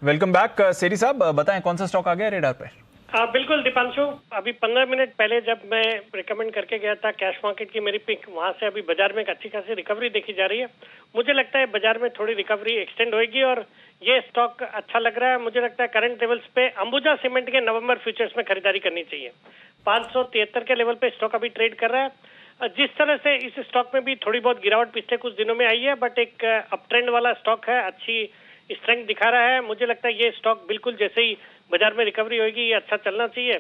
वेलकम बैक सेठी साहब, बताएं कौन सा स्टॉक आ गया रेडार पे? बिल्कुल दीपांशु, अभी 15 मिनट पहले जब मैं रिकमेंड करके गया था कैश मार्केट की मेरी पिक, वहां से अभी बाजार में एक अच्छी खासी रिकवरी देखी जा रही है। मुझे लगता है बाजार में थोड़ी रिकवरी एक्सटेंड होगी और ये स्टॉक अच्छा लग रहा है। मुझे लगता है करंट लेवल्स पे अंबुजा सीमेंट के नवंबर फ्यूचर्स में खरीदारी करनी चाहिए। 573 के लेवल पे स्टॉक अभी ट्रेड कर रहा है। जिस तरह से इस स्टॉक में भी थोड़ी बहुत गिरावट पिछले कुछ दिनों में आई है, बट एक अप ट्रेंड वाला स्टॉक है, अच्छी स्ट्रेंथ दिखा रहा है। मुझे लगता है ये स्टॉक बिल्कुल जैसे ही बाजार में रिकवरी होगी ये अच्छा चलना चाहिए।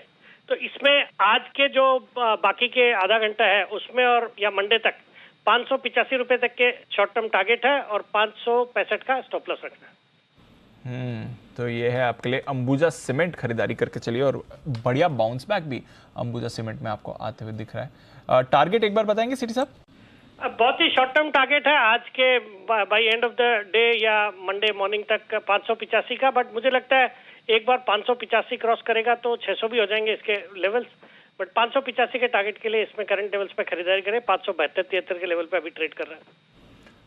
तो इसमें आज के जो बाकी के आधा घंटा है उसमें और या मंडे तक 585 रुपए तक के शॉर्ट टर्म टारगेट है और 565 का स्टॉप लॉस रखना है। तो ये है आपके लिए अंबुजा सीमेंट, खरीदारी करके चलिए और बढ़िया बाउंस बैक भी अंबुजा सीमेंट में आपको आते हुए दिख रहा है। टारगेट एक बार बताएंगे सेठी साहब? बहुत ही शॉर्ट टर्म टारगेट है आज के by end of the day या मंडे मॉर्निंग तक 585 का, बट मुझे लगता है एक बार 585 क्रॉस करेगा तो 600 भी हो जाएंगे इसके लेवल्स, बट 585 के टारगेट के लिए इसमें करंट लेवल्स पे खरीदारी करें। 572-73 के लेवल पे अभी ट्रेड कर रहा है।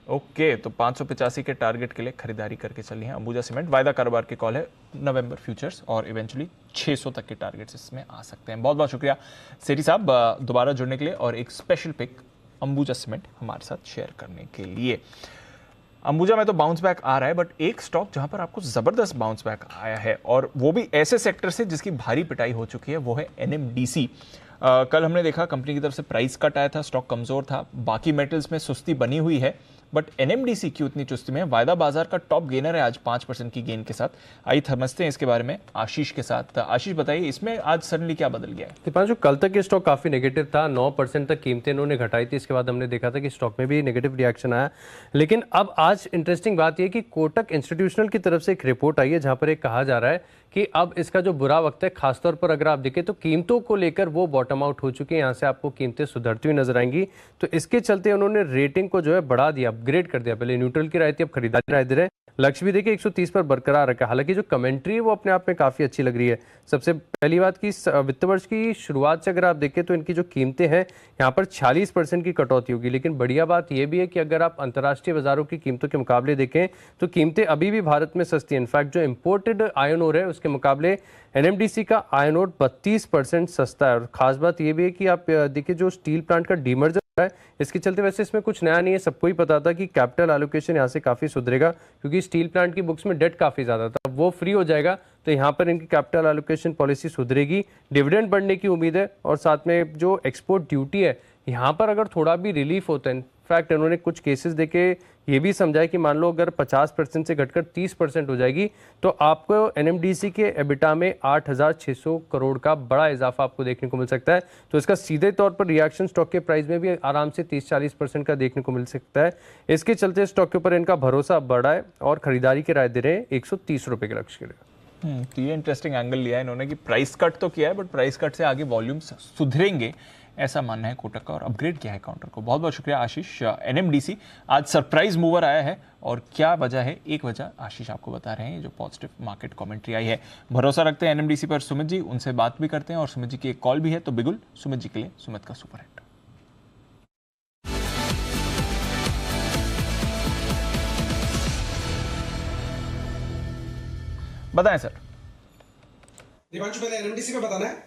ओके, तो 585 के टारगेट के लिए खरीदारी करके चली है अंबुजा सीमेंट। वायदा कारोबार की कॉल है नवंबर फ्यूचर्स और इवेंचुअली 600 तक के टारगेट्स इसमें आ सकते हैं। बहुत बहुत शुक्रिया सेठी साहब दोबारा जुड़ने के लिए और एक स्पेशल पिक अंबुजा सीमेंट हमारे साथ शेयर करने के लिए। अंबुजा में तो बाउंस बैक आ रहा है, बट एक स्टॉक जहां पर आपको जबरदस्त बाउंस बैक आया है और वो भी ऐसे सेक्टर से जिसकी भारी पिटाई हो चुकी है, वो है एनएमडीसी। कल हमने देखा कंपनी की तरफ से प्राइस कट आया था, स्टॉक कमजोर था, बाकी मेटल्स में सुस्ती बनी हुई है, बट एनएमडीसी क्यों इतनी चुस्ती में? वायदा बाजार का टॉप गेनर है आज 5% की गेन के साथ। आइए समझते हैं इसके बारे में आशीष के साथ। आशीष बताइए इसमें आज सडनली क्या बदल गया है? दीपांशु, कल तक ये स्टॉक काफी नेगेटिव था, 9% तक कीमतें इन्होंने घटाई थी। इसके बाद हमने देखा था कि स्टॉक में भी नेगेटिव रिएक्शन आया, लेकिन अब आज इंटरेस्टिंग बात यह कि कोटक इंस्टीट्यूशनल की तरफ से एक रिपोर्ट आई है जहां पर एक कहा जा रहा है कि अब इसका जो बुरा वक्त है, खासतौर पर अगर आप देखें तो कीमतों को लेकर वो बॉटम आउट हो चुकी है। यहाँ से आपको कीमतें सुधरती हुई नजर आएंगी। तो इसके चलते उन्होंने रेटिंग को जो है बढ़ा दिया, अपग्रेड कर दिया। पहले न्यूट्रल की राय थी, अब खरीदारी राय दे रहे हैं। लक्ष्य भी देखिए 130 पर बरकरार रखा। हालांकि जो कमेंट्री है वो अपने आप में काफी अच्छी लग रही है। सबसे पहली बात की वित्त वर्ष की शुरुआत से अगर आप देखें तो इनकी जो कीमतें हैं यहाँ पर 46% की कटौती होगी। लेकिन बढ़िया बात यह भी है कि अगर आप अंतर्राष्ट्रीय बाजारों की कीमतों के मुकाबले देखें तो कीमतें अभी भी भारत में सस्ती हैं। इनफैक्ट जो इम्पोर्टेड आयरन ओर है उसके मुकाबले एनएमडीसी का आयरन ओर 32% सस्ता है। और खास बात यह भी है कि आप देखिए जो स्टील प्लांट का डीमर्जर है, इसके चलते वैसे इसमें कुछ नया नहीं है। सबको ही पता था कि कैपिटल एलोकेशन यहाँ से काफी सुधरेगा, क्योंकि स्टील प्लांट की बुक्स में डेट काफी ज्यादा था। वो फ्री हो जाएगा तो यहाँ पर इनकी कैपिटल एलोकेशन पॉलिसी सुधरेगी, डिविडेंड बढ़ने की उम्मीद है। और साथ में जो एक्सपोर्ट ड्यूटी है यहाँ पर अगर थोड़ा भी रिलीफ होता है, इनफैक्ट इन्होंने कुछ केसेस देखे ये भी समझा है कि मान लो अगर 50% से घटकर 30% हो जाएगी तो आपको एनएमडीसी के एबिटा में 8,600 करोड़ का बड़ा इजाफा आपको देखने को मिल सकता है। तो इसका सीधे तौर पर रिएक्शन स्टॉक के प्राइस में भी आराम से 30-40% का देखने को मिल सकता है। इसके चलते स्टॉक के ऊपर इनका भरोसा बढ़ा है और खरीदारी की राय दे रहे हैं 130 रुपए के लक्ष्य के लिए। तो ये इंटरेस्टिंग एंगल लिया है इन्होंने कि प्राइस कट तो किया है बट प्राइस कट से आगे वॉल्यूम्स सुधरेंगे, ऐसा मानना है कोटक का, और अपग्रेड किया है काउंटर को। बहुत बहुत शुक्रिया आशीष। एनएमडीसी आज सरप्राइज मूवर आया है और क्या वजह है, एक वजह आशीष आपको बता रहे हैं, जो पॉजिटिव मार्केट कमेंट्री आई है। भरोसा रखते हैं एनएमडीसी पर सुमित जी, उनसे बात भी करते हैं और सुमित जी की एक कॉल भी है। तो बिगुल सुमित जी के लिए सुमित का सुपर हिट। बताएं सर। दीपांशु पहले एनएमडीसी पे बताना है,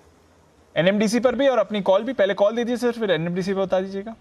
एनएमडीसी पर भी और अपनी कॉल भी। पहले कॉल दीजिए सर, फिर एनएमडीसी पे बता दीजिएगा।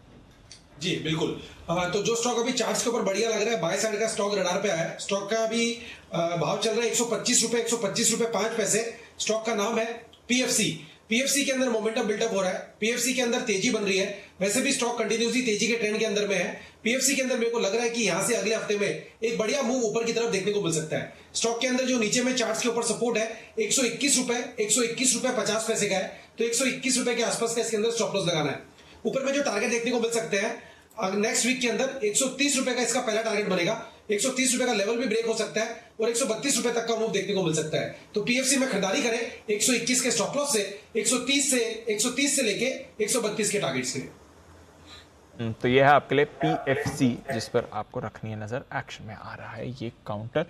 जी बिल्कुल। तो जो स्टॉक अभी चार्ट्स के ऊपर बढ़िया लग रहा है, बाय साइड का स्टॉक रडार पे आया है। स्टॉक का अभी भाव चल रहा है 125 रुपए 5 पैसे। स्टॉक का नाम है पीएफसी। पीएफसी के अंदर मोमेंटम बिल्डअप हो रहा है, पीएफसी के अंदर तेजी बन रही है। वैसे भी स्टॉक कंटिन्यूसली तेजी के ट्रेंड के अंदर में है। पीएफसी के अंदर मेरे को लग रहा है कि यहां से अगले हफ्ते में एक बढ़िया मूव ऊपर की तरफ देखने को मिल सकता है। स्टॉक के अंदर जो नीचे में चार्ट्स के ऊपर सपोर्ट है 121 रुपए 50 पैसे का है, तो 121 रुपए के आसपास का इसके अंदर स्टॉप लॉस लगाना है। ऊपर में जो टारगेट देखने को मिल सकते हैं नेक्स्ट वीक के अंदर 130 रुपए का इसका पहला टारगेट बनेगा। 130 रुपए का लेवल भी ब्रेक हो सकता है और 132 रुपए तक का मूव देखने को मिल सकता है। तो पीएफसी में खरीदारी करें 121 के स्टॉप लॉस से 130 से लेके 132 के टारगेट्स के लिए। तो ये है आपके लिए पीएफसी, जिस पर आपको रखनी है नजर। एक्शन में आ रहा है ये काउंटर।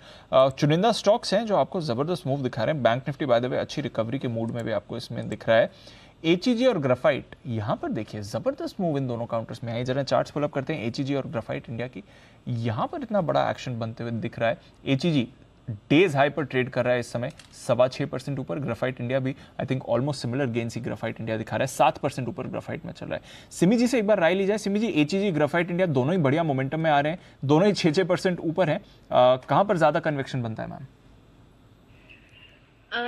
चुनिंदा स्टॉक्स हैं जो आपको जबरदस्त मूव दिखा रहे हैं। Bank Nifty by the way अच्छी रिकवरी के मूड में भी आपको इसमें दिख रहा है। एचईजी और ग्राफाइट यहां पर देखिए जबरदस्त मूव इन दोनों काउंटर्स में है। जरा चार्ट्स पुल अप करते हैं एचईजी और ग्राफाइट इंडिया की। यहां पर इतना बड़ा एक्शन बनते हुए दिख रहा है। एचईजी डेज हाई पर ट्रेड कर रहा है इस समय 6.25% ऊपर। ग्राफाइट इंडिया भी I think almost similar gains he graphite India दिखा रहा है, 7% ऊपर ग्राफाइट में चल रहा है। सिमी जी से एक बार राय ली जाए। सिमी जी, एचईजी ग्राफाइट इंडिया दोनों ही बढ़िया मोमेंटम में आ रहे हैं, दोनों ही 6% ऊपर हैं। कहां पर ज्यादा कन्वेक्शन बनता है ma'am?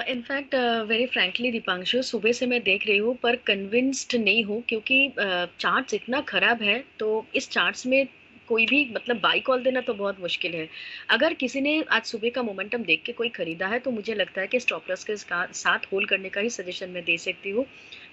In fact very frankly Deepanshu, सुबह से मैं देख रही हूँ पर कन्विंस्ड नहीं हूँ, क्योंकि चार्ट्स इतना खराब है तो इस चार्ट्स में कोई भी मतलब बाई कॉल देना तो बहुत मुश्किल है। अगर किसी ने आज सुबह का मोमेंटम देख के कोई खरीदा है तो मुझे लगता है कि स्टॉप लॉस के साथ होल्ड करने का ही सजेशन मैं दे सकती हूँ।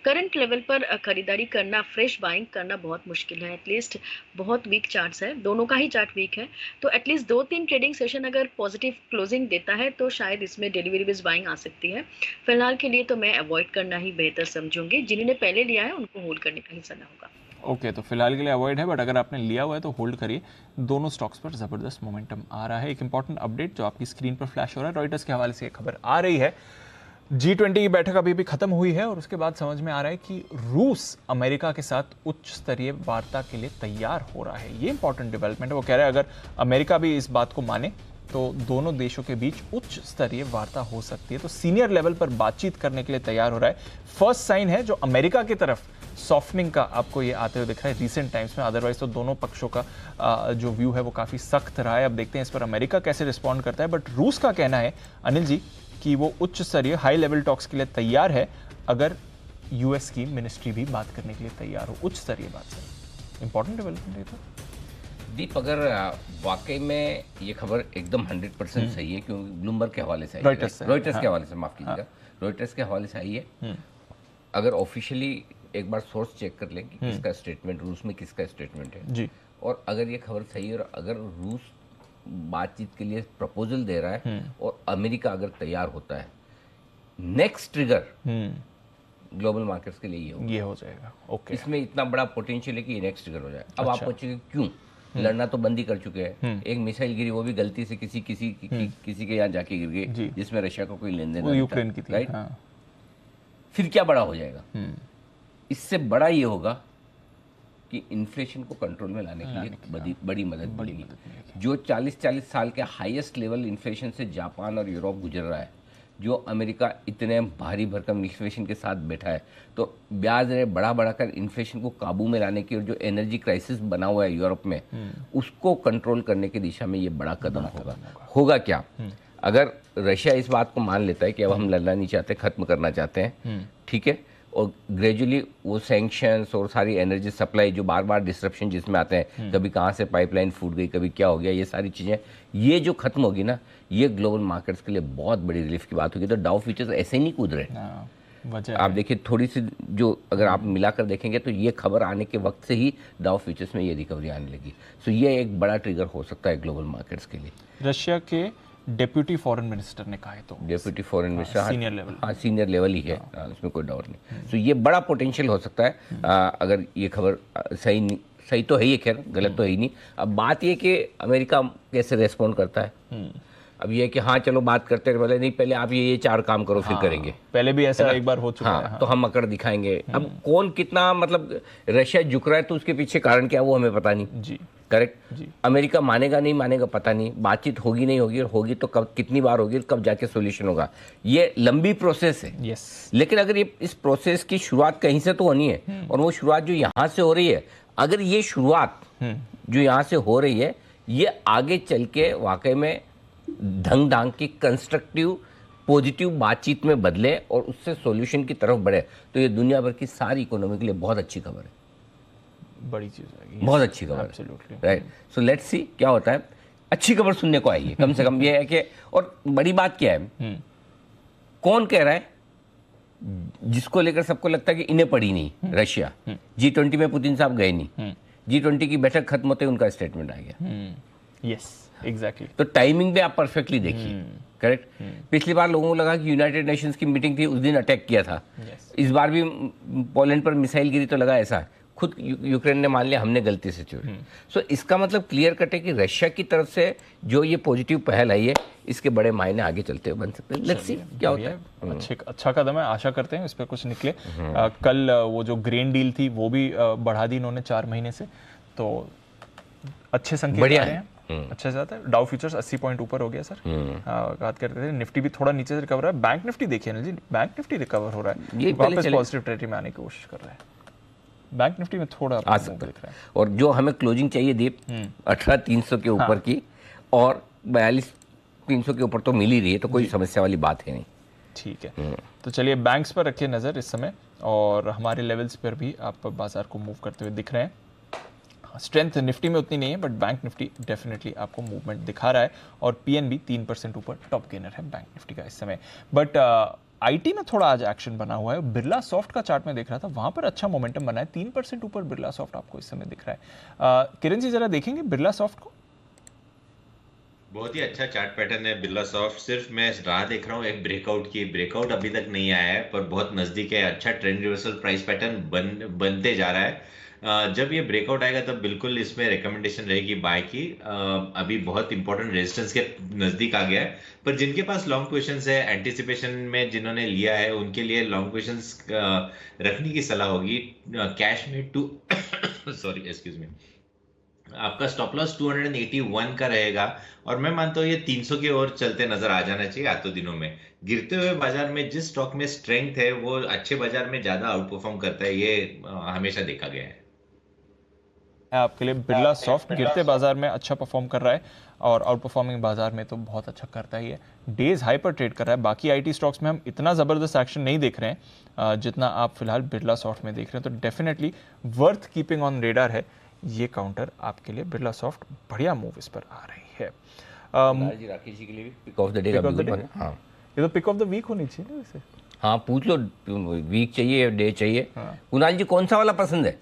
करंट लेवल पर खरीदारी करना, फ्रेश बाइंग करना बहुत मुश्किल है। एटलीस्ट बहुत वीक चार्ट्स है, दोनों का ही चार्ट वीक है, तो एटलीस्ट 2-3 ट्रेडिंग सेशन अगर पॉजिटिव क्लोजिंग देता है तो शायद इसमें डिलीवरी बेस्ड बाइंग आ सकती है। फिलहाल के लिए तो मैं अवॉइड करना ही बेहतर समझूंगी। जिन्होंने पहले लिया है उनको होल्ड करने का ही सलाह होगा। ओके, तो फिलहाल के लिए अवॉइड है, बट अगर आपने लिया हुआ है तो होल्ड करिए। दोनों स्टॉक्स पर जबरदस्त मोमेंटम आ रहा है। एक इंपॉर्टेंट अपडेट जो आपकी स्क्रीन पर फ्लैश हो रहा है, रॉयटर्स के हवाले से एक खबर आ रही है। G20 की बैठक अभी भी खत्म हुई है और उसके बाद समझ में आ रहा है कि रूस अमेरिका के साथ उच्च स्तरीय वार्ता के लिए तैयार हो रहा है। ये इंपॉर्टेंट डेवलपमेंट है। वो कह रहे हैं अगर अमेरिका भी इस बात को माने तो दोनों देशों के बीच उच्च स्तरीय वार्ता हो सकती है। तो सीनियर लेवल पर बातचीत करने के लिए तैयार हो रहा है। फर्स्ट साइन है जो अमेरिका की तरफ सॉफ्टनिंग का आपको ये आते हुए दिख रहा है रिसेंट टाइम्स में। अदरवाइज तो दोनों पक्षों का जो व्यू है वो काफी सख्त रहा है। अब देखते हैं इस पर अमेरिका कैसे रिस्पॉन्ड करता है। बट रूस का कहना है अनिल जी कि वो उच्च स्तरीय हाई लेवल टॉक्स के लिए तैयार है अगर यूएस की मिनिस्ट्री भी बात करने के लिए तैयार हो। उच्च स्तरीय बात सर, इंपॉर्टेंट डेवलपमेंट है। तो दीप, अगर वाकई में ये खबर एकदम 100% सही है, क्योंकि ब्लूमबर्ग के हवाले से आई है, रॉयटर्स के हवाले से, माफ कीजिएगा, रॉयटर्स के हवाले से आई है। अगर ऑफिशियली एक बार सोर्स चेक कर लें कि किसका स्टेटमेंट, रूस में किसका स्टेटमेंट है जी, और अगर ये खबर सही है और अगर रूस बातचीत के लिए प्रपोजल दे रहा है और अमेरिका अगर तैयार होता है, नेक्स्ट ट्रिगर ग्लोबल मार्केट्स के लिए ये हो जाएगा। ओके, इसमें इतना बड़ा पोटेंशियल है कि ये नेक्स्ट ट्रिगर हो जाए। अब आप पूछेंगे क्यों? लड़ना तो बंद ही कर चुके हैं। एक मिसाइल गिरी, वो भी गलती से किसी के यहाँ जाके गिर गई, जिसमें रशिया को कोई लेन देन नहीं था, यूक्रेन की थी, राइट? फिर क्या बड़ा हो जाएगा? इससे बड़ा ये होगा कि इन्फ्लेशन को कंट्रोल में लाने के लिए बड़ी मदद मिलेगी। जो 40 साल के हाईएस्ट लेवल इन्फ्लेशन से जापान और यूरोप गुजर रहा है, जो अमेरिका इतने भारी भरकम इन्फ्लेशन के साथ बैठा है, तो ब्याज दरें बढ़ा कर इन्फ्लेशन को काबू में लाने की और जो एनर्जी क्राइसिस बना हुआ है यूरोप में, उसको कंट्रोल करने की दिशा में ये बड़ा कदम होगा क्या? अगर रशिया इस बात को मान लेता है कि अब हम लड़ना नहीं चाहते, खत्म करना चाहते हैं, ठीक है, और ग्रेजुअली वो सैंक्शंस और सारी एनर्जी सप्लाई जो बार बार डिसरप्शन जिसमें आते हैं, कभी कहाँ से पाइपलाइन फूट गई, कभी क्या हो गया, ये सारी चीज़ें ये जो खत्म होगी ना, ये ग्लोबल मार्केट्स के लिए बहुत बड़ी रिलीफ की बात होगी। तो डाउ फ्यूचर्स ऐसे ही नहीं कूद रहे। आप देखिए थोड़ी सी जो अगर आप मिलाकर देखेंगे तो ये खबर आने के वक्त से ही डाउ फ्यूचर्स में ये रिकवरी आने लगी। सो ये एक बड़ा ट्रिगर हो सकता है ग्लोबल मार्केट्स के लिए। रशिया के डेप्यूटी फॉरेन मिनिस्टर ने कहा है, तो deputy foreign minister senior level, हाँ सीनियर लेवल ही है, उसमें कोई डाउट नहीं। तो ये बड़ा पोटेंशियल हो सकता है अगर ये खबर सही तो है ही, खैर गलत तो है ही नहीं। अब बात ये कि अमेरिका कैसे रेस्पॉन्ड करता है। अब ये कि हाँ चलो बात करते हैं, बोले नहीं पहले आप ये 4 काम करो फिर करेंगे। पहले भी ऐसा एक बार हो चुका है। तो हम अकड़ दिखाएंगे। अब कौन कितना मतलब रशिया झुक रहा है तो उसके पीछे कारण क्या वो हमें पता नहीं जी। करेक्ट। अमेरिका मानेगा नहीं मानेगा पता नहीं, बातचीत होगी नहीं होगी, और होगी तो कब, कितनी बार होगी, कब जाके सोल्यूशन होगा, ये लंबी प्रोसेस है। यस। लेकिन अगर ये इस प्रोसेस की शुरुआत कहीं से तो होनी है, और वो शुरुआत जो यहाँ से हो रही है, अगर ये शुरुआत जो यहाँ से हो रही है ये आगे चल के वाकई में ढंग ढंग की कंस्ट्रक्टिव पॉजिटिव बातचीत में बदले और उससे सॉल्यूशन की तरफ बढ़े, तो ये दुनिया भर की सारी इकोनॉमी के लिए बहुत अच्छी खबर है, बड़ी चीज है, बहुत अच्छी खबर है। राइट। सो लेट्स सी क्या होता है। अच्छी खबर सुनने को आई है कम से कम ये है कि, और बड़ी बात क्या है, कौन कह रहा है जिसको लेकर सबको लगता है कि इन्हें पड़ी नहीं, रशिया। G20 में पुतिन साहब गए नहीं, G20 की बैठक खत्म होते उनका स्टेटमेंट आ गया। Yes exactly. तो टाइमिंग भी आप परफेक्टली देखिए। करेक्ट। पिछली बार लोगों को लगा कि यूनाइटेड नेशंस की मीटिंग थी, उस दिन अटैक किया था। इस बार भी पोलैंड पर मिसाइल गिरी तो लगा ऐसा, खुद यूक्रेन ने मान लिया हमने गलती से चोरी। सो इसका मतलब क्लियर कट है कि रशिया की तरफ से जो ये पॉजिटिव पहल आई है, इसके बड़े मायने आगे चलते हुए बन सकते हैं। लेट्स सी क्या होता है। अच्छा कदम है, आशा करते हैं इस पर कुछ निकले। कल वो जो ग्रेन डील थी वो भी बढ़ा दी इन्होंने 4 महीने से, तो अच्छे संकेत आ रहे हैं। अच्छा जाता है। डाउ फ्यूचर्स 80 पॉइंट ऊपर हो गया सर। बात करते थे निफ्टी भी थोड़ा नीचे से रिकवर है। बैंक निफ्टी देखिए ना जी, बैंक निफ्टी रिकवर हो रहा है, वापस पॉजिटिव टेरिटरी में आने की कोशिश कर रहा है। बैंक निफ्टी में थोड़ा आ सकता है। और जो हमें क्लोजिंग चाहिए दीप 18,300 के ऊपर की, और 42,300 के ऊपर तो मिल ही रही है, तो कोई समस्या वाली बात है नहीं। ठीक है। तो चलिए बैंक्स पर रखिए नजर इस समय, और हमारे लेवल्स पर भी आप बाजार को मूव करते हुए दिख रहे हैं। स्ट्रेंथ निफ्टी में उतनी नहीं है, बट बैंक निफ्टी डेफिनेटली आपको मूवमेंट दिखा रहा है, और पीएनबी 3% ऊपर टॉप गेनर है बैंक निफ्टी का इस समय। बट आईटी में थोड़ा आज एक्शन बना हुआ है। बिरला सॉफ्ट का चार्ट में देख रहा था, वहां पर अच्छा मोमेंटम बना है, 3% ऊपर बिरला सॉफ्ट आपको इस समय दिख रहा है। किरण जी जरा देखेंगे बिरला सॉफ्ट को। बहुत ही अच्छा चार्ट पैटर्न है बिरला सॉफ्ट। सिर्फ मैं राह देख रहा हूँ एक ब्रेकआउट की। ब्रेकआउट अभी तक नहीं आया है, पर बहुत नजदीक है। अच्छा ट्रेंड रिवर्सल प्राइस पैटर्न बनते जा रहा है। जब ये ब्रेकआउट आएगा तब बिल्कुल इसमें रिकमेंडेशन रहेगी बाय की। अभी बहुत इंपॉर्टेंट रेजिस्टेंस के नजदीक आ गया है, पर जिनके पास लॉन्ग पोजीशंस है, एंटिसिपेशन में जिन्होंने लिया है, उनके लिए लॉन्ग पोजीशंस रखने की सलाह होगी। कैश में सॉरी एक्सक्यूज मी, आपका स्टॉप लॉस 281 का रहेगा, और मैं मानता हूँ ये 300 की ओर चलते नजर आ जाना चाहिए आते दिनों में। गिरते हुए बाजार में जिस स्टॉक में स्ट्रेंथ है वो अच्छे बाजार में ज्यादा आउट परफॉर्म करता है, ये हमेशा देखा गया है। आपके लिए बिरला सॉफ्ट गिरते बाजार में अच्छा परफॉर्म कर रहा है, और आउट परफॉर्मिंग बाजार में तो बहुत अच्छा करता ही है। डेज हाई पर ट्रेड कर रहा है। बाकी आईटी स्टॉक्स में हम इतना जबरदस्त एक्शन नहीं देख रहे हैं जितना आप फिलहाल बिरला सॉफ्ट में देख रहे हैं, तो definitely worth keeping on radar है ये काउंटर आपके लिए। बिरला सॉफ्ट बढ़िया मूव इस पर आ रही है। राकेश जी के लिए भी पिक ऑफ द डे का, हाँ ये तो पिक ऑफ द वीक होनी चाहिए ना वैसे। हाँ पूछ लो, वीक चाहिए डे चाहिए। कुणाल जी कौन सा वाला पसंद है?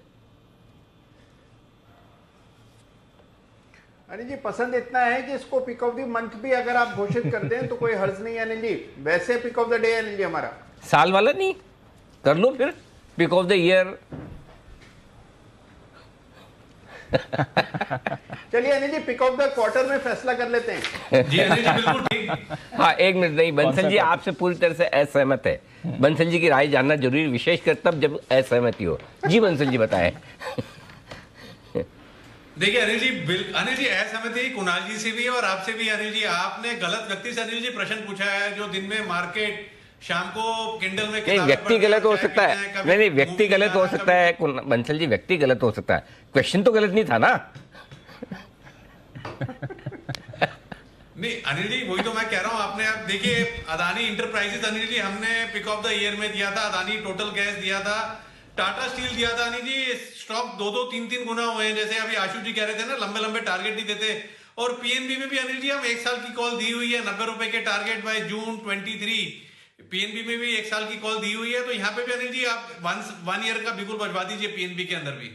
अनिल जी पसंद इतना है कि इसको पिक ऑफ द मंथ भी अगर आप घोषित कर दें तो कोई हर्ज नहीं है अनिल जी। वैसे pick of the day Anil ji हमारा साल वाला नहीं कर लो फिर पिक ऑफ द ईयर। चलिए Anil ji pick of the quarter में फैसला कर लेते हैं। जी अनिल जी बिल्कुल ठीक। हाँ एक मिनट, नहीं बंसल जी आपसे पूरी तरह से असहमत है। बंसल जी की राय जानना जरूरी, विशेषकर तब जब असहमति हो। जी बंसल जी बताएं। देखिए अनिल जी असहमति कुणाल जी से भी है और आपसे भी। अनिल जी आपने गलत व्यक्ति से अनिल जी प्रश्न पूछा है, जो दिन में मार्केट शाम को किंडल में नहीं, व्यक्ति गलत हो सकता है। नहीं व्यक्ति गलत हो सकता है बंसल जी, व्यक्ति गलत हो सकता है, क्वेश्चन तो गलत नहीं था ना। नहीं अनिल जी, वही तो मैं कह रहा हूँ। आपने आप देखिए अदानी इंटरप्राइजेस, अनिल जी हमने पिक ऑफ द ईयर में दिया था, अदानी टोटल गैस दिया था, टाटा स्टील दिया था। अनिल जी स्टॉक 2-3 गुना हुए हैं। जैसे अभी आशु जी कह रहे थे ना, लंबे लंबे टारगेट नहीं देते। और पीएनबी में भी अनिल जी हम 1 साल की कॉल दी हुई है, 90 रुपए के टारगेट बाय जून 23। पीएनबी में भी 1 साल की कॉल दी हुई है। तो यहाँ पे भी अनिल जी आप 1 ईयर का बिल्कुल बजवा दीजिए पीएनबी के अंदर भी।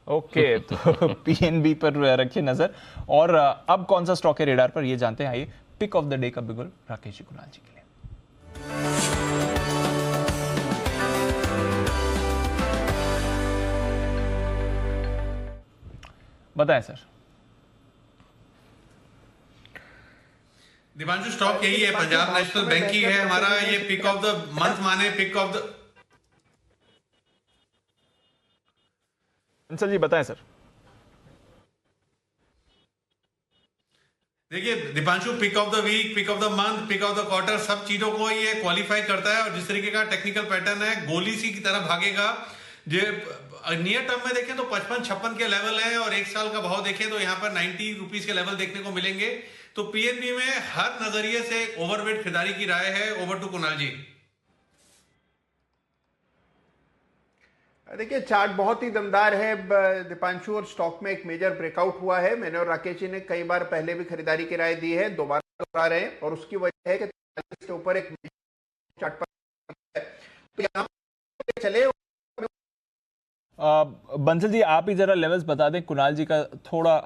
ओके तो पीएनबी पर रखिए नजर। और अब कौन सा स्टॉक है रेडार पर, ये जानते हैं। आइए पिक ऑफ द डे का बिगुल राकेश जी कुणाल जी के लिए। बताएं सर। दीपांशु स्टॉक यही है, पंजाब नेशनल बैंक की है हमारा। ये पिक ऑफ द मंथ माने pick of the. Sir ji बताएं सर। देखिए Deepanshu, pick of the week, pick of the month, pick of the quarter, सब चीजों को ये क्वालिफाई करता है। और जिस तरीके का टेक्निकल पैटर्न है, गोली सी की तरह भागेगा। जो नियर टर्म में देखें तो 55-56 के लेवल है, और 1 साल का भाव देखें तो यहाँ पर 90 रुपीज के लेवल देखने को मिलेंगे। तो पीएनबी में हर नजरिए से ओवरवेट खरीदारी की राय है। ओवर टू कुणाल जी। देखिए चार्ट बहुत ही दमदार है दीपांशु, और स्टॉक में एक मेजर ब्रेकआउट हुआ है। मैंने और राकेश जी ने कई बार पहले भी खरीदारी की राय दी है, दोबारा दोहरा रहे हैं, और उसकी वजह है कि के ऊपर एक चार्ट पर तो यहाँ चले। बंसल जी आप ही जरा लेवल्स बता दें, कुणाल जी का थोड़ा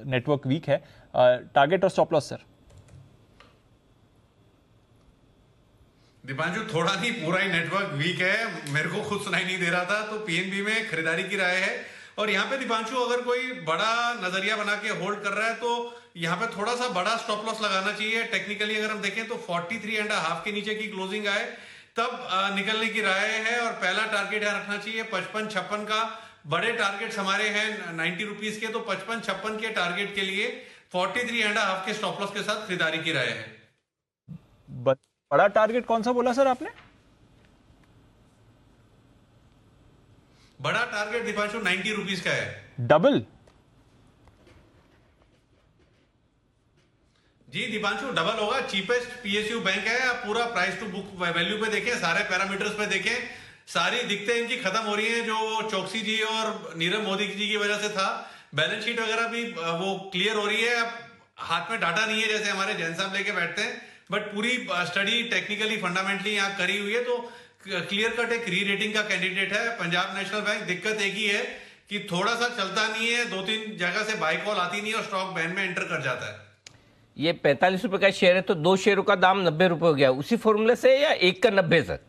नेटवर्क वीक है। टारगेट और स्टॉप लॉस सर। दीपांशु थोड़ा नहीं, पूरा ही नेटवर्क वीक है, मेरे को खुद सुनाई नहीं दे रहा था। तो पीएनबी में खरीदारी की राय है। और यहाँ पे दीपांशु अगर कोई बड़ा नजरिया बना के होल्ड कर रहा है तो यहाँ पे थोड़ा सा बड़ा स्टॉप लॉस लगाना चाहिए। टेक्निकली अगर हम देखें तो 43.5 के नीचे की क्लोजिंग आए तब निकलने की राय है। और पहला टारगेट यहाँ रखना चाहिए 55-56 का। बड़े टारगेट्स हमारे हैं 90 रुपीज के, तो 55-56 के टारगेट के लिए 43.5 के स्टॉप लॉस के साथ खरीदारी की राय है। बड़ा टारगेट कौन सा बोला सर आपने? बड़ा टारगेट दीपांशु 90 रुपीज का है। डबल? जी दीपांशु डबल होगा। चीपेस्ट पीएसयू बैंक है। आप पूरा प्राइस टू बुक वैल्यू पे देखें, सारे पैरामीटर्स पे देखें, सारी दिक्कतें इनकी खत्म हो रही हैं जो चौकसी जी और नीरव मोदी जी की वजह से था। बैलेंस शीट वगैरह भी वो क्लियर हो रही है। अब हाथ में डाटा नहीं है जैसे हमारे जैन साहब लेके बैठते हैं, बट पूरी स्टडी टेक्निकली फंडामेंटली यहाँ करी हुई है। तो क्लियर कट एक री रेटिंग का कैंडिडेट है पंजाब नेशनल बैंक। दिक्कत एक ही है कि थोड़ा सा चलता नहीं है, 2-3 जगह से बाई कॉल आती नहीं है और स्टॉक बैन में एंटर कर जाता है। ये 45 रुपए का शेयर है तो 2 शेयरों का दाम 90 रुपए हो गया, उसी फॉर्मूले से या 1 का 90 सर?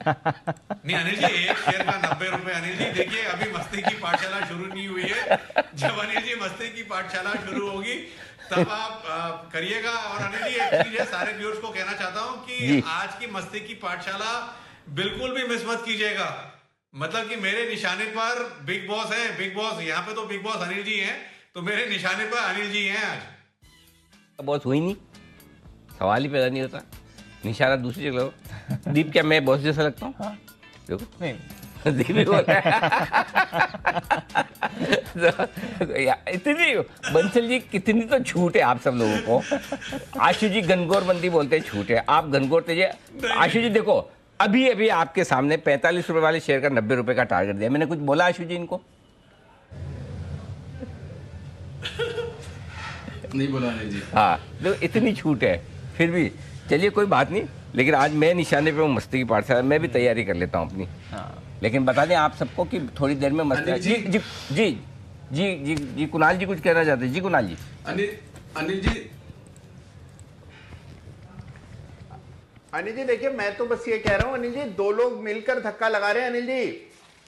नहीं अनिल जी, 1 शेयर का 90 रुपए। अनिल जी देखिए अभी मस्ती की पाठशाला शुरू नहीं हुई है। जब अनिल जी मस्ती की पाठशाला शुरू होगी तब आप करिएगा। और अनिल जी एक चीज है, सारे व्यूअर्स को कहना चाहता हूं कि आज की मस्ती की पाठशाला बिल्कुल भी मिस मत कीजिएगा। मतलब कि मेरे निशाने पर बिग बॉस है। बिग बॉस यहाँ पे तो बिग बॉस अनिल जी हैं, तो मेरे निशाने पर अनिल जी हैं। आज बॉस हुई नहीं, सवाल ही पैदा नहीं होता। निशाना दूसरी जगह हो। दीप क्या मैं बॉस जैसा लगता हूँ? हाँ। देखो नहीं दीप भी बोल रहा है। इतनी बंसल जी कितनी तो छूट है आप सब लोगों को। आशु जी घनघोर बंदी बोलते हैं छूट है, आप घनघोर तेजिए। आशु जी देखो अभी अभी आपके सामने 45 रुपए वाले शेयर का 90 रुपए का टारगेट दिया। मैंने कुछ बोला आशु जी इनको? नहीं बोला नहीं जी। हाँ तो इतनी छूट है फिर भी। चलिए कोई बात नहीं, लेकिन आज मैं निशाने पे हूँ मस्ती की पाठशाला, मैं भी तैयारी कर लेता हूँ अपनी। हाँ लेकिन बता दें आप सबको कि थोड़ी देर में मस्ती। जी जी जी जी जी जी कुणाल जी कुछ कहना चाहते हैं? जी कुणाल जी। अनिल जी देखिए मैं तो बस ये कह रहा हूँ अनिल जी, 2 लोग मिलकर धक्का लगा रहे हैं अनिल जी।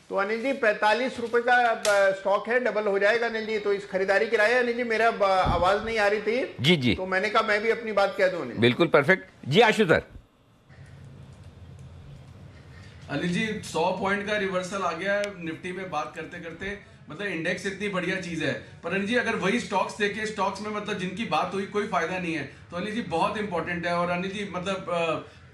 तो अनिल जी 45 रुपए का स्टॉक है, डबल हो जाएगा अनिल जी। तो इस खरीदारी की राय है अनिल जी। मेरा आवाज नहीं आ रही थी जी जी, तो मैंने कहा मैं भी अपनी बात कह दूं। बिल्कुल परफेक्ट जी आशु सर। अनिल जी 100 पॉइंट का रिवर्सल आ गया निफ्टी में बात करते करते। मतलब इंडेक्स इतनी बढ़िया चीज है, पर अनिल जी अगर वही स्टॉक्स देखें, स्टॉक्स में मतलब जिनकी बात हुई कोई फायदा नहीं है। तो अनिल जी बहुत इंपॉर्टेंट है। और अनिल जी मतलब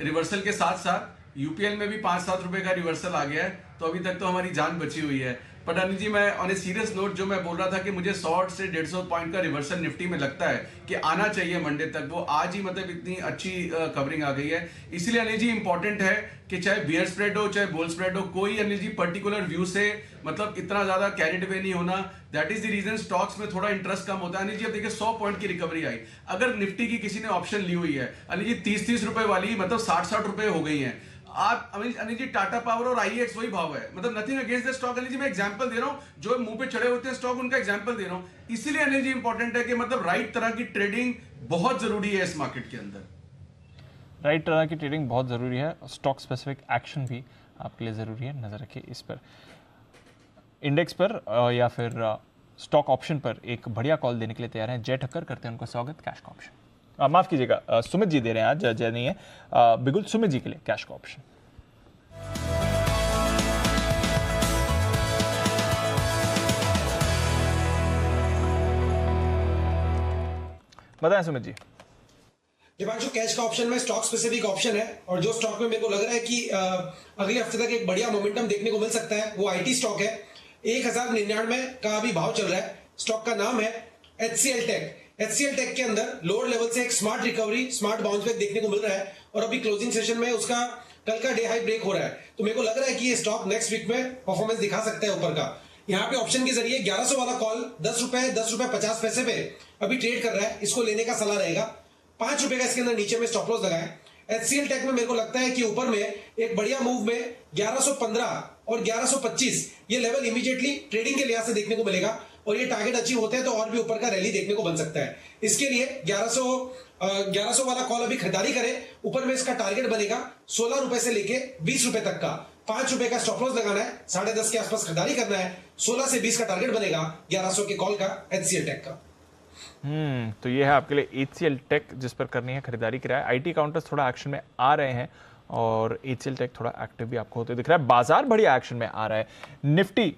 रिवर्सल के साथ साथ यूपीएल में भी 5-7 रुपए का रिवर्सल आ गया है, तो अभी तक तो हमारी जान बची हुई है। बट अनिल जी, मैं ऑन ए सीरियस नोट जो मैं बोल रहा था कि मुझे 100 से 150 पॉइंट का रिवर्सल निफ्टी में लगता है कि आना चाहिए मंडे तक, वो आज ही मतलब इतनी अच्छी कवरिंग आ गई है। इसीलिए अनिल जी इंपॉर्टेंट है कि चाहे बियर स्प्रेड हो चाहे बुल स्प्रेड हो, कोई अनिल जी पर्टिकुलर व्यू से मतलब इतना ज्यादा कैरिड अवे नहीं होना। That is the reason stocks में थोड़ा इंटरेस्ट कम होता है। अनिल जी अब देखिए 100 पॉइंट की रिकवरी आई, अगर निफ्टी की किसी ने ऑप्शन ली हुई है अनिल जी 30-30 रुपए वाली, मतलब 60-60 रुपए हो गई है। आप अनिल जी टाटा पावर और आईएक्स वही भाव है, मतलब nothing against the stock. Anil ji मैं एग्जांपल दे रहा हूं, जो मुंह पे चढ़े होते हैं स्टॉक उनका एग्जांपल दे रहा हूं। इसीलिए अनिल जी इंपॉर्टेंट है कि मतलब राइट तरह की ट्रेडिंग बहुत जरूरी है इस मार्केट के अंदर। राइट तरह की ट्रेडिंग बहुत ज़रूरी है, स्टॉक स्पेसिफिक एक्शन भी आपके लिए ज़रूरी है। नज़र रखिए इस पर, इंडेक्स पर या फिर स्टॉक ऑप्शन पर एक बढ़िया कॉल देने के लिए तैयार हैं जय ठक्कर, करते हैं उनका स्वागत। कैश का ऑप्शन माफ़ कीजिएगा, सुमित जी दे रहे हैं आज, जय नहीं है, बिल्कुल सुमित जी के लिए कैश का ऑप्शन। बताएं सुमित जी। दिपांशु, कैश का ऑप्शन में स्टॉक स्पेसिफिक ऑप्शन है और जो स्टॉक में मेरे को लग रहा है कि अगले हफ्ते तक एक बढ़िया मोमेंटम देखने को मिल सकता है वो आईटी स्टॉक है। 1099 का अभी भाव चल रहा है। स्टॉक का नाम है HCL टेक। HCL टेक के अंदर लोअर लेवल से एक smart recovery, smart bounce back देखने को मिल रहा है और अभी क्लोजिंग सेशन में उसका कल का डे हाई ब्रेक हो रहा है। तो मेरे को लग रहा है कि ये स्टॉक नेक्स्ट वीक में परफॉर्मेंस दिखा सकता है ऊपर का। यहाँ पे ऑप्शन के जरिए 1100 वाला कॉल 10 रुपए 50 पैसे पे अभी ट्रेड कर रहा है, इसको लेने का सलाह रहेगा। 5 रुपए का इसके अंदर नीचे में स्टॉप लॉस लगाएं। HCL टेक में मेरे को लगता है कि ऊपर में एक बढ़िया मूव में 1115 और 1125 ये लेवल इमीडिएटली ट्रेडिंग के लिहाज से देखने को मिलेगा और ये टारगेट अचीव होते हैं तो और भी ऊपर का रैली देखने को बन सकता है। इसके लिए 1100 वाला कॉल अभी खरीदारी करें। ऊपर में इसका टारगेट बनेगा 16 रुपए से लेके 20 रुपए तक का। 5 रुपए का स्टॉप लॉस लगाना है, 10:30 के आसपास खरीदारी करना है। 16 से 20 का टारगेट बनेगा 1100 के कॉल का HCL टेक का। तो ये है आपके लिए HCL टेक जिस पर करनी है खरीदारी किराया। आईटी काउंटर्स थोड़ा एक्शन में आ रहे हैं और HCL टेक थोड़ा एक्टिव भी आपको होते दिख रहा है। बाजार बढ़िया एक्शन में आ रहा है। निफ्टी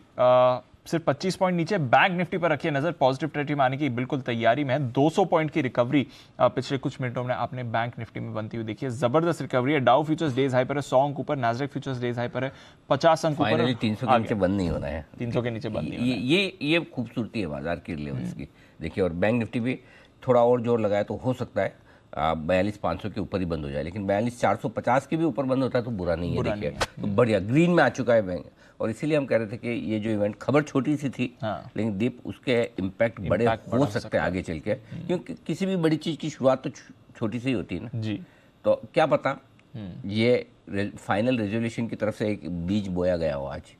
सिर्फ 25 पॉइंट नीचे, बैंक निफ्टी पर रखिए नजर, पॉजिटिव टेरिटरी में आने की बिल्कुल तैयारी में है। 200 पॉइंट की रिकवरी पिछले कुछ मिनटों में आपने बैंक निफ्टी में बनती हुई देखी है। जबरदस्त रिकवरी है। डाउ फ्यूचर्स डेज हाई पर है 100 अंक ऊपर, नैस्डैक फ्यूचर्स डेज हाई पर है 50 अंक ऊपर। 300 के नीचे बंद नहीं होना है, 300 के नीचे बंद नहीं होना है। ये खूबसूरती है बाजार के लेवल्स की देखिए। और बैंक निफ्टी भी थोड़ा और जोर लगाए तो हो सकता है 42,500 के ऊपर ही बंद हो जाए, लेकिन 42,450 के भी ऊपर बंद होता है तो बुरा नहीं है। देखिए तो बढ़िया ग्रीन में आ चुका है बैंक, और इसीलिए हम कह रहे थे कि ये जो इवेंट खबर छोटी सी थी लेकिन दीप उसके इम्पैक्ट बड़े हो सकते हैं आगे चल के, क्योंकि किसी भी बड़ी चीज़ की शुरुआत तो छोटी सी ही होती है ना जी। तो क्या पता ये फाइनल रेजोल्यूशन की तरफ से एक बीज बोया गया हो आज।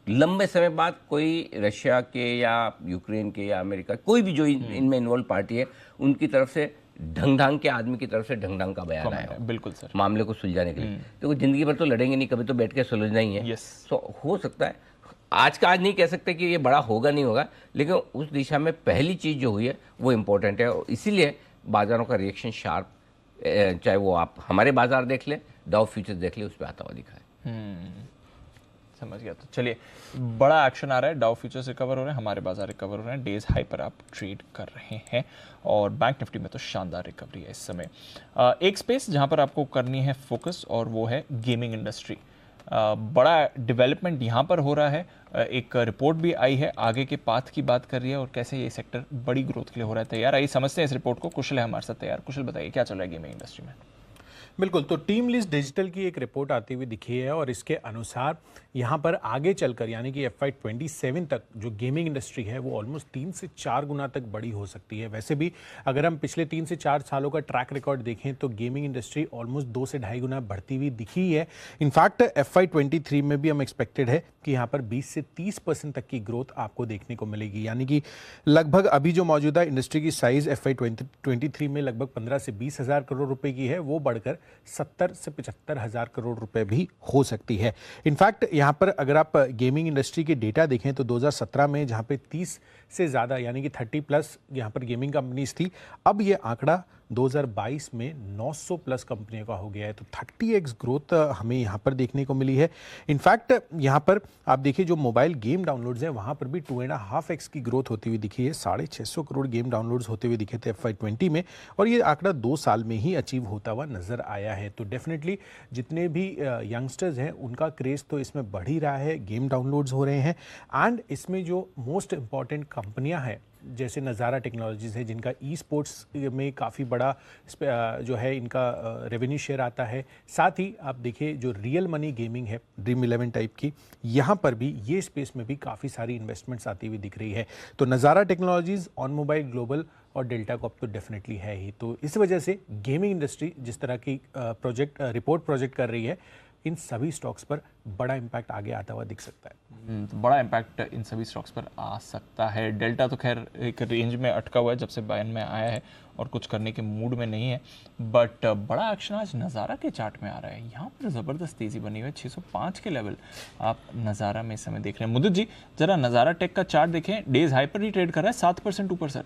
लंबे समय बाद कोई रशिया के या यूक्रेन के या अमेरिका, कोई भी जो इनमें इन्वॉल्व पार्टी है, उनकी तरफ से ढंग के आदमी की तरफ से ढंग का बयान आया हो बिल्कुल सर, मामले को सुलझाने के लिए। तो जिंदगी भर तो लड़ेंगे नहीं, कभी तो बैठ के सुलझना ही है। तो हो सकता है आज का आज नहीं कह सकते कि ये बड़ा होगा नहीं होगा, लेकिन उस दिशा में पहली चीज़ जो हुई है वो इम्पोर्टेंट है। और इसीलिए बाजारों का रिएक्शन शार्प, चाहे वो आप हमारे बाजार देख लें, डाउ फ्यूचर्स देख लें, उस पर आता हुआ दिखा है। समझ गया। तो चलिए बड़ा एक्शन आ रहा है, डाउ फ्यूचर्स रिकवर हो रहे हैं, हमारे बाजार रिकवर हो रहे हैं, डेज हाई पर आप ट्रेड कर रहे हैं और बैंक निफ्टी में तो शानदार रिकवरी है इस समय। एक स्पेस जहां पर आपको करनी है फोकस और वो है गेमिंग इंडस्ट्री। बड़ा डेवलपमेंट यहाँ पर हो रहा है, एक रिपोर्ट भी आई है, आगे के पाथ की बात कर रही है और कैसे ये सेक्टर बड़ी ग्रोथ के लिए हो रहा है तैयार। आइए समझते हैं इस रिपोर्ट को। कुशल है हमारे साथ तैयार। कुशल बताइए क्या चल रहा है गेमिंग इंडस्ट्री में। बिल्कुल, तो टीम लिस्ट डिजिटल की एक रिपोर्ट आती हुई दिखी है और इसके अनुसार यहाँ पर आगे चलकर यानी कि FY 27 तक जो गेमिंग इंडस्ट्री है वो ऑलमोस्ट 3 से 4 गुना तक बड़ी हो सकती है। वैसे भी अगर हम पिछले 3 से 4 सालों का ट्रैक रिकॉर्ड देखें तो गेमिंग इंडस्ट्री ऑलमोस्ट 2 से 2.5 गुना बढ़ती हुई दिखी है। इनफैक्ट FY 23 में भी हम एक्सपेक्टेड है कि यहाँ पर 20 से 30% तक की ग्रोथ आपको देखने को मिलेगी, यानी कि लगभग अभी जो मौजूदा इंडस्ट्री की साइज FY 23 में लगभग 15 से 20 हज़ार करोड़ रुपए की है, वो बढ़कर 70 से 75 हज़ार करोड़ रुपए भी हो सकती है। इनफैक्ट यहाँ पर अगर आप गेमिंग इंडस्ट्री के डेटा देखें तो 2017 में जहाँ पे 30 से ज़्यादा यानी कि 30+ यहाँ पर गेमिंग कंपनीज थी, अब ये आंकड़ा 2022 में 900 प्लस कंपनियों का हो गया है। तो 30x ग्रोथ हमें यहाँ पर देखने को मिली है। इनफैक्ट यहाँ पर आप देखिए जो मोबाइल गेम डाउनलोड्स हैं वहाँ पर भी 2.5x की ग्रोथ होती हुई दिखी है। 650 करोड़ गेम डाउनलोड्स होते हुए दिखे थे FY20 में, और ये आंकड़ा 2 साल में ही अचीव होता हुआ नजर आया है। तो डेफिनेटली जितने भी यंगस्टर्स हैं उनका क्रेज तो इसमें बढ़ ही रहा है, गेम डाउनलोड्स हो रहे हैं। एंड इसमें जो मोस्ट इंपॉर्टेंट कंपनियां हैं जैसे नज़ारा टेक्नोलॉजीज़ है, जिनका ई स्पोर्ट्स में काफ़ी बड़ा जो है इनका रेवेन्यू शेयर आता है। साथ ही आप देखिए जो रियल मनी गेमिंग है ड्रीम 11 टाइप की, यहाँ पर भी ये स्पेस में भी काफ़ी सारी इन्वेस्टमेंट्स आती हुई दिख रही है। तो नज़ारा टेक्नोलॉजीज़, ऑन मोबाइल ग्लोबल और डेल्टा कॉप तो डेफिनेटली है ही। तो इस वजह से गेमिंग इंडस्ट्री जिस तरह की रिपोर्ट प्रोजेक्ट कर रही है, इन सभी स्टॉक्स पर बड़ा इम्पैक्ट आगे आता हुआ दिख सकता है। तो बड़ा इम्पैक्ट इन सभी स्टॉक्स पर आ सकता है। डेल्टा तो खैर एक रेंज में अटका हुआ है जब से बायन में आया है और कुछ करने के मूड में नहीं है, बट बड़ा एक्शन आज नज़ारा के चार्ट में आ रहा है। यहाँ पर ज़बरदस्त तेज़ी बनी हुई है, 605 के लेवल आप नज़ारा में इस समय देख रहे हैं। मुदित जी ज़रा नज़ारा टेक का चार्ट देखें, डेज हाई पर ही ट्रेड कर रहा है, 7% ऊपर सर।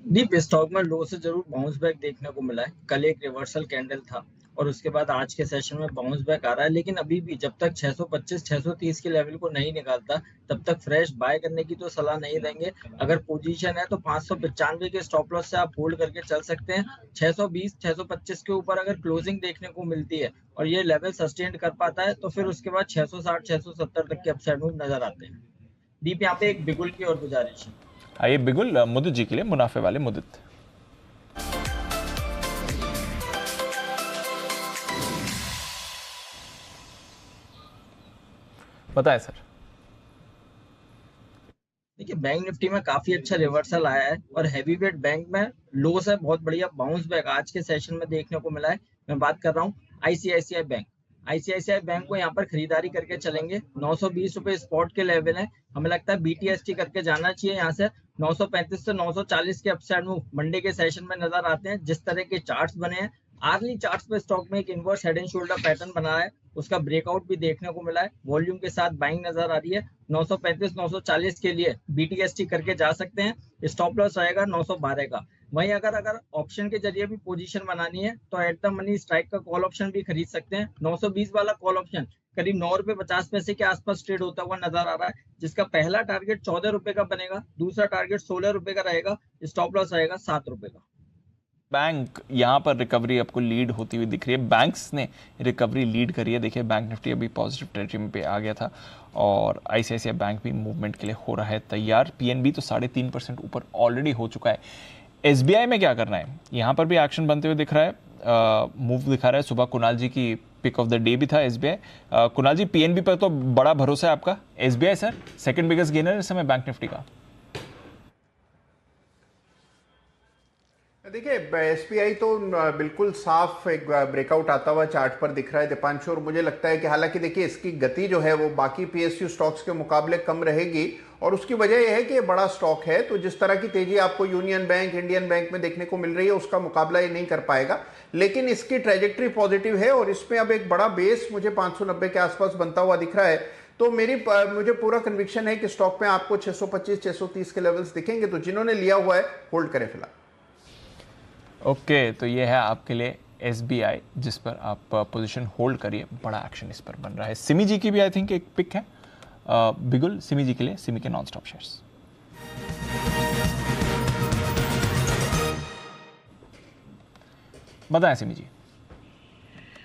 दीप स्टॉक में लो से जरूर बाउंस बैक देखने को मिला है। कल एक रिवर्सल कैंडल था और उसके बाद आज के सेशन में बाउंस बैक आ रहा है, लेकिन अभी भी जब तक 625-630 के लेवल को नहीं निकालता तब तक फ्रेश बाय करने की तो सलाह नहीं देंगे। अगर पोजीशन है तो 595 के स्टॉप लॉस से आप होल्ड करके चल सकते हैं। 620-625 के ऊपर अगर क्लोजिंग देखने को मिलती है और ये लेवल सस्टेन कर पाता है तो फिर उसके बाद 660-670 तक के अपसाइड मूव नजर आते हैं। दीप यहाँ पे एक बिगुल की और गुजारिश है। आइए बिगुल मुदित जी के लिए, मुनाफे वाले मुदित। बताएं सर। देखिए बैंक निफ्टी में काफी अच्छा रिवर्सल आया है और हैवीवेट बैंक में लो से बहुत बढ़िया बाउंस बैक आज के सेशन में देखने को मिला है। मैं बात कर रहा हूँ आईसीआईसीआई बैंक। आईसीआईसीआई बैंक को यहाँ पर खरीदारी करके चलेंगे। 920 रुपए स्पॉट के लेवल है, हमें लगता है बीटीएसटी करके जाना चाहिए। यहाँ से 935 से 940 के अपसाइड मूव मंडे के सेशन में नजर आते हैं। जिस तरह के चार्ट्स बने हैं, आर्ली चार्ट्स पे स्टॉक में एक inverse head and shoulder pattern बना है, उसका ब्रेकआउट भी देखने को मिला है। वॉल्यूम के साथ बाइंग नजर आ रही है। 935-940 के लिए बीटीएसटी करके जा सकते हैं। स्टॉप लॉस रहेगा 912 का। वहीं अगर ऑप्शन के जरिए भी पोजीशन बनानी है तो एट द मनी स्ट्राइक का कॉल ऑप्शन भी खरीद सकते हैं। 920 वाला कॉल ऑप्शन करीब 9 रुपए 50 पैसे के आसपास ट्रेड होता हुआ नजर आ रहा है, जिसका पहला टारगेट 14 रुपए का बनेगा, दूसरा टारगेट 16 रुपए का रहेगा, स्टॉप लॉस रहेगा 7 रुपए का। बैंक यहाँ पर रिकवरी आपको लीड होती हुई दिख रही है, बैंक्स ने रिकवरी लीड करी है। देखिए बैंक निफ्टी अभी पॉजिटिव टेरिटरी में पे आ गया था और आईसीआईसीआई बैंक भी मूवमेंट के लिए हो रहा है तैयार। पीएनबी तो 3.5% ऊपर ऑलरेडी हो चुका है। एसबीआई में क्या करना है, यहाँ पर भी एक्शन बनते हुए दिख रहा है, मूव दिखा रहा है। सुबह कुणाल जी की पिक ऑफ द डे भी था एसबीआई। कुणाल जी पीएनबी पर तो बड़ा भरोसा है आपका, SBI sir second biggest gainer इस समय बैंक निफ्टी का। देखिए एसबीआई तो बिल्कुल साफ एक ब्रेकआउट आता हुआ चार्ट पर दिख रहा है दीपांशु, और मुझे लगता है कि हालांकि देखिए इसकी गति जो है वो बाकी पीएसयू स्टॉक्स के मुकाबले कम रहेगी, और उसकी वजह यह है कि ये बड़ा स्टॉक है, तो जिस तरह की तेजी आपको यूनियन बैंक, इंडियन बैंक में देखने को मिल रही है उसका मुकाबला ये नहीं कर पाएगा। लेकिन इसकी ट्रेजेक्ट्री पॉजिटिव है और इसमें अब एक बड़ा बेस मुझे 590 के आसपास बनता हुआ दिख रहा है। तो मुझे पूरा कन्विक्शन है कि स्टॉक में आपको 625-630 के लेवल्स दिखेंगे, तो जिन्होंने लिया हुआ है होल्ड करें फिलहाल। ओके तो ये है आपके लिए एसबीआई जिस पर आप पोजीशन होल्ड करिए, बड़ा एक्शन इस पर बन रहा है। सिमी जी की भी आई थिंक एक पिक है, बिगुल सिमी जी के लिए, सिमी के नॉन स्टॉप शेयर्स। बताएं सिमी जी।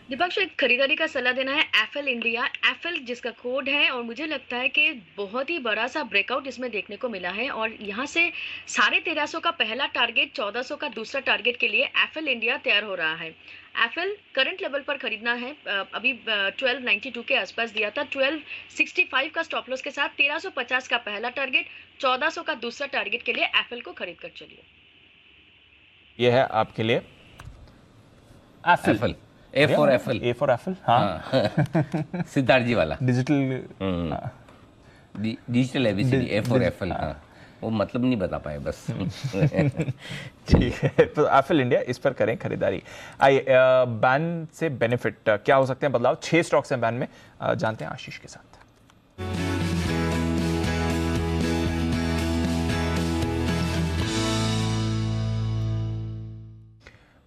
दीपांशु एक खरीदारी का सलाह देना है एफएल इंडिया, एफएल जिसका कोड है, और मुझे लगता है कि बहुत ही बड़ा सा ब्रेकआउट इसमें देखने को मिला है और यहाँ से 1350 का पहला टारगेट, 1400 का दूसरा टारगेट के लिए एफएल इंडिया तैयार हो रहा है। एफएल करंट लेवल पर खरीदना है, अभी 1292 के आसपास दिया था, 1265 का स्टॉप लॉस के साथ 1350 का पहला टारगेट, 1400 का दूसरा टारगेट के लिए एफएल को खरीद कर चलिए। यह है आपके लिए FL, A for FL, A for FL, हाँ सिद्धार्थ जी वाला digital ABCD, A for FL. हाँ वो मतलब नहीं बता पाए बस। ठीक है, तो एफएल इंडिया इस पर करें खरीदारी। आइए बैन से बेनिफिट क्या हो सकते हैं बदलाव, 6 स्टॉक्स हैं बैन में, जानते हैं आशीष के साथ।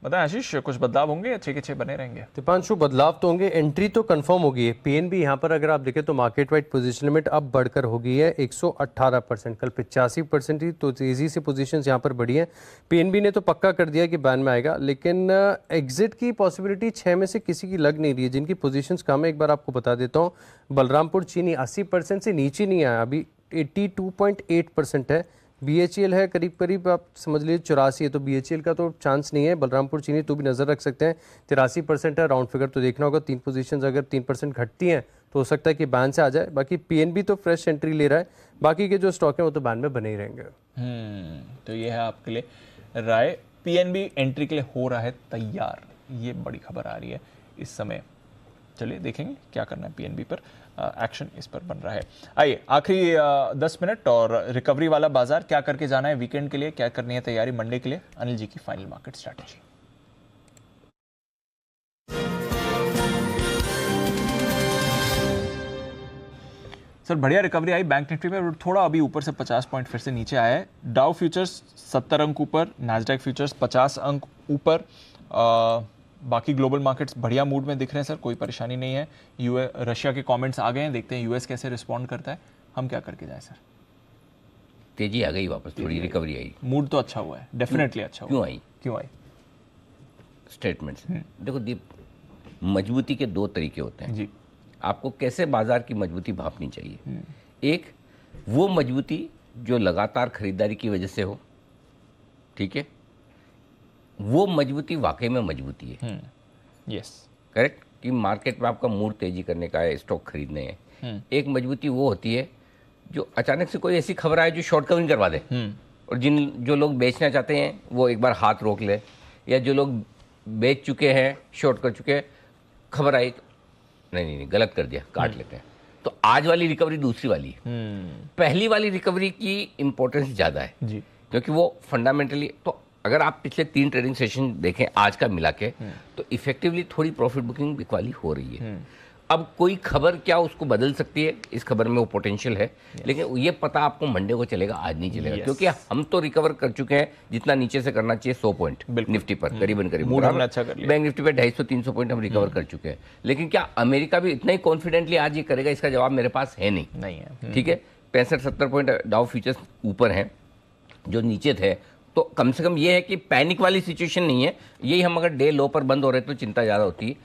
बताएं आशीष, कुछ बदलाव होंगे, अच्छे के अच्छे बने रहेंगे? दीपांशु, बदलाव तो होंगे, एंट्री तो कंफर्म होगी है। पीएनबी यहाँ पर अगर आप देखें तो मार्केट वाइड पोजीशन लिमिट अब बढ़कर हो गई है 118%, कल 85% थी, तो तेजी से पोजीशंस यहाँ पर बढ़ी है। पीएनबी ने तो पक्का कर दिया कि बैन में आएगा, लेकिन एग्जिट की पॉसिबिलिटी 6 में से किसी की लग नहीं रही है। जिनकी पोजीशंस कम है एक बार आपको बता देता हूँ, बलरामपुर चीनी 80% से नीचे नहीं आया, अभी 82.8% है। BHEL है करीब करीब आप समझ लीजिए 84 है, तो BHEL का तो चांस नहीं है। बलरामपुर चीनी तो भी नज़र रख सकते हैं, 83% है, राउंड फिगर तो देखना होगा। 3 पोजीशंस अगर 3% घटती हैं तो हो सकता है कि बैन से आ जाए। बाकी PNB तो फ्रेश एंट्री ले रहा है, बाकी के जो स्टॉक हैं वो तो बैन में बने ही रहेंगे। तो ये है आपके लिए राय, PNB एंट्री के लिए हो रहा है तैयार, ये बड़ी खबर आ रही है इस समय। चलिए देखेंगे क्या करना है PNB पर, एक्शन इस पर बन रहा है। आइए आखिरी 10 मिनट और रिकवरी वाला बाजार, क्या करके जाना है वीकेंड के लिए, क्या करनी है तैयारी मंडे के लिए, अनिल जी की फाइनल मार्केट स्ट्रैटेजी। सर बढ़िया रिकवरी आई बैंक निफ्टी में, थोड़ा अभी ऊपर से 50 पॉइंट फिर से नीचे आया है। डाउ फ्यूचर्स 70 अंक ऊपर, नैस्डैक फ्यूचर्स 50 अंक ऊपर। बाकी ग्लोबल मार्केट्स बढ़िया मूड में दिख रहे हैं सर, कोई परेशानी नहीं है। रशिया के कमेंट्स आ गए हैं, देखते हैं यूएस कैसे रिस्पॉन्ड करता है। हम क्या करके जाए सर? तेजी आ गई वापस, थोड़ी रिकवरी आई, मूड तो अच्छा हुआ है, डेफिनेटली अच्छा हुआ। क्यों आई? स्टेटमेंट्स देखो दीप, मजबूती के 2 तरीके होते हैं जी। आपको कैसे बाजार की मजबूती भापनी चाहिए। एक वो मजबूती जो लगातार खरीदारी की वजह से हो, ठीक है, वो मजबूती वाकई में मजबूती है। यस करेक्ट, कि मार्केट में आपका मूड तेजी करने का है, स्टॉक खरीदने हैं। एक मजबूती वो होती है जो अचानक से कोई ऐसी खबर आए जो शॉर्ट कवरिंग करवा दे, और जो लोग बेचना चाहते हैं वो एक बार हाथ रोक ले, या जो लोग बेच चुके हैं, शॉर्ट कर चुके हैं, खबर आई नहीं गलत कर दिया, काट लेते हैं। तो आज वाली रिकवरी दूसरी वाली है। पहली वाली रिकवरी की इंपॉर्टेंस ज़्यादा है जी, क्योंकि वो फंडामेंटली, तो अगर आप पिछले 3 ट्रेडिंग सेशन देखें आज का मिला के, तो इफेक्टिवली थोड़ी प्रॉफिट बुकिंग बिकवाली हो रही है। अब कोई खबर क्या उसको बदल सकती है, इस खबर में वो पोटेंशियल है, लेकिन ये पता आपको मंडे को चलेगा, आज नहीं चलेगा। क्योंकि हम तो रिकवर कर चुके हैं जितना नीचे से करना चाहिए, 100 पॉइंट निफ्टी पर करीबन अच्छा कर लिया। बैंक निफ्टी पे 250-300 पॉइंट हम रिकवर कर चुके हैं। लेकिन क्या अमेरिका भी इतना ही कॉन्फिडेंटली आज ये करेगा, इसका जवाब मेरे पास है नहीं है। ठीक है, 65-70 पॉइंट डाउ फ्यूचर्स ऊपर हैं, जो नीचे थे, तो कम से कम ये है कि पैनिक वाली सिचुएशन नहीं है। यही हम अगर डे लो पर बंद हो रहे तो चिंता ज़्यादा होती है।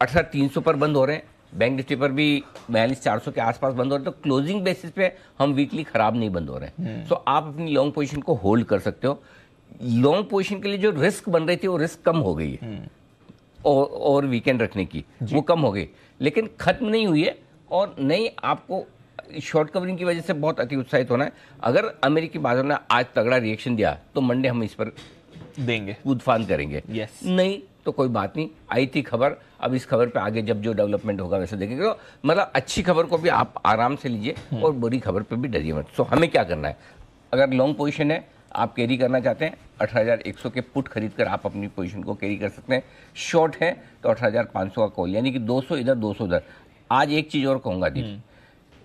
18,300 पर बंद हो रहे हैं, बैंक निफ्टी पर भी 42,400 के आसपास बंद हो रहे हैं, तो क्लोजिंग बेसिस पे हम वीकली खराब नहीं बंद हो रहे हैं। सो आप अपनी लॉन्ग पोजीशन को होल्ड कर सकते हो। लॉन्ग पोजीशन के लिए जो रिस्क बन रही थी वो रिस्क कम हो गई है, और वीकेंड रखने की वो कम हो गई, लेकिन खत्म नहीं हुई है। और नहीं, आपको शॉर्ट कवरिंग की वजह से बहुत अति उत्साहित होना है। अगर अमेरिकी बाजार ने आज तगड़ा रिएक्शन दिया तो मंडे हम इस पर देंगे, कूदफान करेंगे। नहीं तो कोई बात नहीं, आई थी खबर, अब इस खबर पे आगे जब जो डेवलपमेंट होगा वैसे देखेंगे। तो मतलब अच्छी खबर को भी आप आराम से लीजिए और बुरी खबर पे भी डरिए मत। सो हमें क्या करना है, अगर लॉन्ग पोजीशन है, आप कैरी करना चाहते हैं, 18,100 के पुट खरीद कर आप अपनी पोजीशन को कैरी कर सकते हैं। शॉर्ट है तो 18,500 का कॉल, यानी कि 200 इधर 200 उधर। आज एक चीज़ और कहूँगा दीप,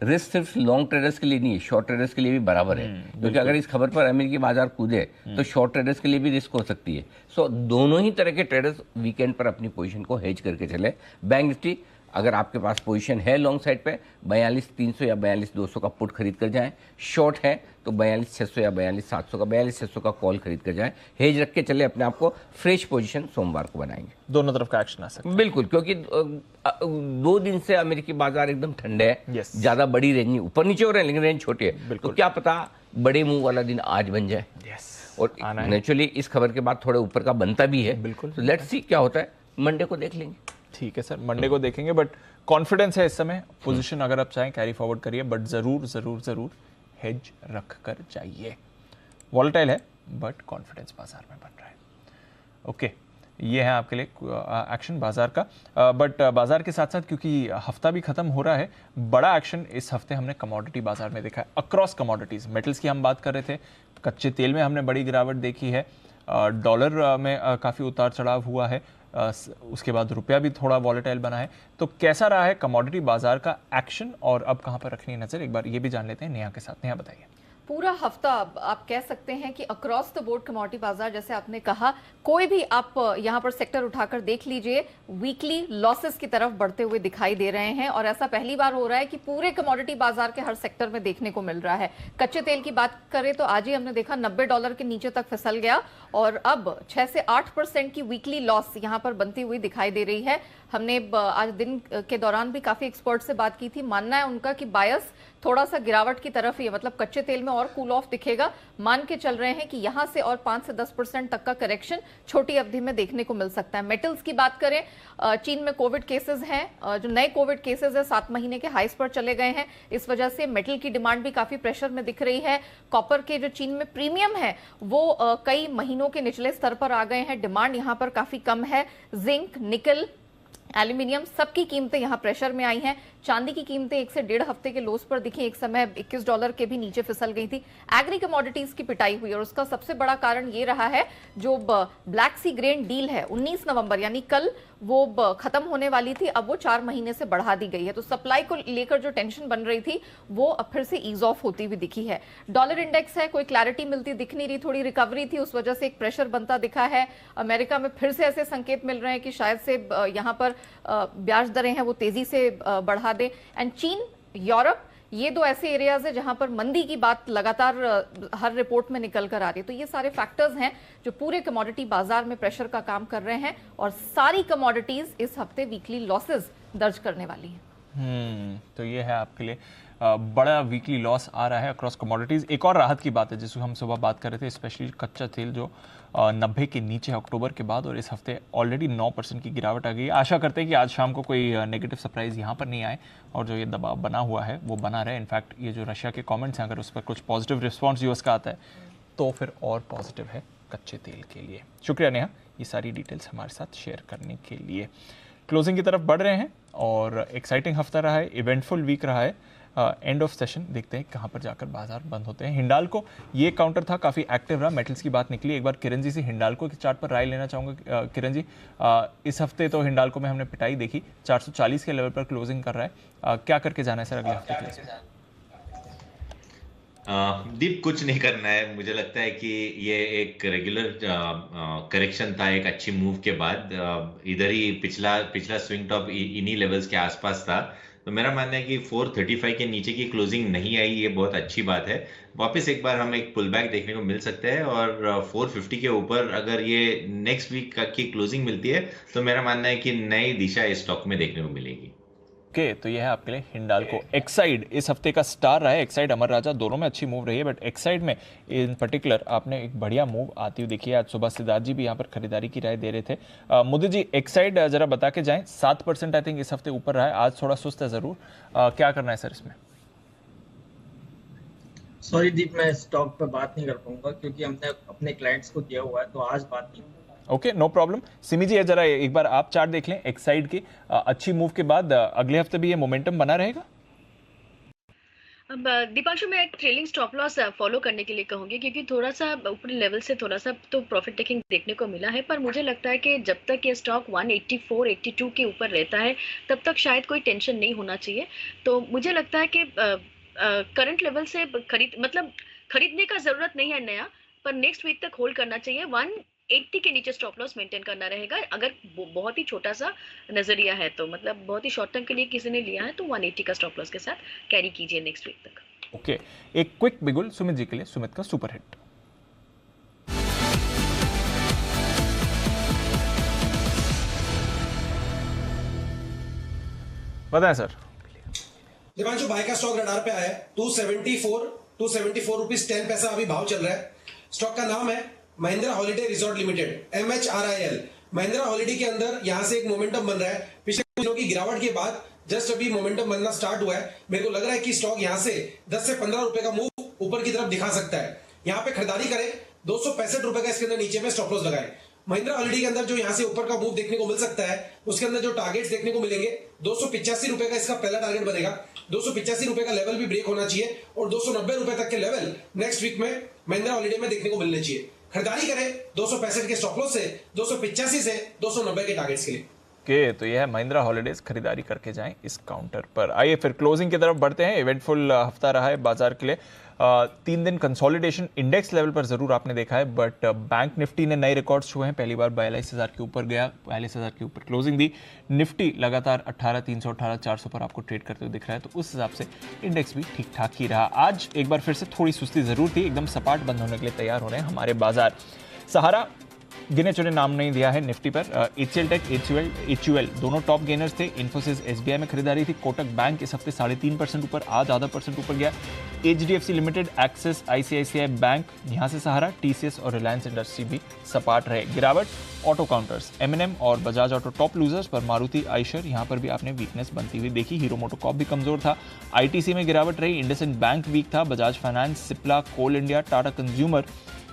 रिस्क सिर्फ लॉन्ग ट्रेडर्स के लिए नहीं है, शॉर्ट ट्रेडर्स के लिए भी बराबर है। क्योंकि अगर इस खबर पर अमेरिकी बाजार कूदे तो शॉर्ट ट्रेडर्स के लिए भी रिस्क हो सकती है। सो दोनों ही तरह के ट्रेडर्स वीकेंड पर अपनी पोजीशन को हेज करके चले। बैंक निफ्टी, अगर आपके पास पोजीशन है लॉन्ग साइड पे, 42,300 या 42,200 का पुट खरीद कर जाएं। शॉर्ट है तो 42,600 या 42,700 का 42,600 का कॉल खरीद कर जाएं। हेज रख के चले, अपने आप को फ्रेश पोजीशन सोमवार को बनाएंगे। दोनों तरफ का एक्शन आ सकता है बिल्कुल, क्योंकि 2 दिन से अमेरिकी बाजार एकदम ठंडे है, ज्यादा बड़ी रेंज नहीं, ऊपर नीचे हो रहे हैं लेकिन रेंज छोटी है। तो क्या पता बड़े मुंह वाला दिन आज बन जाए। और नेचुरली इस खबर के बाद थोड़े ऊपर का बनता भी है। बिल्कुल, तो लेट्स सी क्या होता है, मंडे को देख लेंगे। ठीक है सर, मंडे को देखेंगे, बट कॉन्फिडेंस है इस समय। पोजीशन अगर आप चाहें कैरी फॉरवर्ड करिए, बट जरूर हेज रख कर जाइए। वॉलेटाइल है बट कॉन्फिडेंस बाजार में बन रहा है। ओके, ये है आपके लिए एक्शन बाजार का। बट बाजार के साथ साथ क्योंकि हफ्ता भी खत्म हो रहा है, बड़ा एक्शन इस हफ्ते हमने कमोडिटी बाजार में देखा है। अक्रॉस कमोडिटीज, मेटल्स की हम बात कर रहे थे, कच्चे तेल में हमने बड़ी गिरावट देखी है, डॉलर में काफ़ी उतार चढ़ाव हुआ है, उसके बाद रुपया भी थोड़ा वॉलेटाइल बना है। तो कैसा रहा है कमोडिटी बाजार का एक्शन और अब कहां पर रखनी है नजर, एक बार ये भी जान लेते हैं नेहा के साथ। नेहा बताइए। पूरा हफ्ता आप कह सकते हैं कि अक्रॉस द बोर्ड कमोडिटी बाजार, जैसे आपने कहा, कोई भी आप यहां पर सेक्टर उठाकर देख लीजिए, वीकली लॉसेस की तरफ बढ़ते हुए दिखाई दे रहे हैं। और ऐसा पहली बार हो रहा है कि पूरे कमोडिटी बाजार के हर सेक्टर में देखने को मिल रहा है। कच्चे तेल की बात करें तो आज ही हमने देखा $90 के नीचे तक फिसल गया और अब 6 से 8% की वीकली लॉस यहां पर बनती हुई दिखाई दे रही है। हमने आज दिन के दौरान भी काफी एक्सपर्ट से बात की थी, मानना है उनका कि बायस थोड़ा सा गिरावट की तरफ ही है, मतलब कच्चे तेल में और कूल ऑफ दिखेगा। मान के चल रहे हैं कि यहां से और 5 से 10% तक का करेक्शन छोटी अवधि में देखने को मिल सकता है। मेटल्स की बात करें, चीन में कोविड केसेस हैं, जो नए कोविड केसेस है 7 महीने के हाईस पर चले गए हैं। इस वजह से मेटल की डिमांड भी काफी प्रेशर में दिख रही है। कॉपर के जो चीन में प्रीमियम है वो कई महीनों के निचले स्तर पर आ गए हैं, डिमांड यहां पर काफी कम है। जिंक, निकल, एल्यूमिनियम, सबकी कीमतें यहां प्रेशर में आई हैं। चांदी की कीमतें 1 से 1.5 हफ्ते के लोस पर दिखी, एक समय $21 के भी नीचे फिसल गई थी। एग्री कमोडिटीज की पिटाई हुई और उसका सबसे बड़ा कारण ये रहा है जो ब्लैक सी ग्रेन डील है 19 नवंबर यानी कल वो खत्म होने वाली थी, अब वो 4 महीने से बढ़ा दी गई है। तो सप्लाई को लेकर जो टेंशन बन रही थी वो अब फिर से ईज ऑफ होती हुई दिखी है। डॉलर इंडेक्स है, कोई क्लैरिटी मिलती दिख नहीं रही, थोड़ी रिकवरी थी, उस वजह से एक प्रेशर बनता दिखा है। अमेरिका में फिर से ऐसे संकेत मिल रहे हैं कि शायद से यहाँ पर ब्याज दरें हैं वो तेजी से बढ़ा दे। एंड चीन, यूरोप, ये दो ऐसे एरियाज है जहां पर मंदी की बात लगातार हर रिपोर्ट में निकल कर आ रही है। तो ये सारे फैक्टर्स हैं जो पूरे कमोडिटी बाजार में प्रेशर का काम कर रहे हैं और सारी कमोडिटीज इस हफ्ते वीकली लॉसेस दर्ज करने वाली हैं। तो ये है आपके लिए बड़ा वीकली लॉस आ रहा है अक्रॉस कमोडिटीज। एक और राहत की बात है जिसको हम सुबह बात कर रहे थे, स्पेशली कच्चा तेल जो 90 के नीचे अक्टूबर के बाद, और इस हफ्ते ऑलरेडी 9% की गिरावट आ गई। आशा करते हैं कि आज शाम को कोई नेगेटिव सरप्राइज यहाँ पर नहीं आए और जो ये दबाव बना हुआ है वो बना रहे। इनफैक्ट ये जो रशिया के कमेंट्स हैं, अगर उस पर कुछ पॉजिटिव रिस्पॉन्स यूएस का आता है तो फिर और पॉजिटिव है कच्चे तेल के लिए। शुक्रिया नेहा, ये सारी डिटेल्स हमारे साथ शेयर करने के लिए। क्लोजिंग की तरफ बढ़ रहे हैं और एक्साइटिंग हफ्ता रहा है, इवेंटफुल वीक रहा है। एंड ऑफ सेशन देखते हैं कहाँ पर जाकर बाजार बंद होते हैं। हिंडाल्को ये काउंटर था, काफ़ी एक्टिव रहा। मेटल्स की बात निकली, एक बार किरण जी से हिंडाल्को के चार्ट पर राय लेना चाहूँगा। किरण जी, इस हफ्ते तो हिंडाल्को में हमने पिटाई देखी, 440 के लेवल पर क्लोजिंग कर रहा है, क्या करके जाना है सर अगले हफ्ते के लिए? दीप, कुछ नहीं करना है। मुझे लगता है कि ये एक रेगुलर करेक्शन था एक अच्छी मूव के बाद। इधर ही पिछला स्विंग टॉप इन्हीं लेवल्स के आसपास था, तो मेरा मानना है कि 435 के नीचे की क्लोजिंग नहीं आई, ये बहुत अच्छी बात है। वापस एक बार हम एक पुल बैक देखने को मिल सकते हैं और 450 के ऊपर अगर ये नेक्स्ट वीक की क्लोजिंग मिलती है तो मेरा मानना है कि नई दिशा इस स्टॉक में देखने को मिलेगी। ओके, तो ये है आपके लिए हिंडाल्को। एक्साइड इस हफ्ते का स्टार रहा है। एक्साइड, अमर राजा दोनों में अच्छी मूव रही है, बट एक्साइड में इन पर्टिकुलर आपने एक बढ़िया मूव आती हुई देखी है। आज सुबह सिद्धार्थ जी भी यहाँ पर खरीदारी की राय दे रहे थे। मुदे जी, एक्साइड जरा बता के जाएं, 7% आई थिंक इस हफ्ते ऊपर रहा है, आज थोड़ा सुस्त है जरूर, क्या करना है सर इसमें? सॉरी दीप, मैं स्टॉक पे बात नहीं कर पाऊंगा क्योंकि हमने अपने क्लाइंट्स को दिया हुआ है, तो आज बात नहीं। Okay, no problem. Simi ji, जरा एक बार आप चार्ट देख लें एक्साइड की, अच्छी मूव के बाद अगले हफ्ते भी ये मोमेंटम बना रहेगा? अब दीपांशु, मैं एक ट्रेलिंग स्टॉप लॉस फॉलो करने के लिए कहूंगी क्योंकि थोड़ा सा ऊपरी लेवल से थोड़ा सा तो प्रॉफिट टेकिंग देखने को मिला है, पर मुझे लगता है कि जब तक ये स्टॉक 184-82 के ऊपर रहता है तब तक शायद कोई टेंशन नहीं होना चाहिए। तो मुझे लगता है कि करंट लेवल से खरीदने का जरूरत नहीं है नया, पर नेक्स्ट वीक तक होल्ड करना चाहिए। 180 के नीचे स्टॉप लॉस मेंटेन करना रहेगा। अगर बहुत ही छोटा सा नजरिया है तो मतलब बहुत ही शॉर्ट टर्म के लिए किसी ने लिया है तो 180 का स्टॉप लॉस के साथ कैरी कीजिए नेक्स्ट वीक तक। ओके, एक क्विक बिगुल सुमित जी के लिए, सुमित का सुपर हिट। बताएं सर। दीपांशु, भाई का स्टॉक रडार पे आया है, 274 रुपीज 10 पैसा अभी भाव चल रहा है। स्टॉक का नाम है Mahindra holiday resort limited, MHRIL। Mahindra holiday के अंदर यहां से एक मोमेंटम बन रहा है। पिछले कुछ दिनों की गिरावट के बाद जस्ट अभी मोमेंटम बनना स्टार्ट हुआ है। मेरे को लग रहा है कि स्टॉक यहां से 10 से 15 रुपए का मूव ऊपर की तरफ दिखा सकता है। यहां पे खरीदारी करें, 265 रुपए का इसके अंदर नीचे में स्टॉप लॉस लगाएं। महिंद्रा हॉलिडे के अंदर जो यहां से ऊपर का मूव देखने को मिल सकता है उसके अंदर जो टारगेट्स देखने को मिलेंगे, 285 रुपए का इसका पहला टारगेट बनेगा। 285 रुपए का लेवल भी ब्रेक होना चाहिए और 290 रुपए तक के लेवल नेक्स्ट वीक में महिंद्रा हॉलिडे में देखने को मिलने चाहिए। खरीदारी करें 265 के स्टॉप लॉस से, 285 से 290 के टारगेट्स के लिए। ओके, तो यह है महिंद्रा हॉलिडेज, खरीदारी करके जाएं इस काउंटर पर। आइए फिर क्लोजिंग की तरफ बढ़ते हैं। इवेंटफुल हफ्ता रहा है बाजार के लिए। 3 दिन कंसोलिडेशन इंडेक्स लेवल पर जरूर आपने देखा है, बट बैंक निफ्टी ने नए रिकॉर्ड्स छुए हैं, पहली बार 42,000 के ऊपर गया, 42,000 के ऊपर क्लोजिंग दी। निफ्टी लगातार 18,300 18,400 पर आपको ट्रेड करते हुए दिख रहा है, तो उस हिसाब से इंडेक्स भी ठीक ठाक ही रहा। आज एक बार फिर से थोड़ी सुस्ती जरूर थी, एकदम सपाट बंद होने के लिए तैयार हो रहे हैं हमारे बाजार। सहारा गिने चुने नाम नहीं दिया है निफ्टी पर। HCL टेक, HUL दोनों टॉप गेनर्स थे। इन्फोसिस SBI में खरीदारी थी। कोटक बैंक इस हफ्ते 3.5% ऊपर, आज आधा % ऊपर गया। HDFC limited, axis, ICICI bank, यहां से सहारा, TCS और रिलायंस इंडस्ट्री भी सपाट रहे। गिरावट ऑटो काउंटर्स, M&M और बजाज ऑटो टॉप लूजर्स पर, मारुति, आइशर यहां पर भी आपने वीकनेस बनती हुई देखी। हीरो मोटोकॉर्प भी कमजोर था। ITC में गिरावट रही। इंडसइंड बैंक वीक था। बजाज फाइनेंस, सिप्ला, कोल इंडिया, टाटा कंज्यूमर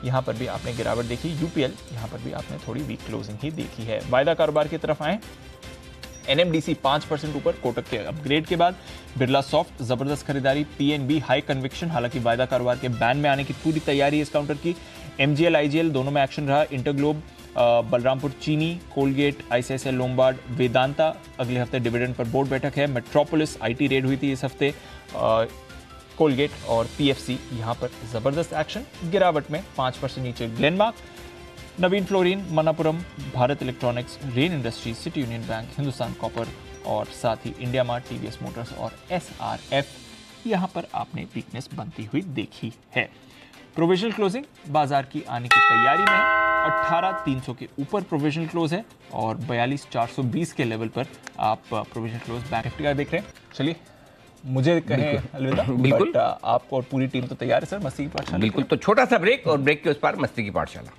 यहां पर भी आपने गिरावट देखी। UPL यहां पर भी आपने थोड़ी वीक क्लोजिंग ही देखी है। वायदा कारोबार की तरफ आए, NMDC 5% ऊपर, कोटक के अपग्रेड के बाद। बिरला सॉफ्ट जबरदस्त खरीदारी। PNB हाई कन्विक्शन, हालांकि वायदा कारोबार के बैन में आने की पूरी तैयारी है इस काउंटर की। MGL IGL दोनों में एक्शन रहा। इंटरग्लोब, बलरामपुर चीनी, कोलगेट, ICICI लोम्बार्ड, वेदांता अगले हफ्ते डिविडेंड पर बोर्ड बैठक है। मेट्रोपोलिस IT रेड हुई थी इस हफ्ते। कोलगेट और PFC यहां पर जबरदस्त एक्शन। गिरावट में 5% नीचे ग्लेनमार्क, नवीन फ्लोरिन, मनापुरम, भारत इलेक्ट्रॉनिक्स, रेन इंडस्ट्रीज, सिटी यूनियन बैंक, हिंदुस्तान कॉपर और साथ ही इंडिया मार्ट, TVS मोटर्स और SRF यहां पर आपने वीकनेस बनती हुई देखी है। प्रोविजनल क्लोजिंग बाजार की आने की तैयारी में 18,300 के ऊपर प्रोविजनल क्लोज है और 42,420 के लेवल पर आप प्रोविजनल क्लोज बैंक निफ्टी का देख रहे हैं। चलिए मुझे कहें अलविदा। बिल्कुल। आप और पूरी टीम तो तैयार है सर मस्ती की पाठशाला? बिल्कुल, तो छोटा सा ब्रेक और ब्रेक के उस पार मस्ती की पाठशाला।